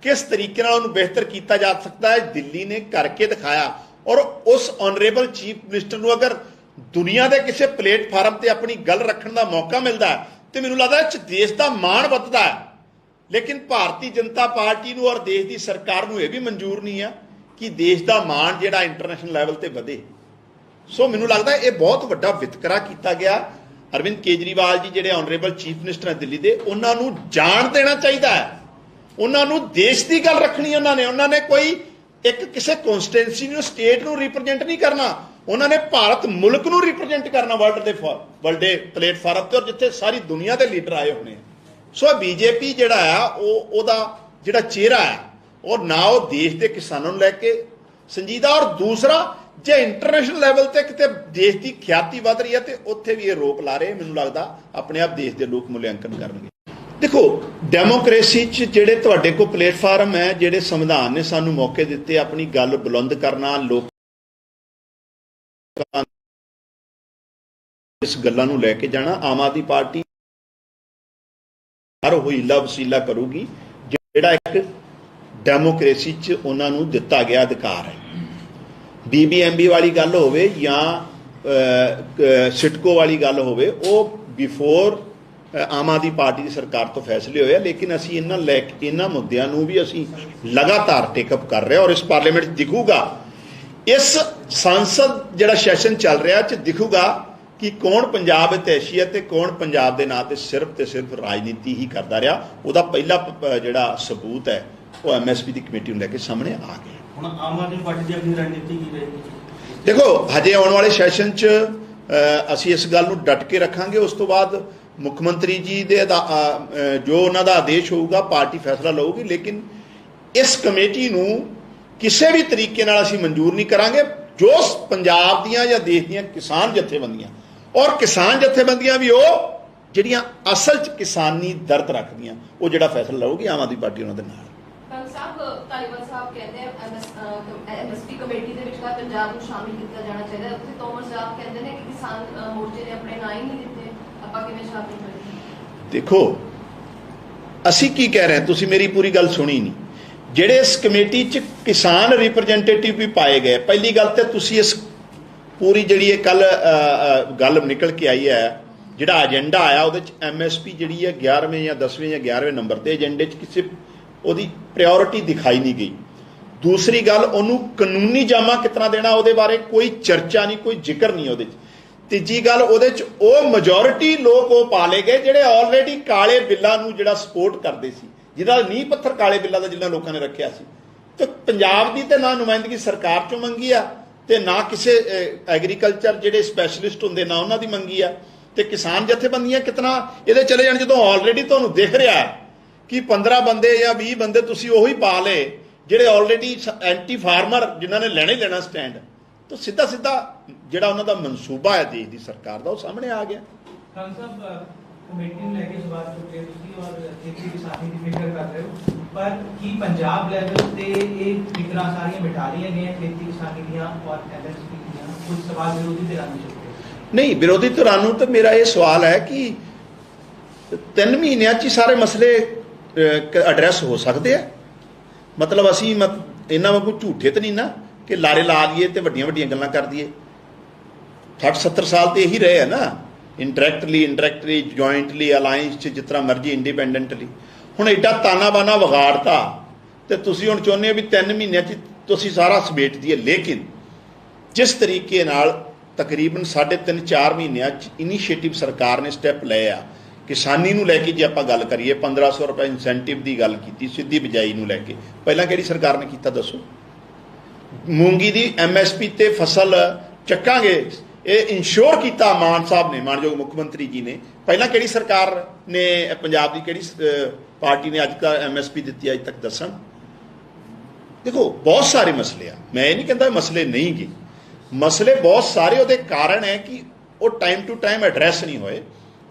ਕਿਸ ਤਰੀਕੇ ਨਾਲ ਉਹਨੂੰ ਬਿਹਤਰ ਕੀਤਾ ਜਾ ਸਕਦਾ ਹੈ, ਦਿੱਲੀ ਨੇ ਕਰਕੇ ਦਿਖਾਇਆ। ਔਰ ਉਸ ਆਨਰੇਬਲ ਚੀਫ ਮਿਨਿਸਟਰ ਨੂੰ ਅਗਰ ਦੁਨੀਆ ਦੇ ਕਿਸੇ ਪਲੇਟਫਾਰਮ ਤੇ ਆਪਣੀ ਗੱਲ ਰੱਖਣ ਦਾ ਮੌਕਾ ਮਿਲਦਾ ਹੈ ਤੇ ਮੈਨੂੰ ਲੱਗਦਾ ਇਹ 'ਚ ਦੇਸ਼ ਦਾ ਮਾਣ ਵੱਧਦਾ ਹੈ। ਲੇਕਿਨ ਭਾਰਤੀ ਜਨਤਾ ਪਾਰਟੀ ਨੂੰ ਔਰ ਦੇਸ਼ ਦੀ ਸਰਕਾਰ ਨੂੰ ਇਹ ਵੀ ਮਨਜ਼ੂਰ ਨਹੀਂ ਆ ਕਿ ਦੇਸ਼ ਦਾ ਮਾਣ ਜਿਹੜਾ ਇੰਟਰਨੈਸ਼ਨਲ ਲੈਵਲ ਤੇ ਵਧੇ। ਸੋ ਮੈਨੂੰ ਲੱਗਦਾ ਇਹ ਬਹੁਤ ਵੱਡਾ ਵਿਤਕਰਾ ਕੀਤਾ ਗਿਆ। ਅਰਵਿੰਦ ਕੇਜਰੀਵਾਲ ਜੀ ਜਿਹੜੇ ਆਨਰੇਬਲ ਚੀਫ ਮਿਨਿਸਟਰ ਹੈ ਦਿੱਲੀ ਦੇ, ਉਹਨਾਂ ਨੂੰ ਜਾਣ ਦੇਣਾ ਚਾਹੀਦਾ ਹੈ। ਉਹਨਾਂ ਨੂੰ ਦੇਸ਼ ਦੀ ਗੱਲ ਰੱਖਣੀ ਉਹਨਾਂ ਨੇ ਕੋਈ ਇੱਕ ਕਿਸੇ ਕਨਸਟੀਟੂਐਂਸੀ ਨੂੰ, ਸਟੇਟ ਨੂੰ ਰਿਪਰੈਜ਼ੈਂਟ ਨਹੀਂ ਕਰਨਾ। ਉਹਨਾਂ ਨੇ ਭਾਰਤ ਮੁਲਕ ਨੂੰ ਰਿਪਰੈਜ਼ੈਂਟ ਕਰਨਾ ਵਰਲਡ ਦੇ ਪਲੇਟਫਾਰਮ ਤੇ, ਔਰ ਜਿੱਥੇ ਸਾਰੀ ਦੁਨੀਆ ਦੇ ਲੀਡਰ ਆਏ ਹੋਣੇ ਆ। ਸੋ ਬੀਜੇਪੀ ਜਿਹੜਾ ਆ ਉਹਦਾ ਜਿਹੜਾ ਚਿਹਰਾ ਹੈ, ਔਰ ਨਾ ਉਹ ਦੇਸ਼ ਦੇ ਕਿਸਾਨਾਂ ਨੂੰ ਲੈ ਕੇ ਸੰਜੀਦਾ, ਔਰ ਦੂਸਰਾ ਜੇ ਇੰਟਰਨੈਸ਼ਨਲ ਲੈਵਲ ਤੇ ਕਿਤੇ ਦੇਸ਼ ਦੀ ਖਿਆਤੀ ਵੱਧ ਰਹੀ ਹੈ ਤੇ ਉੱਥੇ ਵੀ ਇਹ ਰੋਕ ਲਾ ਰਹੇ। ਮੈਨੂੰ ਲੱਗਦਾ ਆਪਣੇ ਆਪ ਦੇਸ਼ ਦੇ ਲੋਕ ਮੁਲਾਂਕਣ ਕਰਨਗੇ। ਦੇਖੋ, ਡੈਮੋਕ੍ਰੇਸੀ 'ਚ ਜਿਹੜੇ ਤੁਹਾਡੇ ਕੋਲ ਪਲੇਟਫਾਰਮ ਹੈ, ਜਿਹੜੇ ਸੰਵਿਧਾਨ ਨੇ ਸਾਨੂੰ ਮੌਕੇ ਦਿੱਤੇ ਆਪਣੀ ਗੱਲ ਬੁਲੰਦ ਕਰਨਾ, ਲੋਕਾਂ ਇਸ ਗੱਲਾਂ ਨੂੰ ਲੈ ਕੇ ਜਾਣਾ, ਆਮ ਆਦਮੀ ਪਾਰਟੀ ਹਰ ਹੀਲਾ ਵਸੀਲਾ ਕਰੂਗੀ ਜਿਹੜਾ ਇੱਕ ਡੈਮੋਕ੍ਰੇਸੀ 'ਚ ਉਹਨਾਂ ਨੂੰ ਦਿੱਤਾ ਗਿਆ ਅਧਿਕਾਰ ਹੈ। BBMB ਵਾਲੀ ਗੱਲ ਹੋਵੇ ਜਾਂ ਸਿਟਕੋ ਵਾਲੀ ਗੱਲ ਹੋਵੇ, ਉਹ ਬਿਫੋਰ ਆਮ ਆਦਮੀ ਪਾਰਟੀ ਦੀ ਸਰਕਾਰ ਤੋਂ ਫੈਸਲੇ ਹੋਏ ਆ, ਲੇਕਿਨ ਅਸੀਂ ਇਹਨਾਂ ਮੁੱਦਿਆਂ ਨੂੰ ਵੀ ਅਸੀਂ ਲਗਾਤਾਰ ਟੇਕਅਪ ਕਰ ਰਹੇ ਹਾਂ, ਔਰ ਇਸ ਪਾਰਲੀਮੈਂਟ 'ਚ ਦਿਖੂਗਾ, ਇਸ ਸੰਸਦ ਜਿਹੜਾ ਸੈਸ਼ਨ ਚੱਲ ਰਿਹਾ 'ਚ ਦਿਖੂਗਾ ਕਿ ਕੌਣ ਪੰਜਾਬ ਹਿਤੈਸ਼ੀ ਹੈ ਤੇ ਕੌਣ ਪੰਜਾਬ ਦੇ ਨਾਂ ਤੇ ਸਿਰਫ ਰਾਜਨੀਤੀ ਹੀ ਕਰਦਾ ਰਿਹਾ। ਉਹਦਾ ਪਹਿਲਾ ਜਿਹੜਾ ਸਬੂਤ ਹੈ ਉਹ MSP ਦੀ ਕਮੇਟੀ ਨੂੰ ਲੈ ਕੇ ਸਾਹਮਣੇ ਆ ਗਿਆ। ਹੁਣ ਆਮ ਆਦਮੀ ਪਾਰਟੀ ਦੀ ਆਪਣੀ ਰਣਨੀਤੀ ਕੀ ਰਹੇਗੀ? ਦੇਖੋ, ਹਜੇ ਆਉਣ ਵਾਲੇ ਸੈਸ਼ਨ 'ਚ ਅਸੀਂ ਇਸ ਗੱਲ ਨੂੰ ਡਟ ਕੇ ਰੱਖਾਂਗੇ। ਉਸ ਤੋਂ ਬਾਅਦ ਮੁੱਖ ਮੰਤਰੀ ਜੀ ਦੇ ਜੋ ਉਹਨਾਂ ਦਾ ਆਦੇਸ਼ ਹੋਊਗਾ, ਪਾਰਟੀ ਫੈਸਲਾ ਲਊਗੀ, ਲੇਕਿਨ ਇਸ ਕਮੇਟੀ ਨੂੰ ਕਿਸੇ ਵੀ ਤਰੀਕੇ ਨਾਲ ਅਸੀਂ ਮਨਜ਼ੂਰ ਨਹੀਂ ਕਰਾਂਗੇ। ਜੋ ਪੰਜਾਬ ਦੀਆਂ ਜਾਂ ਦੇਸ਼ ਦੀਆਂ ਕਿਸਾਨ ਜਥੇਬੰਦੀਆਂ, ਔਰ ਕਿਸਾਨ ਜਥੇਬੰਦੀਆਂ ਵੀ ਉਹ ਜਿਹੜੀਆਂ ਅਸਲ 'ਚ ਕਿਸਾਨੀ ਦਰਦ ਰੱਖਦੀਆਂ, ਉਹ ਜਿਹੜਾ ਫੈਸਲਾ ਲਊਗੀ, ਆਮ ਆਦਮੀ ਪਾਰਟੀ ਉਹਨਾਂ ਦੇ ਨਾਲ। ਧਾਲੀਵਾਲ ਸਾਹਿਬ ਕਹਿੰਦੇ MSP ਕਮੇਟੀ ਦੇ ਵਿਚਕਾਰ ਪੰਜਾਬ ਨੂੰ ਸ਼ਾਮਿਲ ਕੀਤਾ ਜਾਣਾ ਚਾਹੀਦਾ। ਉੱਥੇ ਤੋਮਰ ਸਾਹਿਬ ਕਹਿੰਦੇ ਨੇ ਕਿ ਕਿਸਾਨ ਮੋਰਚੇ ਨੇ ਆਪਣੇ ਨਾਂ ਹੀ ਨਹੀਂ ਦਿੱਤੇ, ਆਪਾਂ ਕਿਵੇਂ ਸ਼ਾਮਿਲ ਕਰੀਏ? ਦੇਖੋ, ਅਸੀਂ ਕੀ ਕਹਿ ਰਹੇ ਹਾਂ, ਤੁਸੀਂ ਮੇਰੀ ਪੂਰੀ ਗੱਲ ਸੁਣੀ ਨਹੀਂ। ਜਿਹੜੇ ਇਸ ਕਮੇਟੀ 'ਚ ਕਿਸਾਨ ਰਿਪਰੈਜ਼ੈਂਟੇਟਿਵ ਵੀ ਪਾਏ ਗਏ, ਪਹਿਲੀ ਗੱਲ ਤੇ ਤੁਸੀਂ ਇਸ ਪੂਰੀ ਜਿਹੜੀ ਇਹ ਕੱਲ ਗੱਲ ਨਿਕਲ ਕੇ ਆਈ ਹੈ, ਜਿਹੜਾ ਏਜੰਡਾ ਆਇਆ ਉਹਦੇ 'ਚ MSP ਜਿਹੜੀ ਹੈ 11ਵੇਂ ਜਾਂ 10ਵੇਂ ਜਾਂ 11ਵੇਂ ਨੰਬਰ ਤੇ ਏਜੰਡੇ 'ਚ ਕਿਸੇ ਉਹਦੀ ਪ੍ਰਾਇਓਰਿਟੀ ਦਿਖਾਈ ਨਹੀਂ ਗਈ। ਦੂਸਰੀ ਗੱਲ, ਉਹਨੂੰ ਕਾਨੂੰਨੀ ਜਾਮਾ ਕਿਤਨਾ ਦੇਣਾ ਉਹਦੇ ਬਾਰੇ ਕੋਈ ਚਰਚਾ ਨਹੀਂ, ਕੋਈ ਜ਼ਿਕਰ ਨਹੀਂ ਉਹਦੇ 'ਚ। ਤੀਜੀ ਗੱਲ, ਉਹਦੇ 'ਚ ਉਹ ਮੈਜੋਰਿਟੀ ਲੋਕ ਉਹ ਪਾ ਲਏ ਗਏ ਜਿਹੜੇ ਆਲਰੇਡੀ ਕਾਲੇ ਬਿੱਲਾਂ ਨੂੰ ਜਿਹੜਾ ਸਪੋਰਟ ਕਰਦੇ ਸੀ, ਜਿਹਦਾ ਨੀਂਹ ਪੱਥਰ ਕਾਲੇ ਬਿੱਲਾਂ ਦਾ ਜਿਨ੍ਹਾਂ ਲੋਕਾਂ ਨੇ ਰੱਖਿਆ ਸੀ। ਤੇ ਪੰਜਾਬ ਦੀ ਤੇ ਨਾ ਨੁਮਾਇੰਦਗੀ ਸਰਕਾਰ 'ਚੋਂ ਮੰਗੀ ਆ, ਤੇ ਨਾ ਕਿਸੇ ਐਗਰੀਕਲਚਰ ਜਿਹੜੇ ਸਪੈਸ਼ਲਿਸਟ ਹੁੰਦੇ ਨਾ ਉਹਨਾਂ ਦੀ ਮੰਗੀ ਆ। ਤੇ ਕਿਸਾਨ ਜਥੇਬੰਦੀਆਂ ਕਿਤਨਾ ਇਹਦੇ ਚਲੇ ਜਾਣ, ਜਦੋਂ ਆਲਰੇਡੀ ਤੁਹਾਨੂੰ ਦਿਖ ਰਿਹਾ ਕਿ 15 ਬੰਦੇ ਜਾਂ 20 ਬੰਦੇ ਤੁਸੀਂ ਉਹੀ ਪਾ ਲਏ ਜਿਹੜੇ ਆਲਰੇਡੀ ਐਂਟੀ ਫਾਰਮਰ, ਜਿਨ੍ਹਾਂ ਨੇ ਲੈਣਾ ਹੀ ਲੈਣਾ ਸਟੈਂਡ। ਤਾਂ ਸਿੱਧਾ ਜਿਹੜਾ ਉਹਨਾਂ ਦਾ ਮਨਸੂਬਾ ਹੈ ਦੇਸ਼ ਦੀ ਸਰਕਾਰ ਦਾ, ਉਹ ਸਾਹਮਣੇ ਆ ਗਿਆ। ਖਾਨ ਸਾਹਿਬ, ਕਮੇਟੀ ਨੂੰ ਲੈ ਕੇ ਸਵਾਲ ਚੁੱਕੇ ਤੁਸੀਂ ਔਰ ਖੇਤੀ ਕਿਸਾਨੀ ਦੀ ਫਿਕਰ ਕਰ ਰਹੇ ਹੋ, ਪਰ ਕੀ ਪੰਜਾਬ ਲੈਵਲ ਤੇ ਇਹ ਫਿਕਰਾਂ ਸਾਰੀਆਂ ਮਿਟਾ ਲਈਆਂ ਗਈਆਂ ਖੇਤੀ ਕਿਸਾਨੀ ਦੀਆਂ ਔਰ MSP ਦੀਆਂ? ਕੁਝ ਸਵਾਲ ਵਿਰੋਧੀ ਧਿਰਾਂ ਨੂੰ ਚੁੱਕੇ? ਨਹੀਂ, ਵਿਰੋਧੀ ਧਿਰਾਂ ਨੂੰ ਤਾਂ ਮੇਰਾ ਇਹ ਸਵਾਲ ਹੈ ਕਿ 3 ਮਹੀਨਿਆਂ 'ਚ ਹੀ ਸਾਰੇ ਮਸਲੇ ਐਡਰੈਸ ਹੋ ਸਕਦੇ ਆ। ਮਤਲਬ ਅਸੀਂ ਇਹਨਾਂ ਵਾਂਗੂ ਝੂਠੇ ਤਾਂ ਨਹੀਂ ਨਾ ਕਿ ਲਾਰੇ ਲਾ ਲਈਏ ਤੇ ਵੱਡੀਆਂ ਗੱਲਾਂ ਕਰ ਦਈਏ। 60-70 ਸਾਲ ਤੇ ਇਹੀ ਰਹੇ ਆ ਨਾ, ਇੰਡਾਇਰੈਕਟਲੀ ਜੁਆਇੰਟਲੀ ਅਲਾਇੰਸ 'ਚ, ਜਿਸ ਤਰ੍ਹਾਂ ਮਰਜ਼ੀ, ਇੰਡੀਪੈਂਡੈਂਟਲੀ। ਹੁਣ ਐਡਾ ਤਾਨਾ ਬਾਨਾ ਵਿਗਾੜਤਾ ਤੇ ਤੁਸੀਂ ਹੁਣ ਚਾਹੁੰਦੇ ਹੋ ਵੀ 3 ਮਹੀਨਿਆਂ 'ਚ ਤੁਸੀਂ ਸਾਰਾ ਸਮੇਟ ਦਈਏ। ਲੇਕਿਨ ਜਿਸ ਤਰੀਕੇ ਨਾਲ ਤਕਰੀਬਨ 3.5-4 ਮਹੀਨਿਆਂ 'ਚ ਇਨੀਸ਼ੀਏਟਿਵ ਸਰਕਾਰ ਨੇ ਸਟੈਪ ਲਏ ਆ, ਕਿਸਾਨੀ ਨੂੰ ਲੈ ਕੇ ਜੇ ਆਪਾਂ ਗੱਲ ਕਰੀਏ, 1500 ਰੁਪਏ ਇਨਸੈਂਟਿਵ ਦੀ ਗੱਲ ਕੀਤੀ, ਸਿੱਧੀ ਬਿਜਾਈ ਨੂੰ ਲੈ ਕੇ, ਪਹਿਲਾਂ ਕਿਹੜੀ ਸਰਕਾਰ ਨੇ ਕੀਤਾ ਦੱਸੋ? ਮੂੰਗੀ ਦੀ MSP ਤੇ ਫਸਲ ਚੱਕਾਂਗੇ, ਇਹ ਇੰਸ਼ੋਰ ਕੀਤਾ ਮਾਨ ਸਾਹਿਬ ਨੇ, ਮਾਨਯੋਗ ਮੁੱਖ ਮੰਤਰੀ ਜੀ ਨੇ। ਪਹਿਲਾਂ ਕਿਹੜੀ ਸਰਕਾਰ ਨੇ, ਪੰਜਾਬ ਦੀ ਕਿਹੜੀ ਪਾਰਟੀ ਨੇ ਅੱਜ ਤੱਕ MSP ਦਿੱਤੀ ਅੱਜ ਤੱਕ ਦੱਸਣ? ਦੇਖੋ, ਬਹੁਤ ਸਾਰੇ ਮਸਲੇ ਆ, ਮੈਂ ਇਹ ਨਹੀਂ ਕਹਿੰਦਾ ਮਸਲੇ ਨਹੀਂ ਗੇ, ਮਸਲੇ ਬਹੁਤ ਸਾਰੇ। ਉਹਦੇ ਕਾਰਨ ਹੈ ਕਿ ਉਹ ਟਾਈਮ ਟੂ ਟਾਈਮ ਐਡਰੈਸ ਨਹੀਂ ਹੋਏ।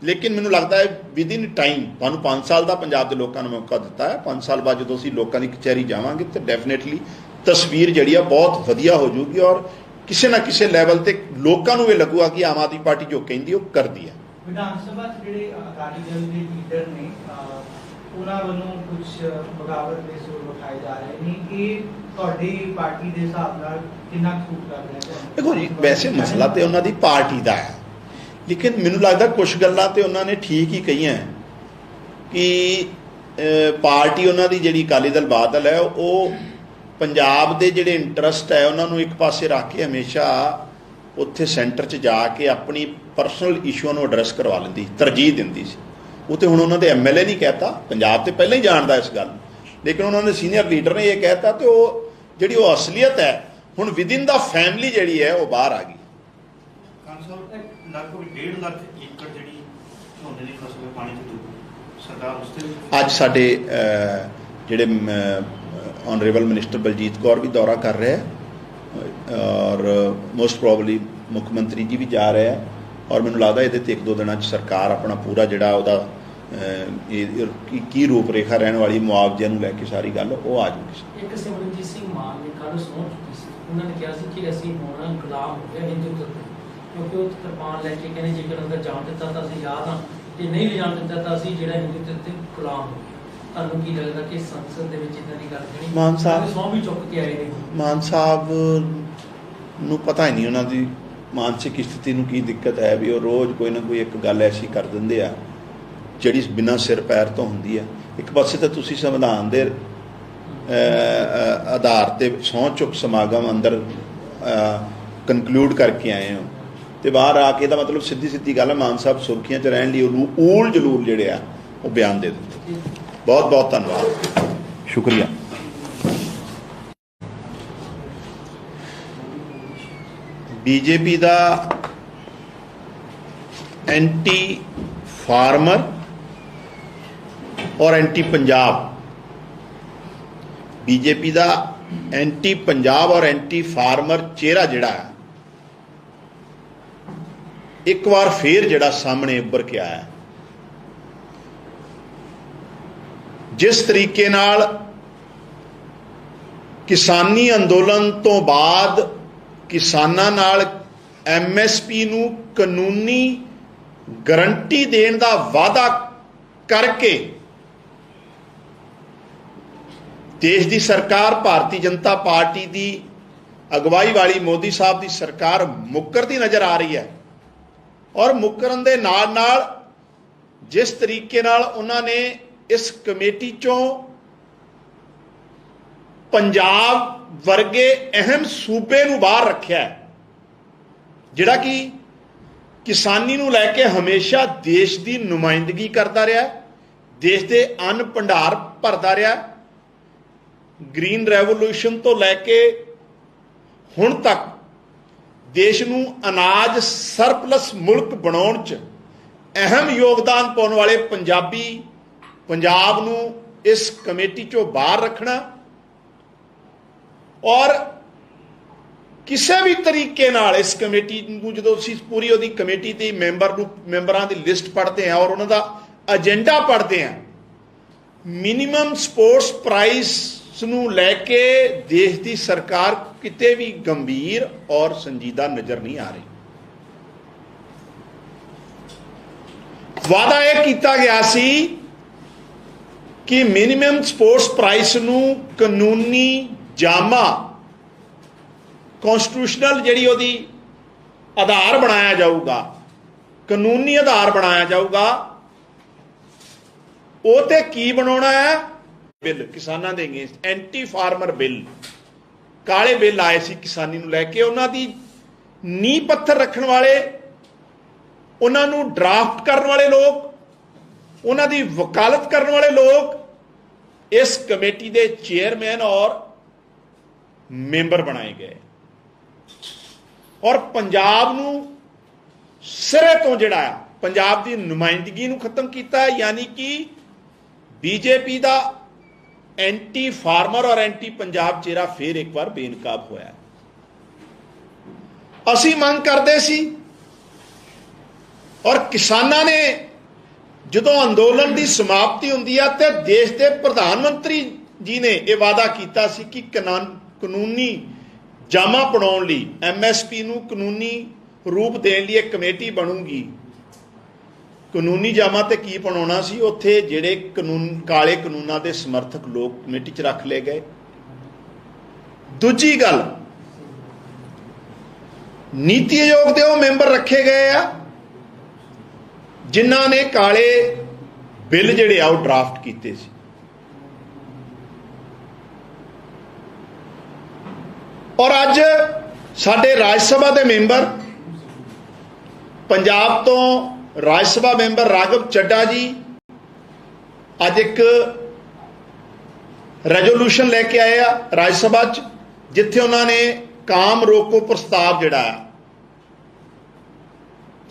ਲੇਕਿਨ ਮੈਨੂੰ ਲੱਗਦਾ ਹੈ ਵਿਦਿਨ ਟਾਈਮ, ਤੁਹਾਨੂੰ 5 ਸਾਲ ਦਾ ਪੰਜਾਬ ਦੇ ਲੋਕਾਂ ਨੂੰ ਮੌਕਾ ਦਿੱਤਾ ਹੈ। 5 ਸਾਲ ਬਾਅਦ ਜਦੋਂ ਅਸੀਂ ਲੋਕਾਂ ਦੀ ਕਚਹਿਰੀ ਜਾਵਾਂਗੇ ਤਾਂ ਡੈਫੀਨੇਟਲੀ ਤਸਵੀਰ ਜਿਹੜੀ ਆ ਬਹੁਤ ਵਧੀਆ ਹੋ ਜਾਊਗੀ, ਔਰ ਕਿਸੇ ਨਾ ਕਿਸੇ ਲੈਵਲ ਤੇ ਲੋਕਾਂ ਨੂੰ ਇਹ ਲੱਗੂਗਾ ਕਿ ਆਮ ਆਦਮੀ ਪਾਰਟੀ ਜੋ ਕਹਿੰਦੀ ਉਹ ਕਰਦੀ ਹੈ। ਵਿਧਾਨ ਸਭਾ 'ਚ ਜਿਹੜੇ ਅਕਾਲੀ ਦਲ ਦੇ ਲੀਡਰ ਨੇ, ਉਹਨਾਂ ਵੱਲੋਂ ਕੁਝ ਬਗਾਵਤ ਦੇ ਸੁਰ ਉਠਾਏ ਜਾ ਰਹੇ ਨੇ, ਇਹ ਤੁਹਾਡੀ ਪਾਰਟੀ ਦੇ ਹਿਸਾਬ ਨਾਲ ਕਿੰਨਾ ਖੂਬ ਕਰ ਰਿਹਾ ਹੈ? ਦੇਖੋ ਜੀ, ਵੈਸੇ ਮਸਲਾ ਤੇ ਉਹਨਾਂ ਦੀ ਪਾਰਟੀ ਦਾ ਹੈ, ਲੇਕਿਨ ਮੈਨੂੰ ਲੱਗਦਾ ਕੁਝ ਗੱਲਾਂ ਤੇ ਉਹਨਾਂ ਨੇ ਠੀਕ ਹੀ ਕਹੀਆਂ ਕਿ ਪਾਰਟੀ ਉਹਨਾਂ ਦੀ ਜਿਹੜੀ ਅਕਾਲੀ ਦਲ ਬਾਦਲ ਹੈ, ਉਹ ਪੰਜਾਬ ਦੇ ਜਿਹੜੇ ਇੰਟਰਸਟ ਹੈ ਉਹਨਾਂ ਨੂੰ ਇੱਕ ਪਾਸੇ ਰੱਖ ਕੇ ਹਮੇਸ਼ਾ ਉੱਥੇ ਸੈਂਟਰ 'ਚ ਜਾ ਕੇ ਆਪਣੀ ਪਰਸਨਲ ਇਸ਼ੂਆਂ ਨੂੰ ਐਡਰੈਸ ਕਰਵਾ ਲੈਂਦੀ, ਤਰਜੀਹ ਦਿੰਦੀ ਸੀ। ਉਹ ਤੇ ਹੁਣ ਉਹਨਾਂ ਦੇ MLA ਨਹੀਂ ਕਹਿਤਾ, ਪੰਜਾਬ ਤੇ ਪਹਿਲਾਂ ਹੀ ਜਾਣਦਾ ਇਸ ਗੱਲ, ਲੇਕਿਨ ਉਹਨਾਂ ਦੇ ਸੀਨੀਅਰ ਲੀਡਰ ਨੇ ਇਹ ਕਹਿਤਾ, ਤੇ ਉਹ ਜਿਹੜੀ ਉਹ ਅਸਲੀਅਤ ਹੈ ਹੁਣ ਵਿਦਿਨ ਦਾ ਫੈਮਿਲੀ ਜਿਹੜੀ ਹੈ ਉਹ ਬਾਹਰ ਆ ਗਈ। ਲਗਭਗ 1.5 ਲੱਖ ਏਕੜ ਜਿਹੜੀ ਝੋਨੇ ਦੀ ਫਸਲ ਪਾਣੀ 'ਚ ਡੁੱਬ ਗਈ। ਸਰਕਾਰ ਉਸ ਤੇ ਅੱਜ ਸਾਡੇ ਜਿਹੜੇ ਆਨਰੇਬਲ ਮਿਨਿਸਟਰ ਬਲਜੀਤ ਕੌਰ ਵੀ ਦੌਰਾ ਕਰ ਰਹੇ ਹੈ ਔਰ ਮੋਸਟ ਪ੍ਰੋਬਬਲੀ ਮੁੱਖ ਮੰਤਰੀ ਜੀ ਵੀ ਜਾ ਰਹੇ ਹੈ ਔਰ ਮੈਨੂੰ ਲੱਗਦਾ ਇਹਦੇ ਤੇ 1-2 ਦਿਨਾਂ 'ਚ ਸਰਕਾਰ ਆਪਣਾ ਪੂਰਾ ਜਿਹੜਾ ਉਹਦਾ ਕੀ ਰੂਪ ਰੇਖਾ ਰਹਿਣ ਵਾਲੀ ਮੁਆਵਜ਼ੇ ਨੂੰ ਲੈ ਕੇ ਸਾਰੀ ਗੱਲ ਉਹ ਆ ਜੂਗੀ। ਇੱਕ ਸਿਮਰਨਜੀਤ ਸਿੰਘ ਮਾਨ ਨੇ ਕੱਲ੍ਹ ਸਹੁੰ ਚੁੱਕੀ ਸੀ, ਉਹਨਾਂ ਨੇ ਕਿਹਾ ਸੀ ਕਿ ਅਸੀਂ ਹੁਣ ਗੁਲਾਮ ਹੋ ਗਏ ਹਿੰਦੂਤਵ ਦੇ, ਕਿਉਂਕਿ ਉਹ ਕਿਰਪਾਨ ਲੈ ਕੇ ਕਹਿੰਦੇ ਜੇਕਰ ਅੰਦਰ ਜਾਣ ਦਿੱਤਾ ਤਾਂ ਅਸੀਂ ਯਾਦ ਹਾਂ, ਜੇ ਨਹੀਂ ਲਿਜਾਣ ਦਿੱਤਾ ਤਾਂ ਅਸੀਂ ਜਿਹੜਾ ਹਿੰਦੂਤਵ ਤੇ ਗੁਲਾਮ ਹੋ ਗਏ। ਤੁਹਾਨੂੰ ਕੀ ਲੱਗਦਾ ਕਿ ਸੰਸਦ ਦੇ ਵਿੱਚ ਇਦਾਂ ਦੀ ਗੱਲ ਜਿਹੜੀ ਮਾਨ ਸਾਹਿਬ ਸਹੁੰ ਵੀ ਚੁੱਕ ਕੇ ਆਏ ਨੇ? ਮਾਨ ਸਾਹਿਬ ਨੂੰ ਪਤਾ ਹੀ ਨਹੀਂ ਉਹਨਾਂ ਦੀ ਮਾਨਸਿਕ ਸਥਿਤੀ ਨੂੰ ਕੀ ਦਿੱਕਤ ਹੈ ਵੀ ਉਹ ਰੋਜ਼ ਕੋਈ ਨਾ ਕੋਈ ਇੱਕ ਗੱਲ ਐਸੀ ਕਰ ਦਿੰਦੇ ਆ ਜਿਹੜੀ ਬਿਨਾਂ ਸਿਰ ਪੈਰ ਤੋਂ ਹੁੰਦੀ ਹੈ। ਇੱਕ ਪਾਸੇ ਤਾਂ ਤੁਸੀਂ ਸੰਵਿਧਾਨ ਦੇ ਆਧਾਰ ਤੇ ਸਹੁੰ ਚੁੱਕ ਸਮਾਗਮ ਅੰਦਰ ਕਨਕਲੂਡ ਕਰਕੇ ਆਏ ਹੋ ਤੇ ਬਾਹਰ ਆ ਕੇ ਦਾ ਮਤਲਬ ਸਿੱਧੀ ਗੱਲ ਹੈ ਮਾਨ ਸਾਹਿਬ ਸੁਰਖੀਆਂ 'ਚ ਰਹਿਣ ਲਈ ਉਹਨੂੰ ਊਲ ਜਲੂਲ ਜਿਹੜੇ ਆ ਉਹ ਬਿਆਨ ਦੇ ਦਿੱਤੇ। ਬਹੁਤ ਬਹੁਤ ਧੰਨਵਾਦ, ਸ਼ੁਕਰੀਆ। ਬੀਜੇਪੀ ਦਾ ਐਂਟੀ ਫਾਰਮਰ और एंटी पंजाब, बीजेपी का एंटी पंजाब और एंटी फार्मर चेहरा जिहड़ा है एक बार फिर जिहड़ा सामने उभर के आया। जिस तरीके नाल किसानी अंदोलन तो बाद किसानां नाल MSP नूं कानूनी गारंटी देण दा वादा करके देश की सरकार भारतीय जनता पार्टी की अगवाई वाली मोदी साहब की सरकार मुकरती नज़र आ रही है और मुकरन दे नाल नाल जिस तरीके नाल उन्होंने इस कमेटी चों पंजाब वर्गे अहम सूबे नूं बाहर रखिया है, जिहड़ा कि किसानी नूं लैके हमेशा देश की नुमाइंदगी करता रहा, देश के अन्न भंडार भरता रहा। ग्रीन रेवोल्यूशन तो लैके हुण तक देश नूं अनाज सरप्लस मुल्क बनाउण च अहम योगदान पाउण वाले पंजाब नूं इस कमेटी चों बाहर रखना और किसी भी तरीके नाल इस कमेटी नूं जदों असीं पूरी उहदी कमेटी दी मैंबरां दी लिस्ट पढ़ते हैं और उन्हां दा एजेंडा पढ़ते हैं, मिनीमम स्पोर्ट्स प्राइस नूं लैके देश की सरकार किते भी गंभीर और संजीदा नज़र नहीं आ रही। वादा यह किया गया सी कि मिनीमम स्पोर्ट्स प्राइस नूं कानूनी जामा कॉन्स्टिट्यूशनल जिहड़ी उहदी आधार बनाया जाऊगा, कानूनी आधार बनाया जाऊगा। वो ते की बनाउणा है? बिल किसानां दे अगेंस्ट एंटी फार्मर बिल, काले बिल आए सी किसानी नूं लैके, उन्हां दी नींह पत्थर रखण वाले, उन्हां नूं ड्राफ्ट करन वाले लोग, उन्हां दी वकालत करन वाले लोग इस कमेटी दे चेयरमैन और मेंबर बनाए गए और पंजाब नूं सिरे तो जिहड़ा पंजाब दी नुमाइंदगी नूं खत्म कीता है। यानी कि बीजेपी दा एंटी फार्मर और एंटी पंजाब चेहरा फिर एक बार बेनकाब होया। असी मंग करते सी और किसानां ने जदों अंदोलन की समाप्ति हुंदी है ते देश के प्रधानमंत्री जी ने यह वादा किया सी कि कानूनी जामा बनाउण लई MSP नूं कानूनी रूप देण लई एक कमेटी बनूगी। कानूनी जामा ते की बनाउणा सी, उत्थे जिहड़े काले कानूनां दे समर्थक लोग कमेटी च रख ले गए। दूजी गल, नीति आयोग दे वो मैंबर रखे गए आ जिन्हां ने काले बिल जिहड़े आ ड्राफ्ट कीते सी। और अज साडे राज सभा दे मैंबर, पंजाब तो राज सभा मैंबर राघव चड्डा जी अज एक रेजोल्यूशन लेके आए आ राज सभा च, जिथे उन्होंने काम रोको प्रस्ताव जिहड़ा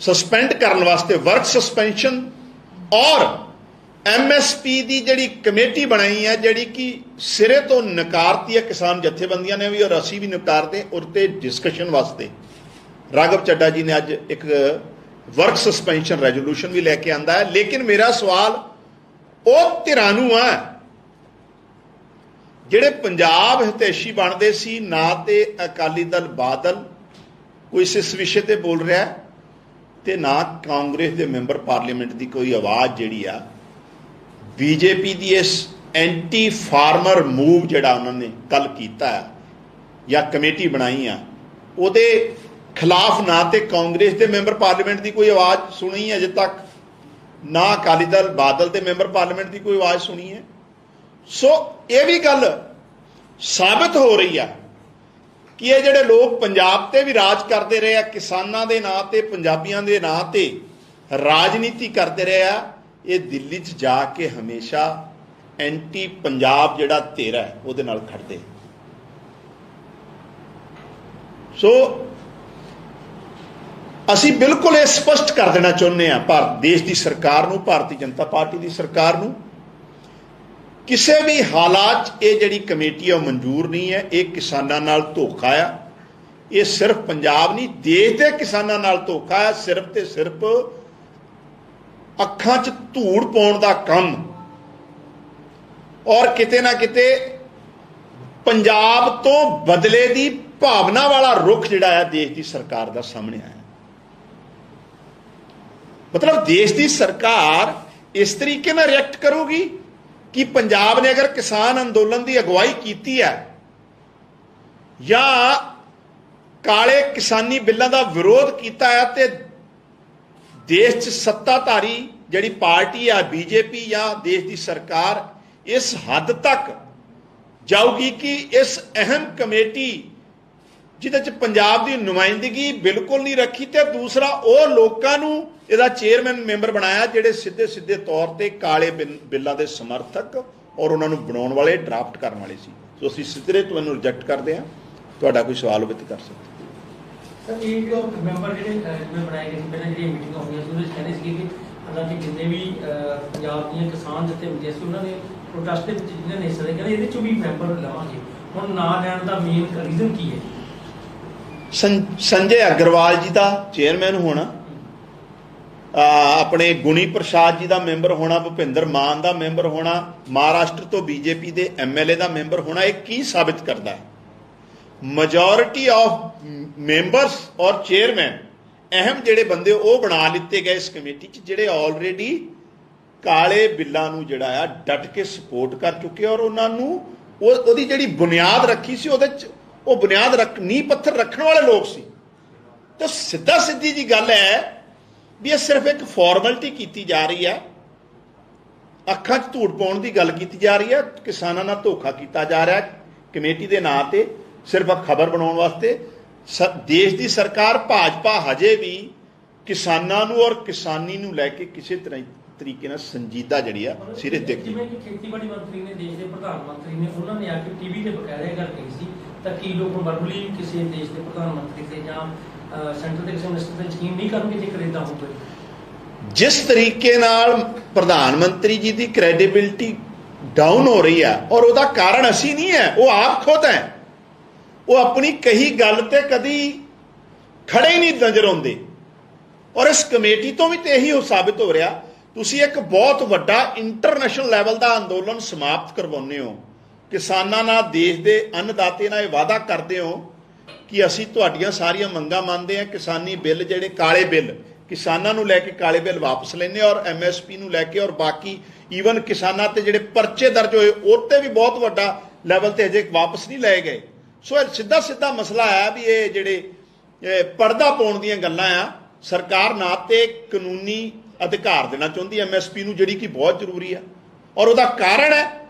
ਸਸਪੈਂਡ ਕਰਨ ਵਾਸਤੇ ਵਰਕ ਸਸਪੈਂਸ਼ਨ ਔਰ MSP ਦੀ ਜਿਹੜੀ ਕਮੇਟੀ ਬਣਾਈ ਹੈ ਜਿਹੜੀ ਕਿ ਸਿਰੇ ਤੋਂ ਨਕਾਰਤੀ ਹੈ ਕਿਸਾਨ ਜਥੇਬੰਦੀਆਂ ਨੇ ਵੀ ਔਰ ਅਸੀਂ ਵੀ ਨਕਾਰਦੇ ਔਰ ਤੇ ਡਿਸਕਸ਼ਨ ਵਾਸਤੇ ਰਾਘਵ ਚੱਡਾ ਜੀ ਨੇ ਅੱਜ ਇੱਕ ਵਰਕ ਸਸਪੈਂਸ਼ਨ ਰੈਜ਼ੋਲੂਸ਼ਨ ਵੀ ਲੈ ਕੇ ਆਂਦਾ ਹੈ। ਲੇਕਿਨ ਮੇਰਾ ਸਵਾਲ ਉਹ ਧਿਰਾਂ ਨੂੰ ਹੈ ਜਿਹੜੇ ਪੰਜਾਬ ਹਿਤੈਸ਼ੀ ਬਣਦੇ ਸੀ, ਨਾ ਤੇ ਅਕਾਲੀ ਦਲ ਬਾਦਲ ਕੋਈ ਇਸ ਵਿਸ਼ੇ ਤੇ ਬੋਲ ਰਿਹਾ ਤੇ ਨਾ ਕਾਂਗਰਸ ਦੇ ਮੈਂਬਰ ਪਾਰਲੀਮੈਂਟ ਦੀ ਕੋਈ ਆਵਾਜ਼ ਜਿਹੜੀ ਆ ਬੀਜੇਪੀ ਦੀ ਇਸ ਐਂਟੀ ਫਾਰਮਰ ਮੂਵ ਜਿਹੜਾ ਉਹਨਾਂ ਨੇ ਕੱਲ ਕੀਤਾ ਹੈ ਜਾਂ ਕਮੇਟੀ ਬਣਾਈ ਆ ਉਹਦੇ ਖਿਲਾਫ ਨਾ ਤੇ ਕਾਂਗਰਸ ਦੇ ਮੈਂਬਰ ਪਾਰਲੀਮੈਂਟ ਦੀ ਕੋਈ ਆਵਾਜ਼ ਸੁਣੀ ਅਜੇ ਤੱਕ, ਨਾ ਅਕਾਲੀ ਦਲ ਬਾਦਲ ਦੇ ਮੈਂਬਰ ਪਾਰਲੀਮੈਂਟ ਦੀ ਕੋਈ ਆਵਾਜ਼ ਸੁਣੀ ਹੈ। ਸੋ ਇਹ ਵੀ ਗੱਲ ਸਾਬਤ ਹੋ ਰਹੀ ਆ ਕਿ ਇਹ ਜਿਹੜੇ ਲੋਕ ਪੰਜਾਬ ਤੇ ਵੀ ਰਾਜ ਕਰਦੇ ਰਹੇ ਆ, ਕਿਸਾਨਾਂ ਦੇ ਨਾਂ ਤੇ ਪੰਜਾਬੀਆਂ ਦੇ ਨਾਂ ਤੇ ਰਾਜਨੀਤੀ ਕਰਦੇ ਰਹੇ ਆ, ਇਹ ਦਿੱਲੀ 'ਚ ਜਾ ਕੇ ਹਮੇਸ਼ਾ ਐਂਟੀ ਪੰਜਾਬ ਜਿਹੜਾ ਧਿਰ ਹੈ ਉਹਦੇ ਨਾਲ ਖੜਦੇ। ਸੋ ਅਸੀਂ ਬਿਲਕੁਲ ਇਹ ਸਪਸ਼ਟ ਕਰ ਦੇਣਾ ਚਾਹੁੰਦੇ ਹਾਂ ਭਾਰਤ ਦੇਸ਼ ਦੀ ਸਰਕਾਰ ਨੂੰ, ਭਾਰਤੀ ਜਨਤਾ ਪਾਰਟੀ ਦੀ ਸਰਕਾਰ ਨੂੰ, ਕਿਸੇ ਵੀ ਹਾਲਾਤ 'ਚ ਇਹ ਜਿਹੜੀ ਕਮੇਟੀ ਆ ਉਹ ਮਨਜ਼ੂਰ ਨਹੀਂ ਹੈ। ਇਹ ਕਿਸਾਨਾਂ ਨਾਲ ਧੋਖਾ ਆ। ਇਹ ਸਿਰਫ ਪੰਜਾਬ ਨਹੀਂ ਦੇਸ਼ ਦੇ ਕਿਸਾਨਾਂ ਨਾਲ ਧੋਖਾ ਹੈ। ਸਿਰਫ ਤੇ ਸਿਰਫ ਅੱਖਾਂ 'ਚ ਧੂੜ ਪਾਉਣ ਦਾ ਕੰਮ ਔਰ ਕਿਤੇ ਨਾ ਕਿਤੇ ਪੰਜਾਬ ਤੋਂ ਬਦਲੇ ਦੀ ਭਾਵਨਾ ਵਾਲਾ ਰੁਖ ਜਿਹੜਾ ਹੈ ਦੇਸ਼ ਦੀ ਸਰਕਾਰ ਦਾ ਸਾਹਮਣੇ ਆਇਆ। ਮਤਲਬ ਦੇਸ਼ ਦੀ ਸਰਕਾਰ ਇਸ ਤਰੀਕੇ ਨਾਲ ਰਿਐਕਟ ਕਰੂਗੀ ਕਿ ਪੰਜਾਬ ਨੇ ਅਗਰ ਕਿਸਾਨ ਅੰਦੋਲਨ ਦੀ ਅਗਵਾਈ ਕੀਤੀ ਹੈ ਜਾਂ ਕਾਲੇ ਕਿਸਾਨੀ ਬਿੱਲਾਂ ਦਾ ਵਿਰੋਧ ਕੀਤਾ ਹੈ ਤੇ ਦੇਸ਼ 'ਚ ਸੱਤਾਧਾਰੀ ਜਿਹੜੀ ਪਾਰਟੀ ਆ ਬੀਜੇਪੀ ਜਾਂ ਦੇਸ਼ ਦੀ ਸਰਕਾਰ ਇਸ ਹੱਦ ਤੱਕ ਜਾਊਗੀ ਕਿ ਇਸ ਅਹਿਮ ਕਮੇਟੀ ਜਿਹਦੇ 'ਚ ਪੰਜਾਬ ਦੀ ਨੁਮਾਇੰਦਗੀ ਬਿਲਕੁਲ ਨਹੀਂ ਰੱਖੀ ਤੇ ਦੂਸਰਾ ਉਹ ਲੋਕਾਂ ਨੂੰ ਇਹਦਾ ਚੇਅਰਮੈਨ ਮੈਂਬਰ ਬਣਾਇਆ ਜਿਹੜੇ ਸਿੱਧੇ ਸਿੱਧੇ ਤੌਰ ਤੇ ਕਾਲੇ ਬਿੱਲਾਂ ਦੇ ਸਮਰਥਕ ਔਰ ਉਹਨਾਂ ਨੂੰ ਬਣਾਉਣ ਵਾਲੇ ਡਰਾਫਟ ਕਰਨ ਵਾਲੇ ਸੀ। ਸੋ ਅਸੀਂ ਸਿੱਧੇ ਤੋਂ ਇਹਨੂੰ ਰਿਜੈਕਟ ਕਰਦੇ ਹਾਂ। ਤੁਹਾਡਾ ਕੋਈ ਸਵਾਲ ਹੋਵੇ ਤਾਂ ਕਰ ਸਕਦੇ। ਸਰ ਇਹ ਜੋ ਮੈਂਬਰ ਜਿਹੜੇ ਬਣਾਏ ਗਏ ਸੀ ਪਹਿਲਾਂ ਜਿਹੜੀਆਂ ਮੀਟਿੰਗਾਂ ਹੋਈਆਂ ਸੀ ਉਹਦੇ ਵਿੱਚ ਕਹਿੰਦੇ ਸੀ ਕਿ ਹਾਲਾਂਕਿ ਜਿੰਨੇ ਵੀ ਪੰਜਾਬ ਦੀਆਂ ਕਿਸਾਨ ਜਥੇਬੰਦੀਆਂ ਸੀ ਉਹਨਾਂ ਨੇ ਪ੍ਰੋਟੈਸਟ ਦੇ ਵਿੱਚ ਜਿਹਨਾਂ ਨੇ ਹਿੱਸਾ ਲਿਆ ਕਹਿੰਦੇ ਇਹਦੇ 'ਚੋਂ ਵੀ ਮੈਂਬਰ ਲਵਾਂਗੇ। ਹੁਣ ਨਾਂ ਲੈਣ ਦਾ ਮੇਨ ਰੀਜ਼ਨ ਕੀ ਹੈ? ਸੰਜੇ ਅਗਰਵਾਲ ਜੀ ਦਾ ਚੇਅਰਮੈਨ ਹੋਣਾ, ਆਪਣੇ ਗੁਣੀ ਪ੍ਰਸਾਦ ਜੀ ਦਾ ਮੈਂਬਰ ਹੋਣਾ, ਭੁਪਿੰਦਰ ਮਾਨ ਦਾ ਮੈਂਬਰ ਹੋਣਾ, ਮਹਾਰਾਸ਼ਟਰ ਤੋਂ ਬੀਜੇਪੀ ਦੇ MLA ਦਾ ਮੈਂਬਰ ਹੋਣਾ, ਇਹ ਕੀ ਸਾਬਿਤ ਕਰਦਾ ਹੈ? ਮੈਜੋਰਿਟੀ ਆਫ ਮੈਂਬਰਸ ਔਰ ਚੇਅਰਮੈਨ ਅਹਿਮ ਜਿਹੜੇ ਬੰਦੇ ਉਹ ਬਣਾ ਲਿੱਤੇ ਗਏ ਇਸ ਕਮੇਟੀ 'ਚ ਜਿਹੜੇ ਆਲਰੇਡੀ ਕਾਲੇ ਬਿੱਲਾਂ ਨੂੰ ਜਿਹੜਾ ਆ ਡਟ ਕੇ ਸਪੋਰਟ ਕਰ ਚੁੱਕੇ ਔਰ ਉਹਨਾਂ ਨੂੰ ਉਹਦੀ ਜਿਹੜੀ ਬੁਨਿਆਦ ਰੱਖੀ ਸੀ ਉਹਦੇ 'ਚ ਉਹ ਬੁਨਿਆਦ ਨੀਂਹ ਪੱਥਰ ਰੱਖਣ ਵਾਲੇ ਲੋਕ ਸੀ। ਤਾਂ ਸਿੱਧਾ ਸਿੱਧੀ ਜੀ ਗੱਲ ਹੈ ਵੀ ਇਹ ਸਿਰਫ ਇੱਕ ਫਾਰਮੈਲਿਟੀ ਕੀਤੀ ਜਾ ਰਹੀ ਹੈ, ਅੱਖਾਂ 'ਚ ਧੂੜ ਪਾਉਣ ਦੀ ਗੱਲ ਕੀਤੀ ਜਾ ਰਹੀ ਹੈ, ਕਿਸਾਨਾਂ ਨਾਲ ਧੋਖਾ ਕੀਤਾ ਜਾ ਰਿਹਾ ਕਮੇਟੀ ਦੇ ਨਾਂ ਤੇ ਸਿਰਫ ਖਬਰ ਬਣਾਉਣ ਵਾਸਤੇ। ਦੇਸ਼ ਦੀ ਸਰਕਾਰ ਭਾਜਪਾ ਹਜੇ ਵੀ ਕਿਸਾਨਾਂ ਨੂੰ ਔਰ ਕਿਸਾਨੀ ਨੂੰ ਲੈ ਕੇ ਕਿਸੇ ਤਰੀਕੇ ਨਾਲ ਸੰਜੀਦਾ ਜਿਹੜੀ ਆ ਸਿਰੇ ਦੇਖਦੀ। ਜਿਵੇਂ ਕਿ ਖੇਤੀਬਾੜੀ ਮੰਤਰੀ ਨੇ ਦੇਸ਼ ਦੇ ਪ੍ਰਧਾਨ ਮੰਤਰੀ ਨੇ ਉਹਨਾਂ ਨੇ ਆ ਕੇ ਟੀਵੀ ਤੇ ਬਕਾਇਦਾ ਗੱਲ ਕਹੀ ਸੀ ਤਾਂ ਕੀ ਲੋਕ ਵਰਬਲੀ ਕਿਸੇ ਦੇਸ਼ ਦੇ ਪ੍ਰਧਾਨ ਮੰਤਰੀ ਤੇ ਜਾਂ ਸੈਂਟਰ ਦੇ ਕਿਸੇ ਮਿਨਿਸਟਰ ਤੇ ਯਕੀਨ ਨਹੀਂ ਕਰਨਗੇ ਜੇਕਰ ਇਦਾਂ ਹੋਵੇ? ਜਿਸ ਤਰੀਕੇ ਨਾਲ ਪ੍ਰਧਾਨ ਮੰਤਰੀ ਜੀ ਦੀ ਕ੍ਰੈਡੀਬਿਲਿਟੀ ਡਾਊਨ ਹੋ ਰਹੀ ਹੈ ਔਰ ਉਹਦਾ ਕਾਰਨ ਅਸੀਂ ਨਹੀਂ ਹੈ, ਉਹ ਆਪ ਖੁਦ ਹੈ। ਉਹ ਆਪਣੀ ਕਹੀ ਗੱਲ ਤੇ ਕਦੀ ਖੜੇ ਹੀ ਨਹੀਂ ਨਜ਼ਰ ਆਉਂਦੇ ਔਰ ਇਸ ਕਮੇਟੀ ਤੋਂ ਵੀ ਤੇ ਇਹੀ ਸਾਬਿਤ ਹੋ ਰਿਹਾ। ਤੁਸੀਂ ਇੱਕ ਬਹੁਤ ਵੱਡਾ ਇੰਟਰਨੈਸ਼ਨਲ ਲੈਵਲ ਦਾ ਅੰਦੋਲਨ ਸਮਾਪਤ ਕਰਵਾਉਂਦੇ ਹੋ, ਕਿਸਾਨਾਂ ਨਾਲ ਦੇਸ਼ ਦੇ ਅੰਨਦਾਤੇ ਨਾਲ ਇਹ ਵਾਅਦਾ ਕਰਦੇ ਹੋ ਕਿ ਅਸੀਂ ਤੁਹਾਡੀਆਂ ਸਾਰੀਆਂ ਮੰਗਾਂ ਮੰਨਦੇ ਹਾਂ, ਕਿਸਾਨੀ ਬਿੱਲ ਜਿਹੜੇ ਕਾਲੇ ਬਿੱਲ ਕਿਸਾਨਾਂ ਨੂੰ ਲੈ ਕੇ ਕਾਲੇ ਬਿੱਲ ਵਾਪਸ ਲੈਂਦੇ ਔਰ MSP ਨੂੰ ਲੈ ਕੇ ਔਰ ਬਾਕੀ ਈਵਨ ਕਿਸਾਨਾਂ ਤੇ ਜਿਹੜੇ ਪਰਚੇ ਦਰਜ ਹੋਏ ਉਹ ਤੇ ਵੀ ਬਹੁਤ ਵੱਡਾ ਲੈਵਲ ਤੇ ਹਜੇ ਵਾਪਸ ਨਹੀਂ ਲਏ ਗਏ। ਸੋ ਇਹ ਸਿੱਧਾ ਸਿੱਧਾ ਮਸਲਾ ਹੈ ਵੀ ਇਹ ਜਿਹੜੇ ਪਰਦਾ ਪਾਉਣ ਦੀਆਂ ਗੱਲਾਂ ਆ। ਸਰਕਾਰ ਨਾ ਤੇ ਕਾਨੂੰਨੀ ਅਧਿਕਾਰ ਦੇਣਾ ਚਾਹੁੰਦੀ MSP ਨੂੰ ਜਿਹੜੀ ਕਿ ਬਹੁਤ ਜ਼ਰੂਰੀ ਆ ਔਰ ਉਹਦਾ ਕਾਰਨ ਹੈ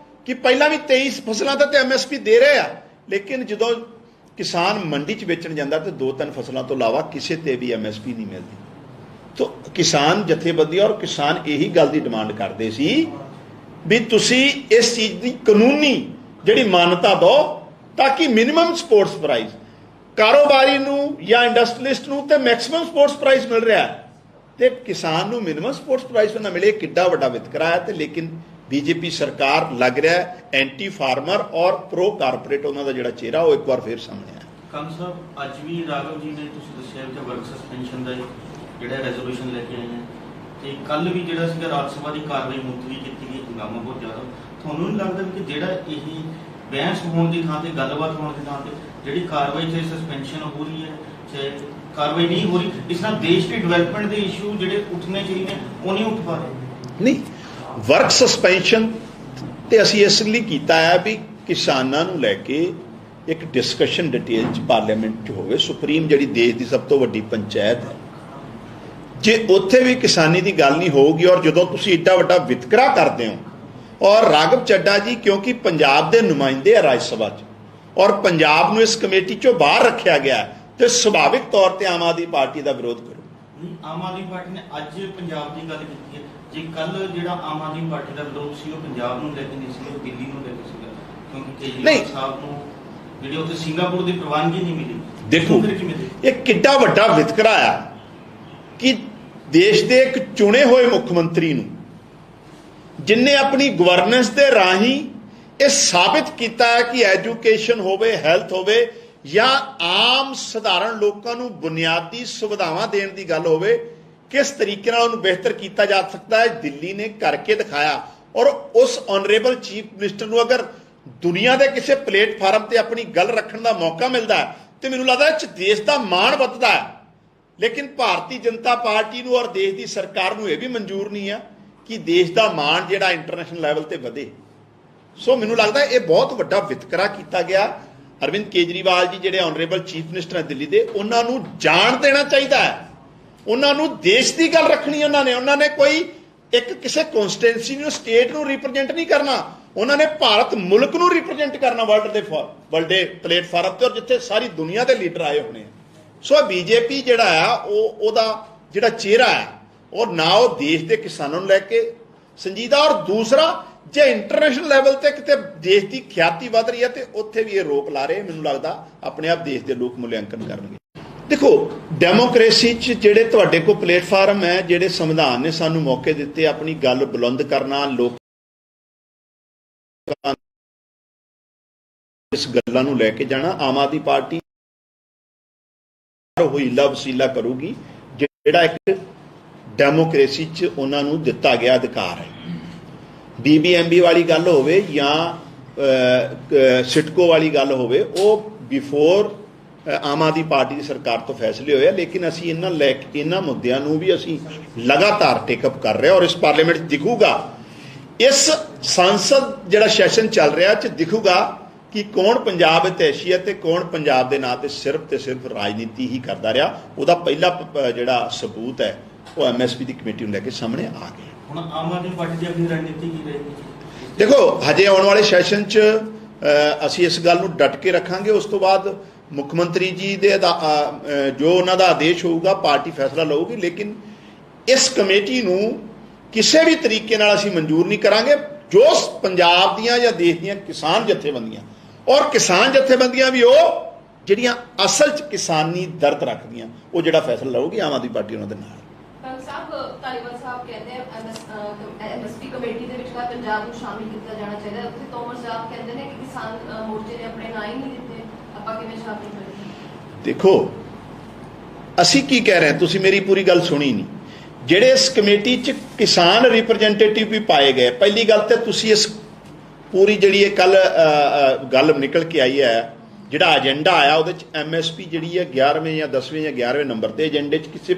ਕਿ ਪਹਿਲਾਂ ਵੀ 23 ਫਸਲਾਂ ਤੇ MSP ਦੇ ਰਹੇ ਆ, ਲੇਕਿਨ ਜਦੋਂ ਕਿਸਾਨ ਮੰਡੀ 'ਚ ਵੇਚਣ ਜਾਂਦਾ ਤੇ 2-3 ਫਸਲਾਂ ਤੋਂ ਇਲਾਵਾ ਕਿਸੇ ਤੇ ਵੀ MSP ਨਹੀਂ ਮਿਲਦੀ। ਤਾਂ ਕਿਸਾਨ ਜਥੇਬੰਦੀ ਔਰ ਕਿਸਾਨ ਇਹੀ ਗੱਲ ਦੀ ਡਿਮਾਂਡ ਕਰਦੇ ਸੀ ਵੀ ਤੁਸੀਂ ਇਸ ਚੀਜ਼ ਦੀ ਕਾਨੂੰਨੀ ਜਿਹੜੀ ਮਾਨਤਾ ਦਿਓ ਤਾਂ ਕਿ ਮਿਨੀਮਮ ਸਪੋਰਟਸ ਪ੍ਰਾਈਸ ਕਾਰੋਬਾਰੀ ਨੂੰ ਜਾਂ ਇੰਡਸਟਰੀਲਿਸਟ ਨੂੰ ਤੇ ਮੈਕਸਿਮਮ ਸਪੋਰਟਸ ਪ੍ਰਾਈਸ ਮਿਲ ਰਿਹਾ ਤੇ ਕਿਸਾਨ ਨੂੰ ਮਿਨੀਮਮ ਸਪੋਰਟਸ ਪ੍ਰਾਈਸ ਨਾ ਮਿਲੇ, ਕਿੱਡਾ ਵੱਡਾ ਵਿਤਕਰਾ ਹੈ। ਤੇ ਲੇਕਿਨ ਬੀਜੇਪੀ ਸਰਕਾਰ ਲੱਗ ਰਿਹਾ ਐਂਟੀ ਫਾਰਮਰ ਔਰ ਪ੍ਰੋ ਕਾਰਪੋਰੇਟ ਉਹਨਾਂ ਦਾ ਜਿਹੜਾ ਚਿਹਰਾ ਉਹ ਇੱਕ ਵਾਰ ਫੇਰ ਸਾਹਮਣੇ ਆਇਆ। ਕੰਗ ਸਾਹਿਬ, ਅੱਜ ਵੀ ਰਾਘਵ ਜੀ ਨੇ ਤੁਸੀਂ ਦੱਸਿਆ ਕਿ ਵਰਕ ਸਸਪੈਂਸ਼ਨ ਦਾ ਜਿਹੜਾ ਰੈਜ਼ੋਲੂਸ਼ਨ ਲੈ ਕੇ ਆਏ ਹੈ, ਤੇ ਕੱਲ ਵੀ ਜਿਹੜਾ ਸੀਗਾ ਰਾਜ ਸਭਾ ਦੀ ਕਾਰਵਾਈ ਮੁਲਤਵੀ ਕੀਤੀ ਗਈ, ਹੰਗਾਮਾ ਬਹੁਤ ਜ਼ਿਆਦਾ। ਤੁਹਾਨੂੰ ਨਹੀਂ ਲੱਗਦਾ ਕਿ ਜਿਹੜਾ ਇਹ ਬਹਿਸ ਹੋਣ ਦੀ ਥਾਂ ਤੇ ਗੱਲਬਾਤ ਹੋਣ ਦੀ ਥਾਂ ਤੇ ਜਿਹੜੀ ਕਾਰਵਾਈ ਚਾਹੇ ਸਸਪੈਂਸ਼ਨ ਹੋ ਰਹੀ ਹੈ ਚਾਹੇ ਕਾਰਵਾਈ ਨਹੀਂ ਹੋ ਰਹੀ, ਇਸ ਨਾਲ ਦੇਸ਼ ਦੀ ਡਿਵੈਲਪਮੈਂਟ ਦੇ ਇਸ਼ੂ ਜਿਹੜੇ ਉੱਠਣੇ ਚਾਹੀਦੇ ਉਹ ਨਹੀਂ ਉੱਠ ਪਾ ਰਹੇ? ਨਹੀਂ, ਵਰਕ ਸਸਪੈਂਸ਼ਨ ਤੇ ਅਸੀਂ ਇਸ ਲਈ ਕੀਤਾ ਹੈ ਵੀ ਕਿਸਾਨਾਂ ਨੂੰ ਲੈ ਕੇ ਇੱਕ ਡਿਸਕਸ਼ਨ ਡਿਟੇਲ ਚ ਪਾਰਲੀਮੈਂਟ ਚ ਹੋਵੇ। ਸੁਪਰੀਮ ਜਿਹੜੀ ਦੇਸ਼ ਦੀ ਸਭ ਤੋਂ ਵੱਡੀ ਪੰਚਾਇਤ ਹੈ, ਜੇ ਉੱਥੇ ਵੀ ਕਿਸਾਨੀ ਦੀ ਗੱਲ ਨਹੀਂ ਹੋਊਗੀ ਔਰ ਜਦੋਂ ਤੁਸੀਂ ਏਡਾ ਵੱਡਾ ਵਿਤਕਰਾ ਕਰਦੇ ਹੋ, ਔਰ ਰਾਘਵ ਚੱਡਾ ਜੀ ਕਿਉਂਕਿ ਪੰਜਾਬ ਦੇ ਨੁਮਾਇੰਦੇ ਆ ਰਾਜ ਸਭਾ 'ਚ ਔਰ ਪੰਜਾਬ ਨੂੰ ਇਸ ਕਮੇਟੀ 'ਚੋਂ ਬਾਹਰ ਰੱਖਿਆ ਗਿਆ ਤੇ ਸੁਭਾਵਿਕ ਤੌਰ ਤੇ ਆਮ ਆਦਮੀ ਪਾਰਟੀ ਦਾ ਵਿਰੋਧ ਕਰੋ। ਨਹੀਂ, ਆਮ ਆਦਮੀ ਪਾਰਟੀ ਨੇ ਅੱਜ ਪੰਜਾਬ ਦੀ ਗੱਲ ਕੀਤੀ ਹੈ। ਜੇ ਕੱਲ ਜਿਹੜਾ ਆਮ ਆਦਮੀ ਪਾਰਟੀ ਦਾ ਵਿਰੋਧ ਸੀ ਉਹ ਪੰਜਾਬ ਨੂੰ ਲੈ ਕੇ ਨਹੀਂ ਸੀ, ਉਹ ਦਿੱਲੀ ਨੂੰ ਲੈ ਕੇ ਸੀਗਾ, ਕਿਉਂਕਿ ਕੇਜਰੀਵਾਲ ਸਾਹਿਬ ਨੂੰ ਜਿਹੜੀ ਉੱਥੇ ਸਿੰਗਾਪੁਰ ਦੀ ਪ੍ਰਵਾਨਗੀ ਨਹੀਂ ਮਿਲੀ। ਦੇਖੋ ਇਹ ਕਿੱਡਾ ਵੱਡਾ ਵਿਤਕਰਾ ਆ ਕਿ ਦੇਸ਼ ਦੇ ਇੱਕ ਚੁਣੇ ਹੋਏ ਮੁੱਖ ਮੰਤਰੀ ਨੂੰ, ਜਿਨਨੇ ਆਪਣੀ ਗਵਰਨੈਂਸ ਦੇ ਰਾਹੀਂ ਇਹ ਸਾਬਿਤ ਕੀਤਾ ਹੈ ਕਿ ਐਜੂਕੇਸ਼ਨ ਹੋਵੇ, ਹੈਲਥ ਹੋਵੇ ਜਾਂ ਆਮ ਸਧਾਰਨ ਲੋਕਾਂ ਨੂੰ ਬੁਨਿਆਦੀ ਸੁਵਿਧਾਵਾਂ ਦੇਣ ਦੀ ਗੱਲ ਹੋਵੇ, ਕਿਸ ਤਰੀਕੇ ਨਾਲ ਉਹਨੂੰ ਬਿਹਤਰ ਕੀਤਾ ਜਾ ਸਕਦਾ ਹੈ, ਦਿੱਲੀ ਨੇ ਕਰਕੇ ਦਿਖਾਇਆ। ਔਰ ਉਸ ਆਨਰੇਬਲ ਚੀਫ ਮਿਨਿਸਟਰ ਨੂੰ ਅਗਰ ਦੁਨੀਆ ਦੇ ਕਿਸੇ ਪਲੇਟਫਾਰਮ ਤੇ ਆਪਣੀ ਗੱਲ ਰੱਖਣ ਦਾ ਮੌਕਾ ਮਿਲਦਾ ਹੈ ਤੇ ਮੈਨੂੰ ਲੱਗਦਾ ਇਹ 'ਚ ਦੇਸ਼ ਦਾ ਮਾਣ ਵੱਧਦਾ ਹੈ। ਲੇਕਿਨ ਭਾਰਤੀ ਜਨਤਾ ਪਾਰਟੀ ਨੂੰ ਔਰ ਦੇਸ਼ ਦੀ ਸਰਕਾਰ ਨੂੰ ਇਹ ਵੀ ਮਨਜ਼ੂਰ ਨਹੀਂ ਹੈ ਕਿ ਦੇਸ਼ ਦਾ ਮਾਣ ਜਿਹੜਾ ਇੰਟਰਨੈਸ਼ਨਲ ਲੈਵਲ ਤੇ ਵਧੇ। ਸੋ ਮੈਨੂੰ ਲੱਗਦਾ ਇਹ ਬਹੁਤ ਵੱਡਾ ਵਿਤਕਰਾ ਕੀਤਾ ਗਿਆ। ਅਰਵਿੰਦ ਕੇਜਰੀਵਾਲ ਜੀ ਜਿਹੜੇ ਆਨਰੇਬਲ ਚੀਫ ਮਿਨਿਸਟਰ ਹੈ ਦਿੱਲੀ ਦੇ, ਉਹਨਾਂ ਨੂੰ ਜਾਣ ਦੇਣਾ ਚਾਹੀਦਾ ਹੈ। ਉਹਨਾਂ ਨੂੰ ਦੇਸ਼ ਦੀ ਗੱਲ ਰੱਖਣੀ ਉਹਨਾਂ ਨੇ ਕੋਈ ਇੱਕ ਕਿਸੇ ਕਨਸਟੀਟੂਐਂਸੀ ਨੂੰ, ਸਟੇਟ ਨੂੰ ਰਿਪਰੈਜ਼ੈਂਟ ਨਹੀਂ ਕਰਨਾ, ਉਹਨਾਂ ਨੇ ਭਾਰਤ ਮੁਲਕ ਨੂੰ ਰਿਪਰੈਜ਼ੈਂਟ ਕਰਨਾ ਵਰਲਡ ਦੇ ਪਲੇਟਫਾਰਮ ਤੇ, ਔਰ ਜਿੱਥੇ ਸਾਰੀ ਦੁਨੀਆ ਦੇ ਲੀਡਰ ਆਏ ਹੋਣੇ। ਸੋ ਬੀਜੇਪੀ ਜਿਹੜਾ ਆ ਉਹਦਾ ਜਿਹੜਾ ਚਿਹਰਾ ਹੈ ਉਹ ਨਾ ਉਹ ਦੇਸ਼ ਦੇ ਕਿਸਾਨਾਂ ਨੂੰ ਲੈ ਕੇ ਸੰਜੀਦਾ, ਔਰ ਦੂਸਰਾ ਜੇ ਇੰਟਰਨੈਸ਼ਨਲ ਲੈਵਲ ਤੇ ਕਿਤੇ ਦੇਸ਼ ਦੀ ਖਿਆਤੀ ਵੱਧ ਰਹੀ ਹੈ ਤੇ ਉੱਥੇ ਵੀ ਇਹ ਰੋਕ ਲਾ ਰਹੇ। ਮੈਨੂੰ ਲੱਗਦਾ ਆਪਣੇ ਆਪ ਦੇਸ਼ ਦੇ ਲੋਕ ਮੁਲਾਂਕਣ ਕਰਨਗੇ। ਦੇਖੋ, ਡੈਮੋਕ੍ਰੇਸੀ 'ਚ ਜਿਹੜੇ ਤੁਹਾਡੇ ਕੋਲ ਪਲੇਟਫਾਰਮ ਹੈ, ਜਿਹੜੇ ਸੰਵਿਧਾਨ ਨੇ ਸਾਨੂੰ ਮੌਕੇ ਦਿੱਤੇ ਆਪਣੀ ਗੱਲ ਬੁਲੰਦ ਕਰਨਾ, ਲੋਕ ਇਸ ਗੱਲਾਂ ਨੂੰ ਲੈ ਕੇ ਜਾਣਾ, ਆਮ ਆਦਮੀ ਪਾਰਟੀ ਉਹ ਹੀਲਾ ਵਸੀਲਾ ਕਰੂਗੀ ਜਿਹੜਾ ਇੱਕ ਡੈਮੋਕ੍ਰੇਸੀ 'ਚ ਉਹਨਾਂ ਨੂੰ ਦਿੱਤਾ ਗਿਆ ਅਧਿਕਾਰ ਹੈ। BBMB ਵਾਲੀ ਗੱਲ ਹੋਵੇ ਜਾਂ ਸਿਟਕੋ ਵਾਲੀ ਗੱਲ ਹੋਵੇ, ਉਹ ਬਿਫੋਰ ਆਮ ਆਦਮੀ ਪਾਰਟੀ ਦੀ ਸਰਕਾਰ ਤੋਂ ਫੈਸਲੇ ਹੋਏ ਆ। ਲੇਕਿਨ ਅਸੀਂ ਇਹਨਾਂ ਮੁੱਦਿਆਂ ਨੂੰ ਵੀ ਅਸੀਂ ਲਗਾਤਾਰ ਟੇਕਅਪ ਕਰ ਰਹੇ ਹਾਂ ਔਰ ਇਸ ਪਾਰਲੀਮੈਂਟ 'ਚ ਦਿਖੂਗਾ, ਇਸ ਸੰਸਦ ਜਿਹੜਾ ਸੈਸ਼ਨ ਚੱਲ ਰਿਹਾ 'ਚ ਦਿਖੂਗਾ ਕਿ ਕੌਣ ਪੰਜਾਬ ਹਿਤੈਸ਼ੀ ਹੈ ਤੇ ਕੌਣ ਪੰਜਾਬ ਦੇ ਨਾਂ ਤੇ ਸਿਰਫ ਰਾਜਨੀਤੀ ਹੀ ਕਰਦਾ ਰਿਹਾ। ਉਹਦਾ ਪਹਿਲਾ ਜਿਹੜਾ ਸਬੂਤ ਹੈ ਉਹ MSP ਦੀ ਕਮੇਟੀ ਨੂੰ ਲੈ ਕੇ ਸਾਹਮਣੇ ਆ ਗਿਆ। ਹੁਣ ਆਮ ਆਦਮੀ ਪਾਰਟੀ ਦੀ ਆਪਣੀ ਰਣਨੀਤੀ ਕੀ ਰਹੇਗੀ? ਦੇਖੋ, ਹਜੇ ਆਉਣ ਵਾਲੇ ਸੈਸ਼ਨ 'ਚ ਅਸੀਂ ਇਸ ਗੱਲ ਨੂੰ ਡਟ ਕੇ ਰੱਖਾਂਗੇ। ਉਸ ਤੋਂ ਬਾਅਦ ਮੁੱਖ ਮੰਤਰੀ ਜੀ ਦੇ ਜੋ ਉਹਨਾਂ ਦਾ ਆਦੇਸ਼ ਹੋਊਗਾ ਪਾਰਟੀ ਫੈਸਲਾ ਲਊਗੀ। ਲੇਕਿਨ ਇਸ ਕਮੇਟੀ ਨੂੰ ਕਿਸੇ ਵੀ ਤਰੀਕੇ ਨਾਲ ਅਸੀਂ ਮਨਜ਼ੂਰ ਨਹੀਂ ਕਰਾਂਗੇ। ਜੋ ਪੰਜਾਬ ਦੀਆਂ ਜਾਂ ਦੇਸ਼ ਦੀਆਂ ਕਿਸਾਨ ਜਥੇਬੰਦੀਆਂ ਔਰ ਕਿਸਾਨ ਜਥੇਬੰਦੀਆਂ ਵੀ ਉਹ ਜਿਹੜੀਆਂ ਅਸਲ 'ਚ ਕਿਸਾਨੀ ਦਰਦ ਰੱਖਦੀਆਂ, ਉਹ ਜਿਹੜਾ ਫੈਸਲਾ ਲਊਗੀ ਆਮ ਆਦਮੀ ਪਾਰਟੀ ਉਹਨਾਂ ਦੇ ਨਾਲ। ਧਾਲੀਵਾਲ ਸਾਹਿਬ ਕਹਿੰਦੇ MSP ਕਮੇਟੀ ਦੇ ਵਿੱਚ ਪੰਜਾਬ ਨੂੰ ਸ਼ਾਮਿਲ ਕੀਤਾ ਜਾਣਾ ਚਾਹੀਦਾ। ਉੱਥੇ ਤੋਮਰ ਸਾਹਿਬ ਕਹਿੰਦੇ ਨੇ ਕਿ ਕਿਸਾਨ ਮੋਰਚੇ ਨੇ ਆਪਣੇ ਨਾਂ ਹੀ ਨਹੀਂ ਦਿੱਤੇ, ਆਪਾਂ ਕਿਵੇਂ ਸ਼ਾਮਿਲ ਕਰੀਏ? ਦੇਖੋ, ਅਸੀਂ ਕੀ ਕਹਿ ਰਹੇ ਹਾਂ, ਤੁਸੀਂ ਮੇਰੀ ਪੂਰੀ ਗੱਲ ਸੁਣੀ ਨਹੀਂ। ਜਿਹੜੇ ਇਸ ਕਮੇਟੀ 'ਚ ਕਿਸਾਨ ਰਿਪਰੈਜ਼ੈਂਟੇਟਿਵ ਵੀ ਪਾਏ ਗਏ, ਪਹਿਲੀ ਗੱਲ ਤੇ ਤੁਸੀਂ ਇਸ ਪੂਰੀ ਜਿਹੜੀ ਇਹ ਕੱਲ ਗੱਲ ਨਿਕਲ ਕੇ ਆਈ ਹੈ, ਜਿਹੜਾ ਏਜੰਡਾ ਆਇਆ ਉਹਦੇ 'ਚ MSP ਜਿਹੜੀ ਹੈ 11ਵੇਂ ਜਾਂ 10ਵੇਂ ਜਾਂ 11ਵੇਂ ਨੰਬਰ ਤੇ ਏਜੰਡੇ 'ਚ ਕਿਸੇ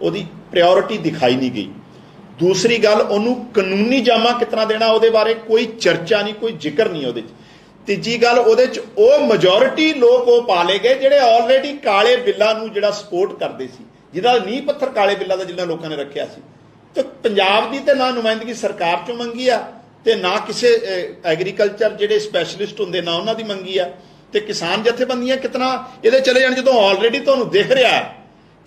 ਉਹਦੀ ਪ੍ਰਾਇਓਰਿਟੀ ਦਿਖਾਈ ਨਹੀਂ ਗਈ। ਦੂਸਰੀ ਗੱਲ, ਉਹਨੂੰ ਕਾਨੂੰਨੀ ਜਾਮਾ ਕਿਤਨਾ ਦੇਣਾ ਉਹਦੇ ਬਾਰੇ ਕੋਈ ਚਰਚਾ ਨਹੀਂ, ਕੋਈ ਜ਼ਿਕਰ ਨਹੀਂ ਉਹਦੇ 'ਚ। ਤੀਜੀ ਗੱਲ, ਉਹਦੇ 'ਚ ਉਹ ਮੈਜੋਰਿਟੀ ਲੋਕ ਉਹ ਪਾ ਲਏ ਗਏ ਜਿਹੜੇ ਆਲਰੇਡੀ ਕਾਲੇ ਬਿੱਲਾਂ ਨੂੰ ਜਿਹੜਾ ਸਪੋਰਟ ਕਰਦੇ ਸੀ, ਜਿਹਦਾ ਨੀਂਹ ਪੱਥਰ ਕਾਲੇ ਬਿੱਲਾਂ ਦਾ ਜਿਨ੍ਹਾਂ ਲੋਕਾਂ ਨੇ ਰੱਖਿਆ ਸੀ। ਤੇ ਪੰਜਾਬ ਦੀ ਤੇ ਨਾ ਨੁਮਾਇੰਦਗੀ ਸਰਕਾਰ 'ਚੋਂ ਮੰਗੀ ਆ ਤੇ ਨਾ ਕਿਸੇ ਐਗਰੀਕਲਚਰ ਜਿਹੜੇ ਸਪੈਸ਼ਲਿਸਟ ਹੁੰਦੇ ਨਾ ਉਹਨਾਂ ਦੀ ਮੰਗੀ ਆ। ਤੇ ਕਿਸਾਨ ਜਥੇਬੰਦੀਆਂ ਕਿਤਨਾ ਇਹਦੇ ਚਲੇ ਜਾਣ, ਜਦੋਂ ਆਲਰੇਡੀ ਤੁਹਾਨੂੰ ਦਿਖ ਰਿਹਾ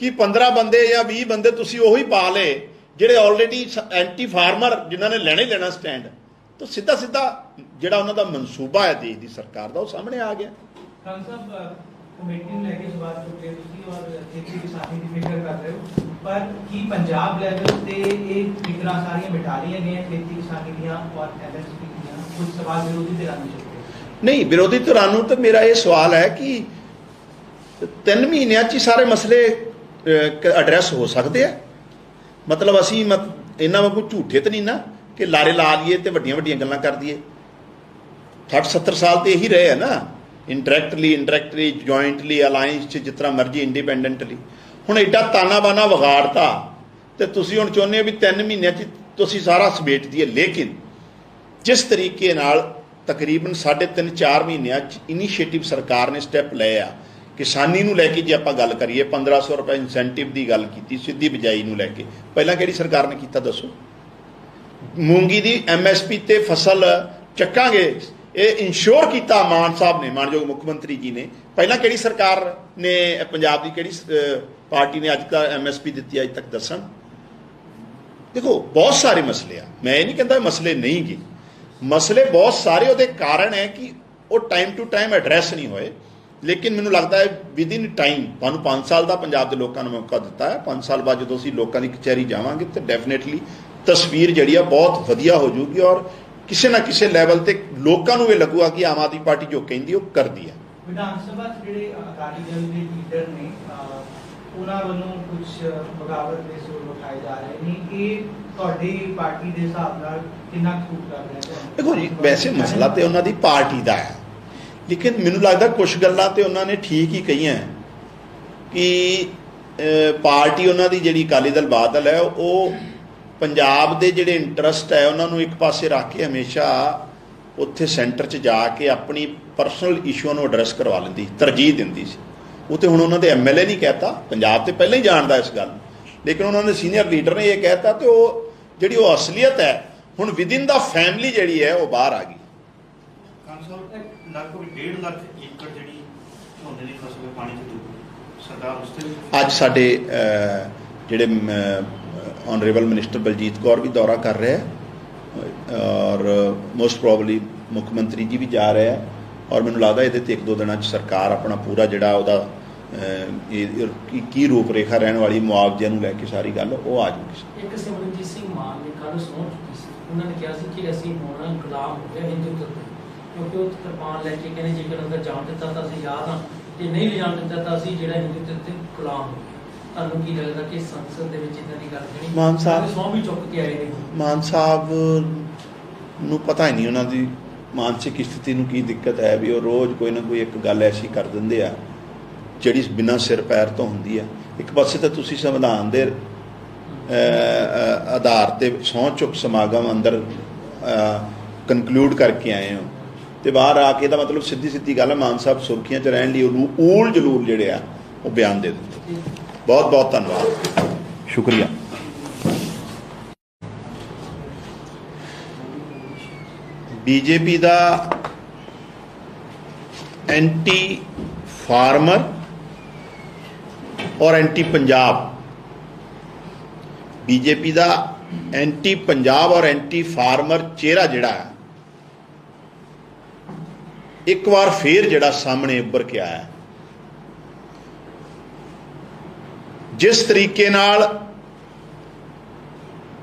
ਕਿ 15 ਬੰਦੇ ਜਾਂ 20 ਬੰਦੇ ਤੁਸੀਂ ਉਹੀ ਪਾ ਲਏ ਜਿਹੜੇ ਆਲਰੇਡੀ ਐਂਟੀ ਫਾਰਮਰ, ਜਿਨ੍ਹਾਂ ਨੇ ਲੈਣਾ ਸਟੈਂਡ। ਤਾਂ ਸਿੱਧਾ ਜਿਹੜਾ ਉਹਨਾਂ ਦਾ ਮਨਸੂਬਾ ਹੈ ਦੇਸ਼ ਦੀ ਸਰਕਾਰ ਦਾ, ਉਹ ਸਾਹਮਣੇ ਆ ਗਿਆ। ਖਾਨ ਸਾਹਿਬ, ਕਮੇਟੀ ਨੂੰ ਲੈ ਕੇ ਸਵਾਲ ਚੁੱਕੇ ਤੁਸੀਂ ਔਰ ਖੇਤੀ ਕਿਸਾਨੀ ਦੀ ਫਿਕਰ ਕਰ ਰਹੇ ਹੋ, ਪਰ ਕੀ ਪੰਜਾਬ ਲੈਵਲ ਤੇ ਇਹ ਫਿਕਰਾਂ ਸਾਰੀਆਂ ਮਿਟਾ ਲਈਆਂ ਗਈਆਂ ਖੇਤੀ ਕਿਸਾਨੀ ਦੀਆਂ ਔਰ ਐਮਐਸਪੀ ਦੀਆਂ? ਕੁਝ ਸਵਾਲ ਵਿਰੋਧੀ ਧਿਰਾਂ ਨੂੰ ਚੁੱਕੇ। ਨਹੀਂ, ਵਿਰੋਧੀ ਧਿਰਾਂ ਨੂੰ ਤਾਂ ਮੇਰਾ ਇਹ ਸਵਾਲ ਹੈ ਕਿ 3 ਮਹੀਨਿਆਂ 'ਚ ਹੀ ਸਾਰੇ ਮਸਲੇ ਐਡਰੈਸ ਹੋ ਸਕਦੇ ਆ। ਮਤਲਬ ਅਸੀਂ ਇਹਨਾਂ ਵਾਂਗੂ ਝੂਠੇ ਤਾਂ ਨਹੀਂ ਨਾ ਕਿ ਲਾਰੇ ਲਾ ਲਈਏ ਤੇ ਵੱਡੀਆਂ ਵੱਡੀਆਂ ਗੱਲਾਂ ਕਰ ਦਈਏ। 60-70 ਸਾਲ ਤੇ ਇਹੀ ਰਹੇ ਆ ਨਾ, ਇੰਡਾਇਰੈਕਟਲੀ ਜੁਆਇੰਟਲੀ ਅਲਾਇੰਸ 'ਚ ਜਿਸ ਤਰ੍ਹਾਂ ਮਰਜ਼ੀ ਇੰਡੀਪੈਂਡੈਂਟਲੀ। ਹੁਣ ਐਡਾ ਤਾਨਾ ਬਾਨਾ ਵਿਗਾੜਤਾ ਤੇ ਤੁਸੀਂ ਹੁਣ ਚਾਹੁੰਦੇ ਹੋ ਵੀ 3 ਮਹੀਨਿਆਂ 'ਚ ਤੁਸੀਂ ਸਾਰਾ ਸਮੇਟ ਦਈਏ। ਲੇਕਿਨ ਜਿਸ ਤਰੀਕੇ ਨਾਲ ਤਕਰੀਬਨ 3.5-4 ਮਹੀਨਿਆਂ 'ਚ ਇਨੀਸ਼ੀਏਟਿਵ ਸਰਕਾਰ ਨੇ ਸਟੈਪ ਲਏ ਆ ਕਿਸਾਨੀ ਨੂੰ ਲੈ ਕੇ, ਜੇ ਆਪਾਂ ਗੱਲ ਕਰੀਏ 1500 ਰੁਪਏ ਇਨਸੈਂਟਿਵ ਦੀ ਗੱਲ ਕੀਤੀ ਸਿੱਧੀ ਬਿਜਾਈ ਨੂੰ ਲੈ ਕੇ, ਪਹਿਲਾਂ ਕਿਹੜੀ ਸਰਕਾਰ ਨੇ ਕੀਤਾ ਦੱਸੋ? ਮੂੰਗੀ ਦੀ ਐਮਐਸਪੀ ਤੇ ਫਸਲ ਚੱਕਾਂਗੇ, ਇਹ ਇੰਸ਼ੋਰ ਕੀਤਾ ਮਾਨ ਸਾਹਿਬ ਨੇ, ਮਾਨਯੋਗ ਮੁੱਖ ਮੰਤਰੀ ਜੀ ਨੇ। ਪਹਿਲਾਂ ਕਿਹੜੀ ਸਰਕਾਰ ਨੇ, ਪੰਜਾਬ ਦੀ ਕਿਹੜੀ ਪਾਰਟੀ ਨੇ ਅੱਜ ਤੱਕ ਐਮਐਸਪੀ ਦਿੱਤੀ ਅੱਜ ਤੱਕ ਦੱਸਣ? ਦੇਖੋ ਬਹੁਤ ਸਾਰੇ ਮਸਲੇ ਆ, ਮੈਂ ਇਹ ਨਹੀਂ ਕਹਿੰਦਾ ਮਸਲੇ ਨਹੀਂ ਗੇ, ਮਸਲੇ ਬਹੁਤ ਸਾਰੇ। ਉਹਦੇ ਕਾਰਨ ਹੈ ਕਿ ਉਹ ਟਾਈਮ ਟੂ ਟਾਈਮ ਐਡਰੈਸ ਨਹੀਂ ਹੋਏ। ਲੇਕਿਨ ਮੈਨੂੰ ਲੱਗਦਾ ਹੈ ਵਿਦਿਨ ਟਾਈਮ, ਤੁਹਾਨੂੰ 5 ਸਾਲ ਦਾ ਪੰਜਾਬ ਦੇ ਲੋਕਾਂ ਨੂੰ ਮੌਕਾ ਦਿੱਤਾ ਹੈ। 5 ਸਾਲ ਬਾਅਦ ਜਦੋਂ ਅਸੀਂ ਲੋਕਾਂ ਦੀ ਕਚਹਿਰੀ ਜਾਵਾਂਗੇ ਤਾਂ ਡੈਫੀਨੇਟਲੀ ਤਸਵੀਰ ਜਿਹੜੀ ਆ ਬਹੁਤ ਵਧੀਆ ਹੋ ਜਾਊਗੀ ਔਰ ਕਿਸੇ ਨਾ ਕਿਸੇ ਲੈਵਲ ਤੇ ਲੋਕਾਂ ਨੂੰ ਇਹ ਲੱਗੂਗਾ ਕਿ ਆਮ ਆਦਮੀ ਪਾਰਟੀ ਜੋ ਕਹਿੰਦੀ ਉਹ ਕਰਦੀ ਹੈ। ਵਿਧਾਨ ਸਭਾ ਜਿਹੜੇ ਅਕਾਲੀ ਦਲ ਦੇ ਲੀਡਰ ਨੇ ਉਹਨਾਂ ਵੱਲੋਂ ਕੁਝ ਬਗਾਵਤ ਦੇ ਸੁਰ ਉਠਾਏ ਜਾ ਰਹੇ ਨੇ, ਇਹ ਤੁਹਾਡੀ ਪਾਰਟੀ ਦੇ ਹਿਸਾਬ ਨਾਲ ਕਿੰਨਾ ਸੂਟ ਕਰ ਰਿਹਾ ਹੈ? ਦੇਖੋ ਜੀ, ਵੈਸੇ ਮਸਲਾ ਤੇ ਉਹਨਾਂ ਦੀ ਪਾਰਟੀ ਦਾ ਹੈ, ਲੇਕਿਨ ਮੈਨੂੰ ਲੱਗਦਾ ਕੁਝ ਗੱਲਾਂ ਤੇ ਉਹਨਾਂ ਨੇ ਠੀਕ ਹੀ ਕਹੀਆਂ ਕਿ ਪਾਰਟੀ ਉਹਨਾਂ ਦੀ ਜਿਹੜੀ ਅਕਾਲੀ ਦਲ ਬਾਦਲ ਹੈ ਉਹ ਪੰਜਾਬ ਦੇ ਜਿਹੜੇ ਇੰਟਰਸਟ ਹੈ ਉਹਨਾਂ ਨੂੰ ਇੱਕ ਪਾਸੇ ਰੱਖ ਕੇ ਹਮੇਸ਼ਾ ਉੱਥੇ ਸੈਂਟਰ 'ਚ ਜਾ ਕੇ ਆਪਣੀ ਪਰਸਨਲ ਇਸ਼ੂਆਂ ਨੂੰ ਐਡਰੈਸ ਕਰਵਾ ਲੈਂਦੀ, ਤਰਜੀਹ ਦਿੰਦੀ ਸੀ। ਉਹ ਤੇ ਹੁਣ ਉਹਨਾਂ ਦੇ ਐਮਐਲਏ ਨਹੀਂ ਕਹਿਤਾ, ਪੰਜਾਬ ਤੇ ਪਹਿਲਾਂ ਹੀ ਜਾਣਦਾ ਇਸ ਗੱਲ, ਲੇਕਿਨ ਉਹਨਾਂ ਦੇ ਸੀਨੀਅਰ ਲੀਡਰ ਨੇ ਇਹ ਕਹਿਤਾ ਤੇ ਉਹ ਜਿਹੜੀ ਉਹ ਅਸਲੀਅਤ ਹੈ ਹੁਣ ਵਿਦਿਨ ਦਾ ਫੈਮਿਲੀ ਜਿਹੜੀ ਹੈ ਉਹ ਬਾਹਰ ਆ ਗਈ। ਲਗਭਗ 1.5 ਲੱਖ ਏਕੜ ਜਿਹੜੀ ਝੋਨੇ ਦੀ ਫਸਲ ਪਾਣੀ 'ਚ ਡੁੱਬ ਸਰਕਾਰ ਉਸ ਤੇ ਅੱਜ ਸਾਡੇ ਜਿਹੜੇ ਆਨਰੇਬਲ ਮਿਨਿਸਟਰ ਬਲਜੀਤ ਕੌਰ ਵੀ ਦੌਰਾ ਕਰ ਰਿਹਾ ਹੈ ਔਰ ਮੋਸਟ ਪ੍ਰੋਬਬਲੀ ਮੁੱਖ ਮੰਤਰੀ ਜੀ ਵੀ ਜਾ ਰਹੇ ਆ ਔਰ ਮੈਨੂੰ ਲੱਗਦਾ ਇਹਦੇ ਤੇ 1-2 ਦਿਨਾਂ 'ਚ ਸਰਕਾਰ ਆਪਣਾ ਪੂਰਾ ਜਿਹੜਾ ਉਹਦਾ ਕੀ ਰੂਪ ਰੇਖਾ ਰਹਿਣ ਵਾਲੀ ਮੁਆਵਜ਼ੇ ਨੂੰ ਲੈ ਕੇ ਸਾਰੀ ਗੱਲ ਉਹ ਆ ਜੂਗੀ। ਇੱਕ ਸਿਮਰਨਜੀਤ ਸਿੰਘ ਮਾਨ ਨੇ ਕੱਲ੍ਹ ਸਹੁੰ ਚੁੱਕੀ ਸੀ, ਉਹਨਾਂ ਨੇ ਕਿਹਾ ਸੀ ਕਿ ਅਸੀਂ ਹੁਣ ਗੁਲਾਮ ਹੋ ਗਏ ਹਿੰਦੂਤਵ ਦੇ, ਕਿਉਂਕਿ ਉਹ ਕਿਰਪਾਨ ਲੈ ਕੇ ਕਹਿੰਦੇ ਜੇਕਰ ਅੰਦਰ ਜਾਣ ਦਿੱਤਾ ਤਾਂ ਅਸੀਂ ਯਾਦ ਹਾਂ, ਜੇ ਨਹੀਂ ਲਿਜਾਣ ਦਿੱਤਾ ਤਾਂ ਅਸੀਂ ਜਿਹੜਾ ਹਿੰਦੂਤਵ ਤੇ ਗੁਲਾਮ ਹੋ ਗਏ। ਤੁਹਾਨੂੰ ਕੀ ਲੱਗਦਾ ਕਿ ਸੰਸਦ ਦੇ ਵਿੱਚ ਇਦਾਂ ਦੀ ਗੱਲ ਨਹੀਂ? ਮਾਨ ਸਾਹਿਬ ਸਹੁੰ ਵੀ ਚੁੱਕ ਕੇ ਆਏ ਨੇ। ਮਾਨ ਸਾਹਿਬ ਨੂੰ ਪਤਾ ਹੀ ਨਹੀਂ ਉਹਨਾਂ ਦੀ ਮਾਨਸਿਕ ਸਥਿਤੀ ਨੂੰ ਕੀ ਦਿੱਕਤ ਹੈ ਵੀ ਉਹ ਰੋਜ਼ ਕੋਈ ਨਾ ਕੋਈ ਇੱਕ ਗੱਲ ਐਸੀ ਕਰ ਦਿੰਦੇ ਆ ਜਿਹੜੀ ਬਿਨਾਂ ਸਿਰ ਪੈਰ ਤੋਂ ਹੁੰਦੀ ਆ। ਇੱਕ ਪਾਸੇ ਤਾਂ ਤੁਸੀਂ ਸੰਵਿਧਾਨ ਦੇ ਆਧਾਰ ਤੇ ਸਹੁੰ ਚੁੱਕ ਸਮਾਗਮ ਅੰਦਰ ਕਨਕਲੂਡ ਕਰਕੇ ਆਏ ਹੋ ਤੇ ਬਾਹਰ ਆ ਕੇ ਇਹਦਾ ਮਤਲਬ ਸਿੱਧੀ ਗੱਲ ਹੈ ਮਾਨ ਸਾਹਿਬ ਸੁਰਖੀਆਂ 'ਚ ਰਹਿਣ ਲਈ ਉਹਨੂੰ ਊਲ ਜਲੂਲ ਜਿਹੜੇ ਆ ਉਹ ਬਿਆਨ ਦੇ ਦਿੱਤੇ। ਬਹੁਤ ਬਹੁਤ ਧੰਨਵਾਦ, ਸ਼ੁਕਰੀਆ। ਬੀਜੇਪੀ ਦਾ ਐਂਟੀ ਫਾਰਮਰ ਔਰ ਐਂਟੀ ਪੰਜਾਬ, ਬੀਜੇਪੀ ਦਾ ਐਂਟੀ ਪੰਜਾਬ ਔਰ ਐਂਟੀ ਫਾਰਮਰ ਚਿਹਰਾ ਜਿਹੜਾ ਹੈ ਇੱਕ ਵਾਰ ਫੇਰ ਜਿਹੜਾ ਸਾਹਮਣੇ ਉੱਭਰ ਕੇ ਆਇਆ। ਜਿਸ ਤਰੀਕੇ ਨਾਲ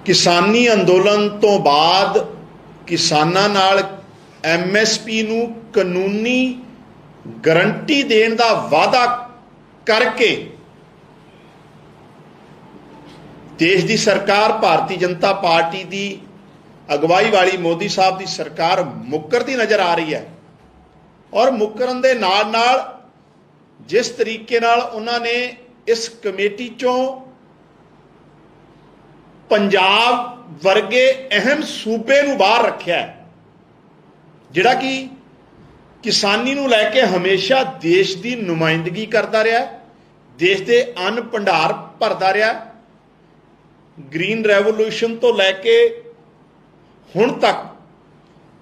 ਕਿਸਾਨੀ ਅੰਦੋਲਨ ਤੋਂ ਬਾਅਦ ਕਿਸਾਨਾਂ ਨਾਲ ਐਮਐਸਪੀ ਨੂੰ ਕਾਨੂੰਨੀ ਗਰੰਟੀ ਦੇਣ ਦਾ ਵਾਅਦਾ ਕਰਕੇ ਦੇਸ਼ ਦੀ ਸਰਕਾਰ ਭਾਰਤੀ ਜਨਤਾ ਪਾਰਟੀ ਦੀ ਅਗਵਾਈ ਵਾਲੀ ਮੋਦੀ ਸਾਹਿਬ ਦੀ ਸਰਕਾਰ ਮੁੱਕਰਦੀ ਨਜ਼ਰ ਆ ਰਹੀ ਹੈ ਔਰ ਮੁੱਕਰਨ ਦੇ ਨਾਲ ਨਾਲ ਜਿਸ ਤਰੀਕੇ ਨਾਲ ਉਹਨਾਂ ਨੇ ਇਸ ਕਮੇਟੀ ਚੋਂ ਪੰਜਾਬ ਵਰਗੇ ਅਹਿਮ ਸੂਬੇ ਨੂੰ ਬਾਹਰ ਰੱਖਿਆ ਜਿਹੜਾ ਕਿ ਕਿਸਾਨੀ ਨੂੰ ਲੈ ਕੇ ਹਮੇਸ਼ਾ ਦੇਸ਼ ਦੀ ਨੁਮਾਇੰਦਗੀ ਕਰਦਾ ਰਿਹਾ, ਦੇਸ਼ ਦੇ ਅੰਨ ਭੰਡਾਰ ਭਰਦਾ ਰਿਹਾ। ਗ੍ਰੀਨ ਰੈਵੋਲੂਸ਼ਨ ਤੋਂ ਲੈ ਕੇ ਹੁਣ ਤੱਕ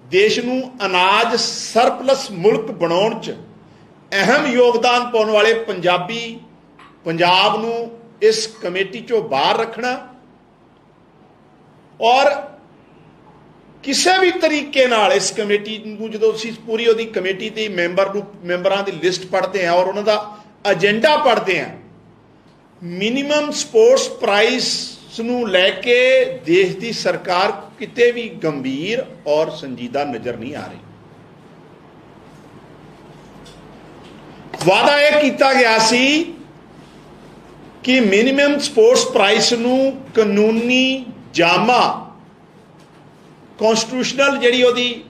ਦੇਸ਼ ਨੂੰ ਅਨਾਜ ਸਰਪਲਸ ਮੁਲਕ ਬਣਾਉਣ 'ਚ ਅਹਿਮ ਯੋਗਦਾਨ ਪਾਉਣ ਵਾਲੇ ਪੰਜਾਬ ਨੂੰ ਇਸ ਕਮੇਟੀ 'ਚੋਂ ਬਾਹਰ ਰੱਖਣਾ ਔਰ ਕਿਸੇ ਵੀ ਤਰੀਕੇ ਨਾਲ ਇਸ ਕਮੇਟੀ ਨੂੰ ਜਦੋਂ ਅਸੀਂ ਪੂਰੀ ਉਹਦੀ ਕਮੇਟੀ ਦੀ ਮੈਂਬਰਾਂ ਦੀ ਲਿਸਟ ਪੜ੍ਹਦੇ ਹਾਂ ਔਰ ਉਹਨਾਂ ਦਾ ਏਜੰਡਾ ਪੜ੍ਹਦੇ ਹਾਂ, ਮਿਨੀਮਮ ਸਪੋਰਟਸ ਪ੍ਰਾਈਸ ਨੂੰ ਲੈ ਕੇ ਦੇਸ਼ ਦੀ ਸਰਕਾਰ ਕਿਤੇ ਵੀ ਗੰਭੀਰ ਔਰ ਸੰਜੀਦਾ ਨਜ਼ਰ ਨਹੀਂ ਆ ਰਹੀ। ਵਾਅਦਾ ਇਹ ਕੀਤਾ ਗਿਆ ਸੀ ਕਿ ਮਿਨੀਮਮ ਸਪੋਰਟਸ ਪ੍ਰਾਈਸ ਨੂੰ ਕਾਨੂੰਨੀ ਜਾਮਾ ਕਨਸਟੀਟਿਊਸ਼ਨਲ ਜਿਹੜੀ ਉਹਦੀ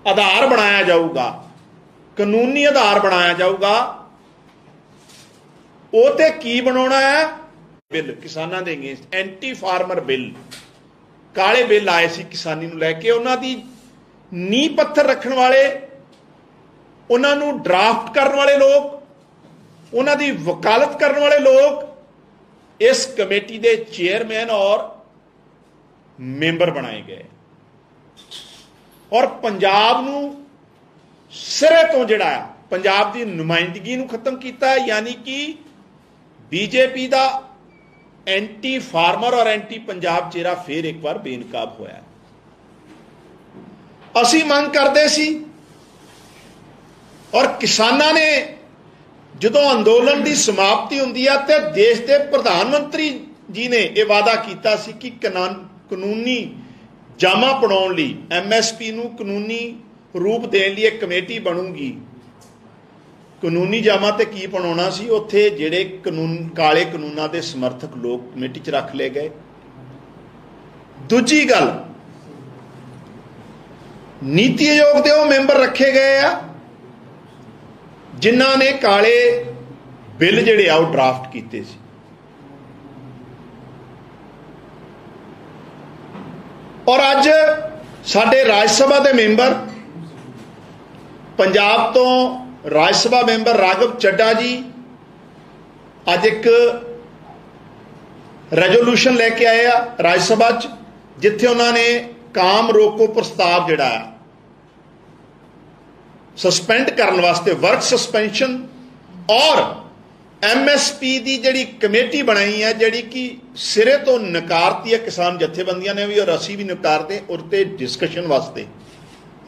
ਆਧਾਰ ਬਣਾਇਆ ਜਾਊਗਾ, ਕਾਨੂੰਨੀ ਆਧਾਰ ਬਣਾਇਆ ਜਾਊਗਾ। ਉਹ ਤੇ ਕੀ ਬਣਾਉਣਾ ਹੈ? ਬਿੱਲ ਕਿਸਾਨਾਂ ਦੇ ਅਗੇਂਸਟ ਐਂਟੀ ਫਾਰਮਰ ਬਿੱਲ, ਕਾਲੇ ਬਿੱਲ ਆਏ ਸੀ ਕਿਸਾਨੀ ਨੂੰ ਲੈ ਕੇ। ਉਹਨਾਂ ਦੀ ਨੀਂਹ ਪੱਥਰ ਰੱਖਣ ਵਾਲੇ, ਉਹਨਾਂ ਨੂੰ ਡਰਾਫਟ ਕਰਨ ਵਾਲੇ ਲੋਕ, ਉਹਨਾਂ ਦੀ ਵਕਾਲਤ ਕਰਨ ਵਾਲੇ ਲੋਕ ਇਸ ਕਮੇਟੀ ਦੇ ਚੇਅਰਮੈਨ ਔਰ ਮੈਂਬਰ ਬਣਾਏ ਗਏ। ਔਰ ਪੰਜਾਬ ਨੂੰ ਸਿਰੇ ਤੋਂ ਜਿਹੜਾ ਪੰਜਾਬ ਦੀ ਨੁਮਾਇੰਦਗੀ ਨੂੰ ਖਤਮ ਕੀਤਾ, ਯਾਨੀ ਕਿ ਬੀਜੇਪੀ ਦਾ ਐਂਟੀ ਫਾਰਮਰ ਔਰ ਐਂਟੀ ਪੰਜਾਬ ਚਿਹਰਾ ਫੇਰ ਇੱਕ ਵਾਰ ਬੇਨਕਾਬ ਹੋਇਆ। ਅਸੀਂ ਮੰਗ ਕਰਦੇ ਸੀ ਔਰ ਕਿਸਾਨਾਂ ਨੇ ਜਦੋਂ ਅੰਦੋਲਨ ਦੀ ਸਮਾਪਤੀ ਹੁੰਦੀ ਹੈ ਤੇ ਦੇਸ਼ ਦੇ ਪ੍ਰਧਾਨ ਮੰਤਰੀ ਜੀ ਨੇ ਇਹ ਵਾਅਦਾ ਕੀਤਾ ਸੀ ਕਿ ਕਾਨੂੰਨੀ ਜਾਮਾ ਬਣਾਉਣ ਲਈ, ਐਮਐਸਪੀ ਨੂੰ ਕਾਨੂੰਨੀ ਰੂਪ ਦੇਣ ਲਈ ਇੱਕ ਕਮੇਟੀ ਬਣੂਗੀ। ਕਾਨੂੰਨੀ ਜਾਮਾ ਤੇ ਕੀ ਬਣਾਉਣਾ ਸੀ? ਉੱਥੇ ਜਿਹੜੇ ਕਾਲੇ ਕਾਨੂੰਨਾਂ ਦੇ ਸਮਰਥਕ ਲੋਕ ਕਮੇਟੀ 'ਚ ਰੱਖ ਲਏ ਗਏ। ਦੂਜੀ ਗੱਲ, ਨੀਤੀ ਆਯੋਗ ਦੇ ਉਹ ਮੈਂਬਰ ਰੱਖੇ ਗਏ ਆ ਜਿਨ੍ਹਾਂ ਨੇ ਕਾਲੇ ਬਿੱਲ ਜਿਹੜੇ ਆ ਉਹ ਡਰਾਫਟ ਕੀਤੇ ਸੀ। ਔਰ ਅੱਜ ਸਾਡੇ ਰਾਜ ਸਭਾ ਦੇ ਮੈਂਬਰ, ਪੰਜਾਬ ਤੋਂ ਰਾਜ ਸਭਾ ਮੈਂਬਰ ਰਾਘਵ ਚੱਡਾ ਜੀ ਅੱਜ ਇੱਕ ਰੈਜ਼ੋਲੂਸ਼ਨ ਲੈ ਕੇ ਆਏ ਆ ਰਾਜ ਸਭਾ 'ਚ, ਜਿੱਥੇ ਉਹਨਾਂ ਨੇ ਕਾਮ ਰੋਕੋ ਪ੍ਰਸਤਾਵ ਜਿਹੜਾ ਹੈ ਸਸਪੈਂਡ ਕਰਨ ਵਾਸਤੇ, ਵਰਕ ਸਸਪੈਂਸ਼ਨ ਔਰ ਐਮਐਸਪੀ ਦੀ ਜਿਹੜੀ ਕਮੇਟੀ ਬਣਾਈ ਹੈ, ਜਿਹੜੀ ਕਿ ਸਿਰੇ ਤੋਂ ਨਕਾਰਤੀ ਹੈ ਕਿਸਾਨ ਜਥੇਬੰਦੀਆਂ ਨੇ ਵੀ ਔਰ ਅਸੀਂ ਵੀ ਨਕਾਰਦੇ, ਉਹਦੇ ਤੇ ਡਿਸਕਸ਼ਨ ਵਾਸਤੇ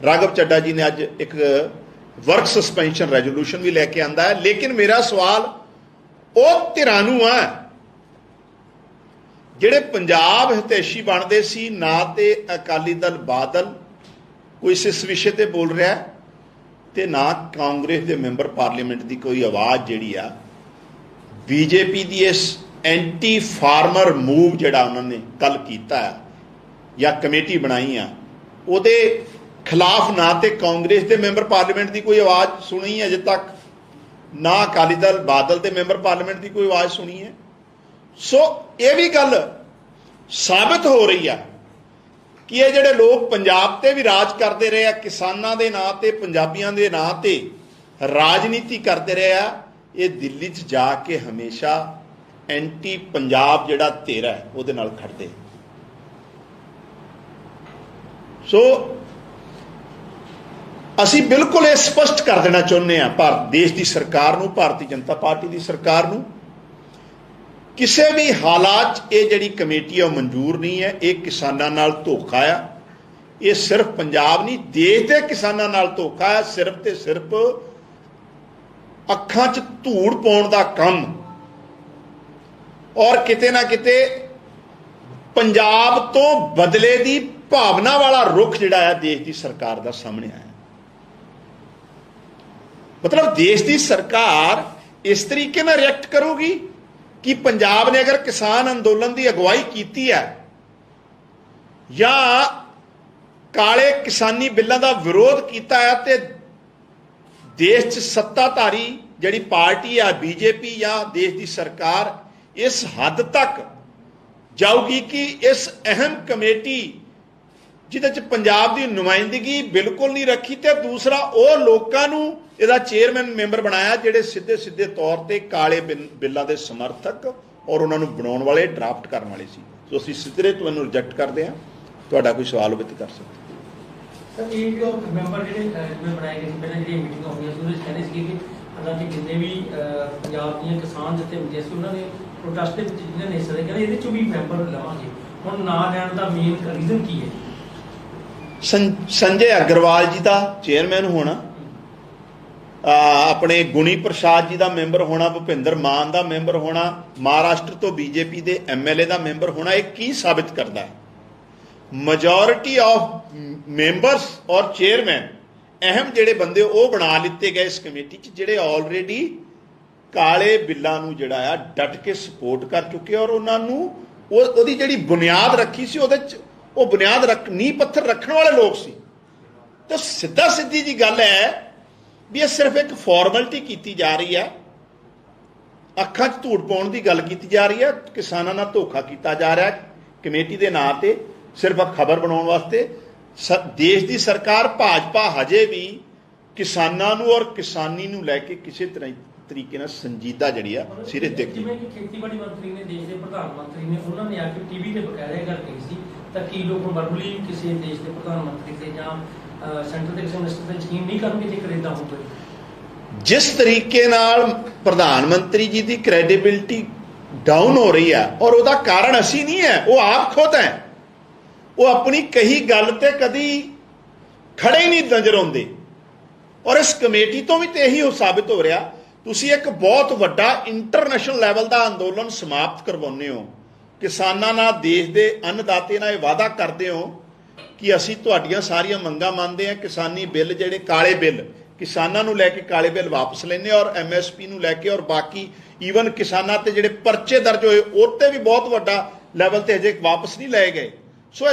ਰਾਘਵ ਚੱਡਾ ਜੀ ਨੇ ਅੱਜ ਇੱਕ ਵਰਕ ਸਸਪੈਂਸ਼ਨ ਰੈਜ਼ੋਲੂਸ਼ਨ ਵੀ ਲੈ ਕੇ ਆਂਦਾ ਹੈ। ਲੇਕਿਨ ਮੇਰਾ ਸਵਾਲ ਉਹ ਧਿਰਾਂ ਨੂੰ ਹੈ ਜਿਹੜੇ ਪੰਜਾਬ ਹਿਤੈਸ਼ੀ ਬਣਦੇ ਸੀ, ਨਾ ਤੇ ਅਕਾਲੀ ਦਲ ਬਾਦਲ ਕੋਈ ਇਸ ਵਿਸ਼ੇ ਤੇ ਬੋਲ ਰਿਹਾ ਤੇ ਨਾ ਕਾਂਗਰਸ ਦੇ ਮੈਂਬਰ ਪਾਰਲੀਮੈਂਟ ਦੀ ਕੋਈ ਆਵਾਜ਼ ਜਿਹੜੀ ਆ ਬੀਜੇਪੀ ਦੀ ਇਸ ਐਂਟੀ ਫਾਰਮਰ ਮੂਵ ਜਿਹੜਾ ਉਹਨਾਂ ਨੇ ਕੱਲ ਕੀਤਾ ਹੈ ਜਾਂ ਕਮੇਟੀ ਬਣਾਈ ਆ, ਉਹਦੇ ਖਿਲਾਫ ਨਾ ਤੇ ਕਾਂਗਰਸ ਦੇ ਮੈਂਬਰ ਪਾਰਲੀਮੈਂਟ ਦੀ ਕੋਈ ਆਵਾਜ਼ ਸੁਣੀ ਹੈ ਅਜੇ ਤੱਕ, ਨਾ ਅਕਾਲੀ ਦਲ ਬਾਦਲ ਦੇ ਮੈਂਬਰ ਪਾਰਲੀਮੈਂਟ ਦੀ ਕੋਈ ਆਵਾਜ਼ ਸੁਣੀ ਹੈ। ਸੋ ਇਹ ਵੀ ਗੱਲ ਸਾਬਤ ਹੋ ਰਹੀ ਆ ਕਿ ਇਹ ਜਿਹੜੇ ਲੋਕ ਪੰਜਾਬ ਤੇ ਵੀ ਰਾਜ ਕਰਦੇ ਰਹੇ ਆ, ਕਿਸਾਨਾਂ ਦੇ ਨਾਂ ਤੇ, ਪੰਜਾਬੀਆਂ ਦੇ ਨਾਂ ਤੇ ਰਾਜਨੀਤੀ ਕਰਦੇ ਰਹੇ ਆ, ਇਹ ਦਿੱਲੀ 'ਚ ਜਾ ਕੇ ਹਮੇਸ਼ਾ ਐਂਟੀ ਪੰਜਾਬ ਜਿਹੜਾ ਧਿਰ ਹੈ ਉਹਦੇ ਨਾਲ ਖੜਦੇ। ਸੋ ਅਸੀਂ ਬਿਲਕੁਲ ਇਹ ਸਪਸ਼ਟ ਕਰ ਦੇਣਾ ਚਾਹੁੰਦੇ ਹਾਂ ਭਾਰਤ ਦੇਸ਼ ਦੀ ਸਰਕਾਰ ਨੂੰ, ਭਾਰਤੀ ਜਨਤਾ ਪਾਰਟੀ ਦੀ ਸਰਕਾਰ ਨੂੰ, ਕਿਸੇ ਵੀ ਹਾਲਾਤ 'ਚ ਇਹ ਜਿਹੜੀ ਕਮੇਟੀ ਆ ਉਹ ਮਨਜ਼ੂਰ ਨਹੀਂ ਹੈ। ਇਹ ਕਿਸਾਨਾਂ ਨਾਲ ਧੋਖਾ ਆ। ਇਹ ਸਿਰਫ ਪੰਜਾਬ ਨਹੀਂ, ਦੇਸ਼ ਦੇ ਕਿਸਾਨਾਂ ਨਾਲ ਧੋਖਾ ਹੈ। ਸਿਰਫ ਤੇ ਸਿਰਫ ਅੱਖਾਂ 'ਚ ਧੂੜ ਪਾਉਣ ਦਾ ਕੰਮ ਔਰ ਕਿਤੇ ਨਾ ਕਿਤੇ ਪੰਜਾਬ ਤੋਂ ਬਦਲੇ ਦੀ ਭਾਵਨਾ ਵਾਲਾ ਰੁਖ ਜਿਹੜਾ ਹੈ ਦੇਸ਼ ਦੀ ਸਰਕਾਰ ਦਾ ਸਾਹਮਣੇ ਆਇਆ। ਮਤਲਬ ਦੇਸ਼ ਦੀ ਸਰਕਾਰ ਇਸ ਤਰੀਕੇ ਨਾਲ ਰਿਐਕਟ ਕਰੂਗੀ ਕਿ ਪੰਜਾਬ ਨੇ ਅਗਰ ਕਿਸਾਨ ਅੰਦੋਲਨ ਦੀ ਅਗਵਾਈ ਕੀਤੀ ਹੈ ਜਾਂ ਕਾਲੇ ਕਿਸਾਨੀ ਬਿੱਲਾਂ ਦਾ ਵਿਰੋਧ ਕੀਤਾ ਹੈ ਤੇ ਦੇਸ਼ 'ਚ ਸੱਤਾਧਾਰੀ ਜਿਹੜੀ ਪਾਰਟੀ ਆ ਬੀਜੇਪੀ ਜਾਂ ਦੇਸ਼ ਦੀ ਸਰਕਾਰ ਇਸ ਹੱਦ ਤੱਕ ਜਾਊਗੀ ਕਿ ਇਸ ਅਹਿਮ ਕਮੇਟੀ ਜਿਹਦੇ 'ਚ ਪੰਜਾਬ ਦੀ ਨੁਮਾਇੰਦਗੀ ਬਿਲਕੁਲ ਨਹੀਂ ਰੱਖੀ ਤੇ ਦੂਸਰਾ ਉਹ ਲੋਕਾਂ ਨੂੰ ਇਹਦਾ ਚੇਅਰਮੈਨ ਮੈਂਬਰ ਬਣਾਇਆ ਜਿਹੜੇ ਸਿੱਧੇ ਸਿੱਧੇ ਤੌਰ ਤੇ ਕਾਲੇ ਬਿੱਲਾਂ ਦੇ ਸਮਰਥਕ ਔਰ ਉਹਨਾਂ ਨੂੰ ਬਣਾਉਣ ਵਾਲੇ, ਡਰਾਫਟ ਕਰਨ ਵਾਲੇ ਸੀ। ਸੋ ਅਸੀਂ ਸਿੱਧੇ ਤੋਂ ਇਹਨੂੰ ਰਿਜੈਕਟ ਕਰਦੇ ਹਾਂ। ਤੁਹਾਡਾ ਕੋਈ ਸਵਾਲ ਹੋਵੇ ਤਾਂ ਕਰ ਸਕਦੇ। ਸਰ ਇਹ ਜੋ ਮੈਂਬਰ ਜਿਹੜੇ ਬਣਾਏ ਗਏ ਸੀ ਪਹਿਲਾਂ ਜਿਹੜੀਆਂ ਮੀਟਿੰਗਾਂ ਹੋਈਆਂ ਸੀ ਉਹਦੇ ਵਿੱਚ ਕਹਿੰਦੇ ਸੀ ਕਿ ਹਾਲਾਂਕਿ ਜਿੰਨੇ ਵੀ ਪੰਜਾਬ ਦੀਆਂ ਕਿਸਾਨ ਜਥੇਬੰਦੀਆਂ ਸੀ ਉਹਨਾਂ ਨੇ ਪ੍ਰੋਟੈਸਟ ਦੇ ਵਿੱਚ ਜਿਨ੍ਹਾਂ ਨੇ ਹਿੱਸਾ ਲਿਆ, ਕਹਿੰਦੇ ਇਹਦੇ 'ਚੋਂ ਵੀ ਮੈਂਬਰ ਲਵਾਂਗੇ। ਹੁਣ ਨਾ ਲੈਣ ਦਾ ਮੇਨ ਰੀਜ਼ਨ ਕੀ ਹੈ? संजय अग्रवाल जी का चेयरमैन होना, अपने गुणी प्रसाद जी का मैंबर होना, भुपिंदर मान का मैंबर होना, महाराष्ट्र तो बीजेपी के MLA का मैंबर होना, ये की साबित करता है? majority ऑफ मैंबरस और चेयरमैन अहम जिहड़े बंदे वो बना लिते गए इस कमेटी जिहड़े ऑलरेडी काले बिल्लां नूं जिहड़ा आ डट के सपोर्ट कर चुके और उन्होंने ਉਹਦੀ ਜਿਹੜੀ बुनियाद रखी सी ਉਹਦੇ ਚ ਉਹ बुनियाद रख नींह पत्थर रखने वाले लोग सी। तो सीधा सीधी जी गल है भी ये सिर्फ एक फॉर्मैलिटी की जा रही है, अखां च धूड़ पाउण दी गल की जा रही है, किसानां नाल धोखा किया जा रहा है कमेटी के नां ते सिर्फ खबर बनाउण वास्ते। देश की सरकार भाजपा हजे भी किसानां नूं और किसानी नूं लैके किसी तरीके नाल संजीदा जिहड़ी आ सिरे ते जिवें कि खेतीबाड़ी मंत्री ने देश के प्रधानमंत्री ने उन्होंने आके टीवी ते बकायदा गल कही सी तां की लोग नॉर्मली किसी देश के प्रधानमंत्री से जां सेंटर के किसी मिनिस्टर से यकीन नहीं करनगे जेकर इदां होवे। जिस तरीके नाल प्रधानमंत्री जी की क्रेडिबिलिटी डाउन हो रही है और उसका कारण असी नहीं है, वो आप खुद है, वो अपनी कही गल ते कदी खड़े ही नहीं नजर आते। और इस कमेटी तो भी तो यही साबित हो रहा, तुसी एक बहुत वड्डा इंटरनेशनल लैवल का अंदोलन समाप्त करवाने हो, किसानां नाल देश के अन्नदाते नाल वादा करते हो कि असी तुहाडियां सारियां मंगां मानते हैं, किसानी बिल जिहड़े काले बिल किसानां नूं लैके काले बिल वापस लेने और MSP नूं लैके और बाकी ईवन किसानां ते जिहड़े परचे दर्ज होए उह ते भी बहुत वड्डा लैवल ते अजे वापस नहीं लाए गए।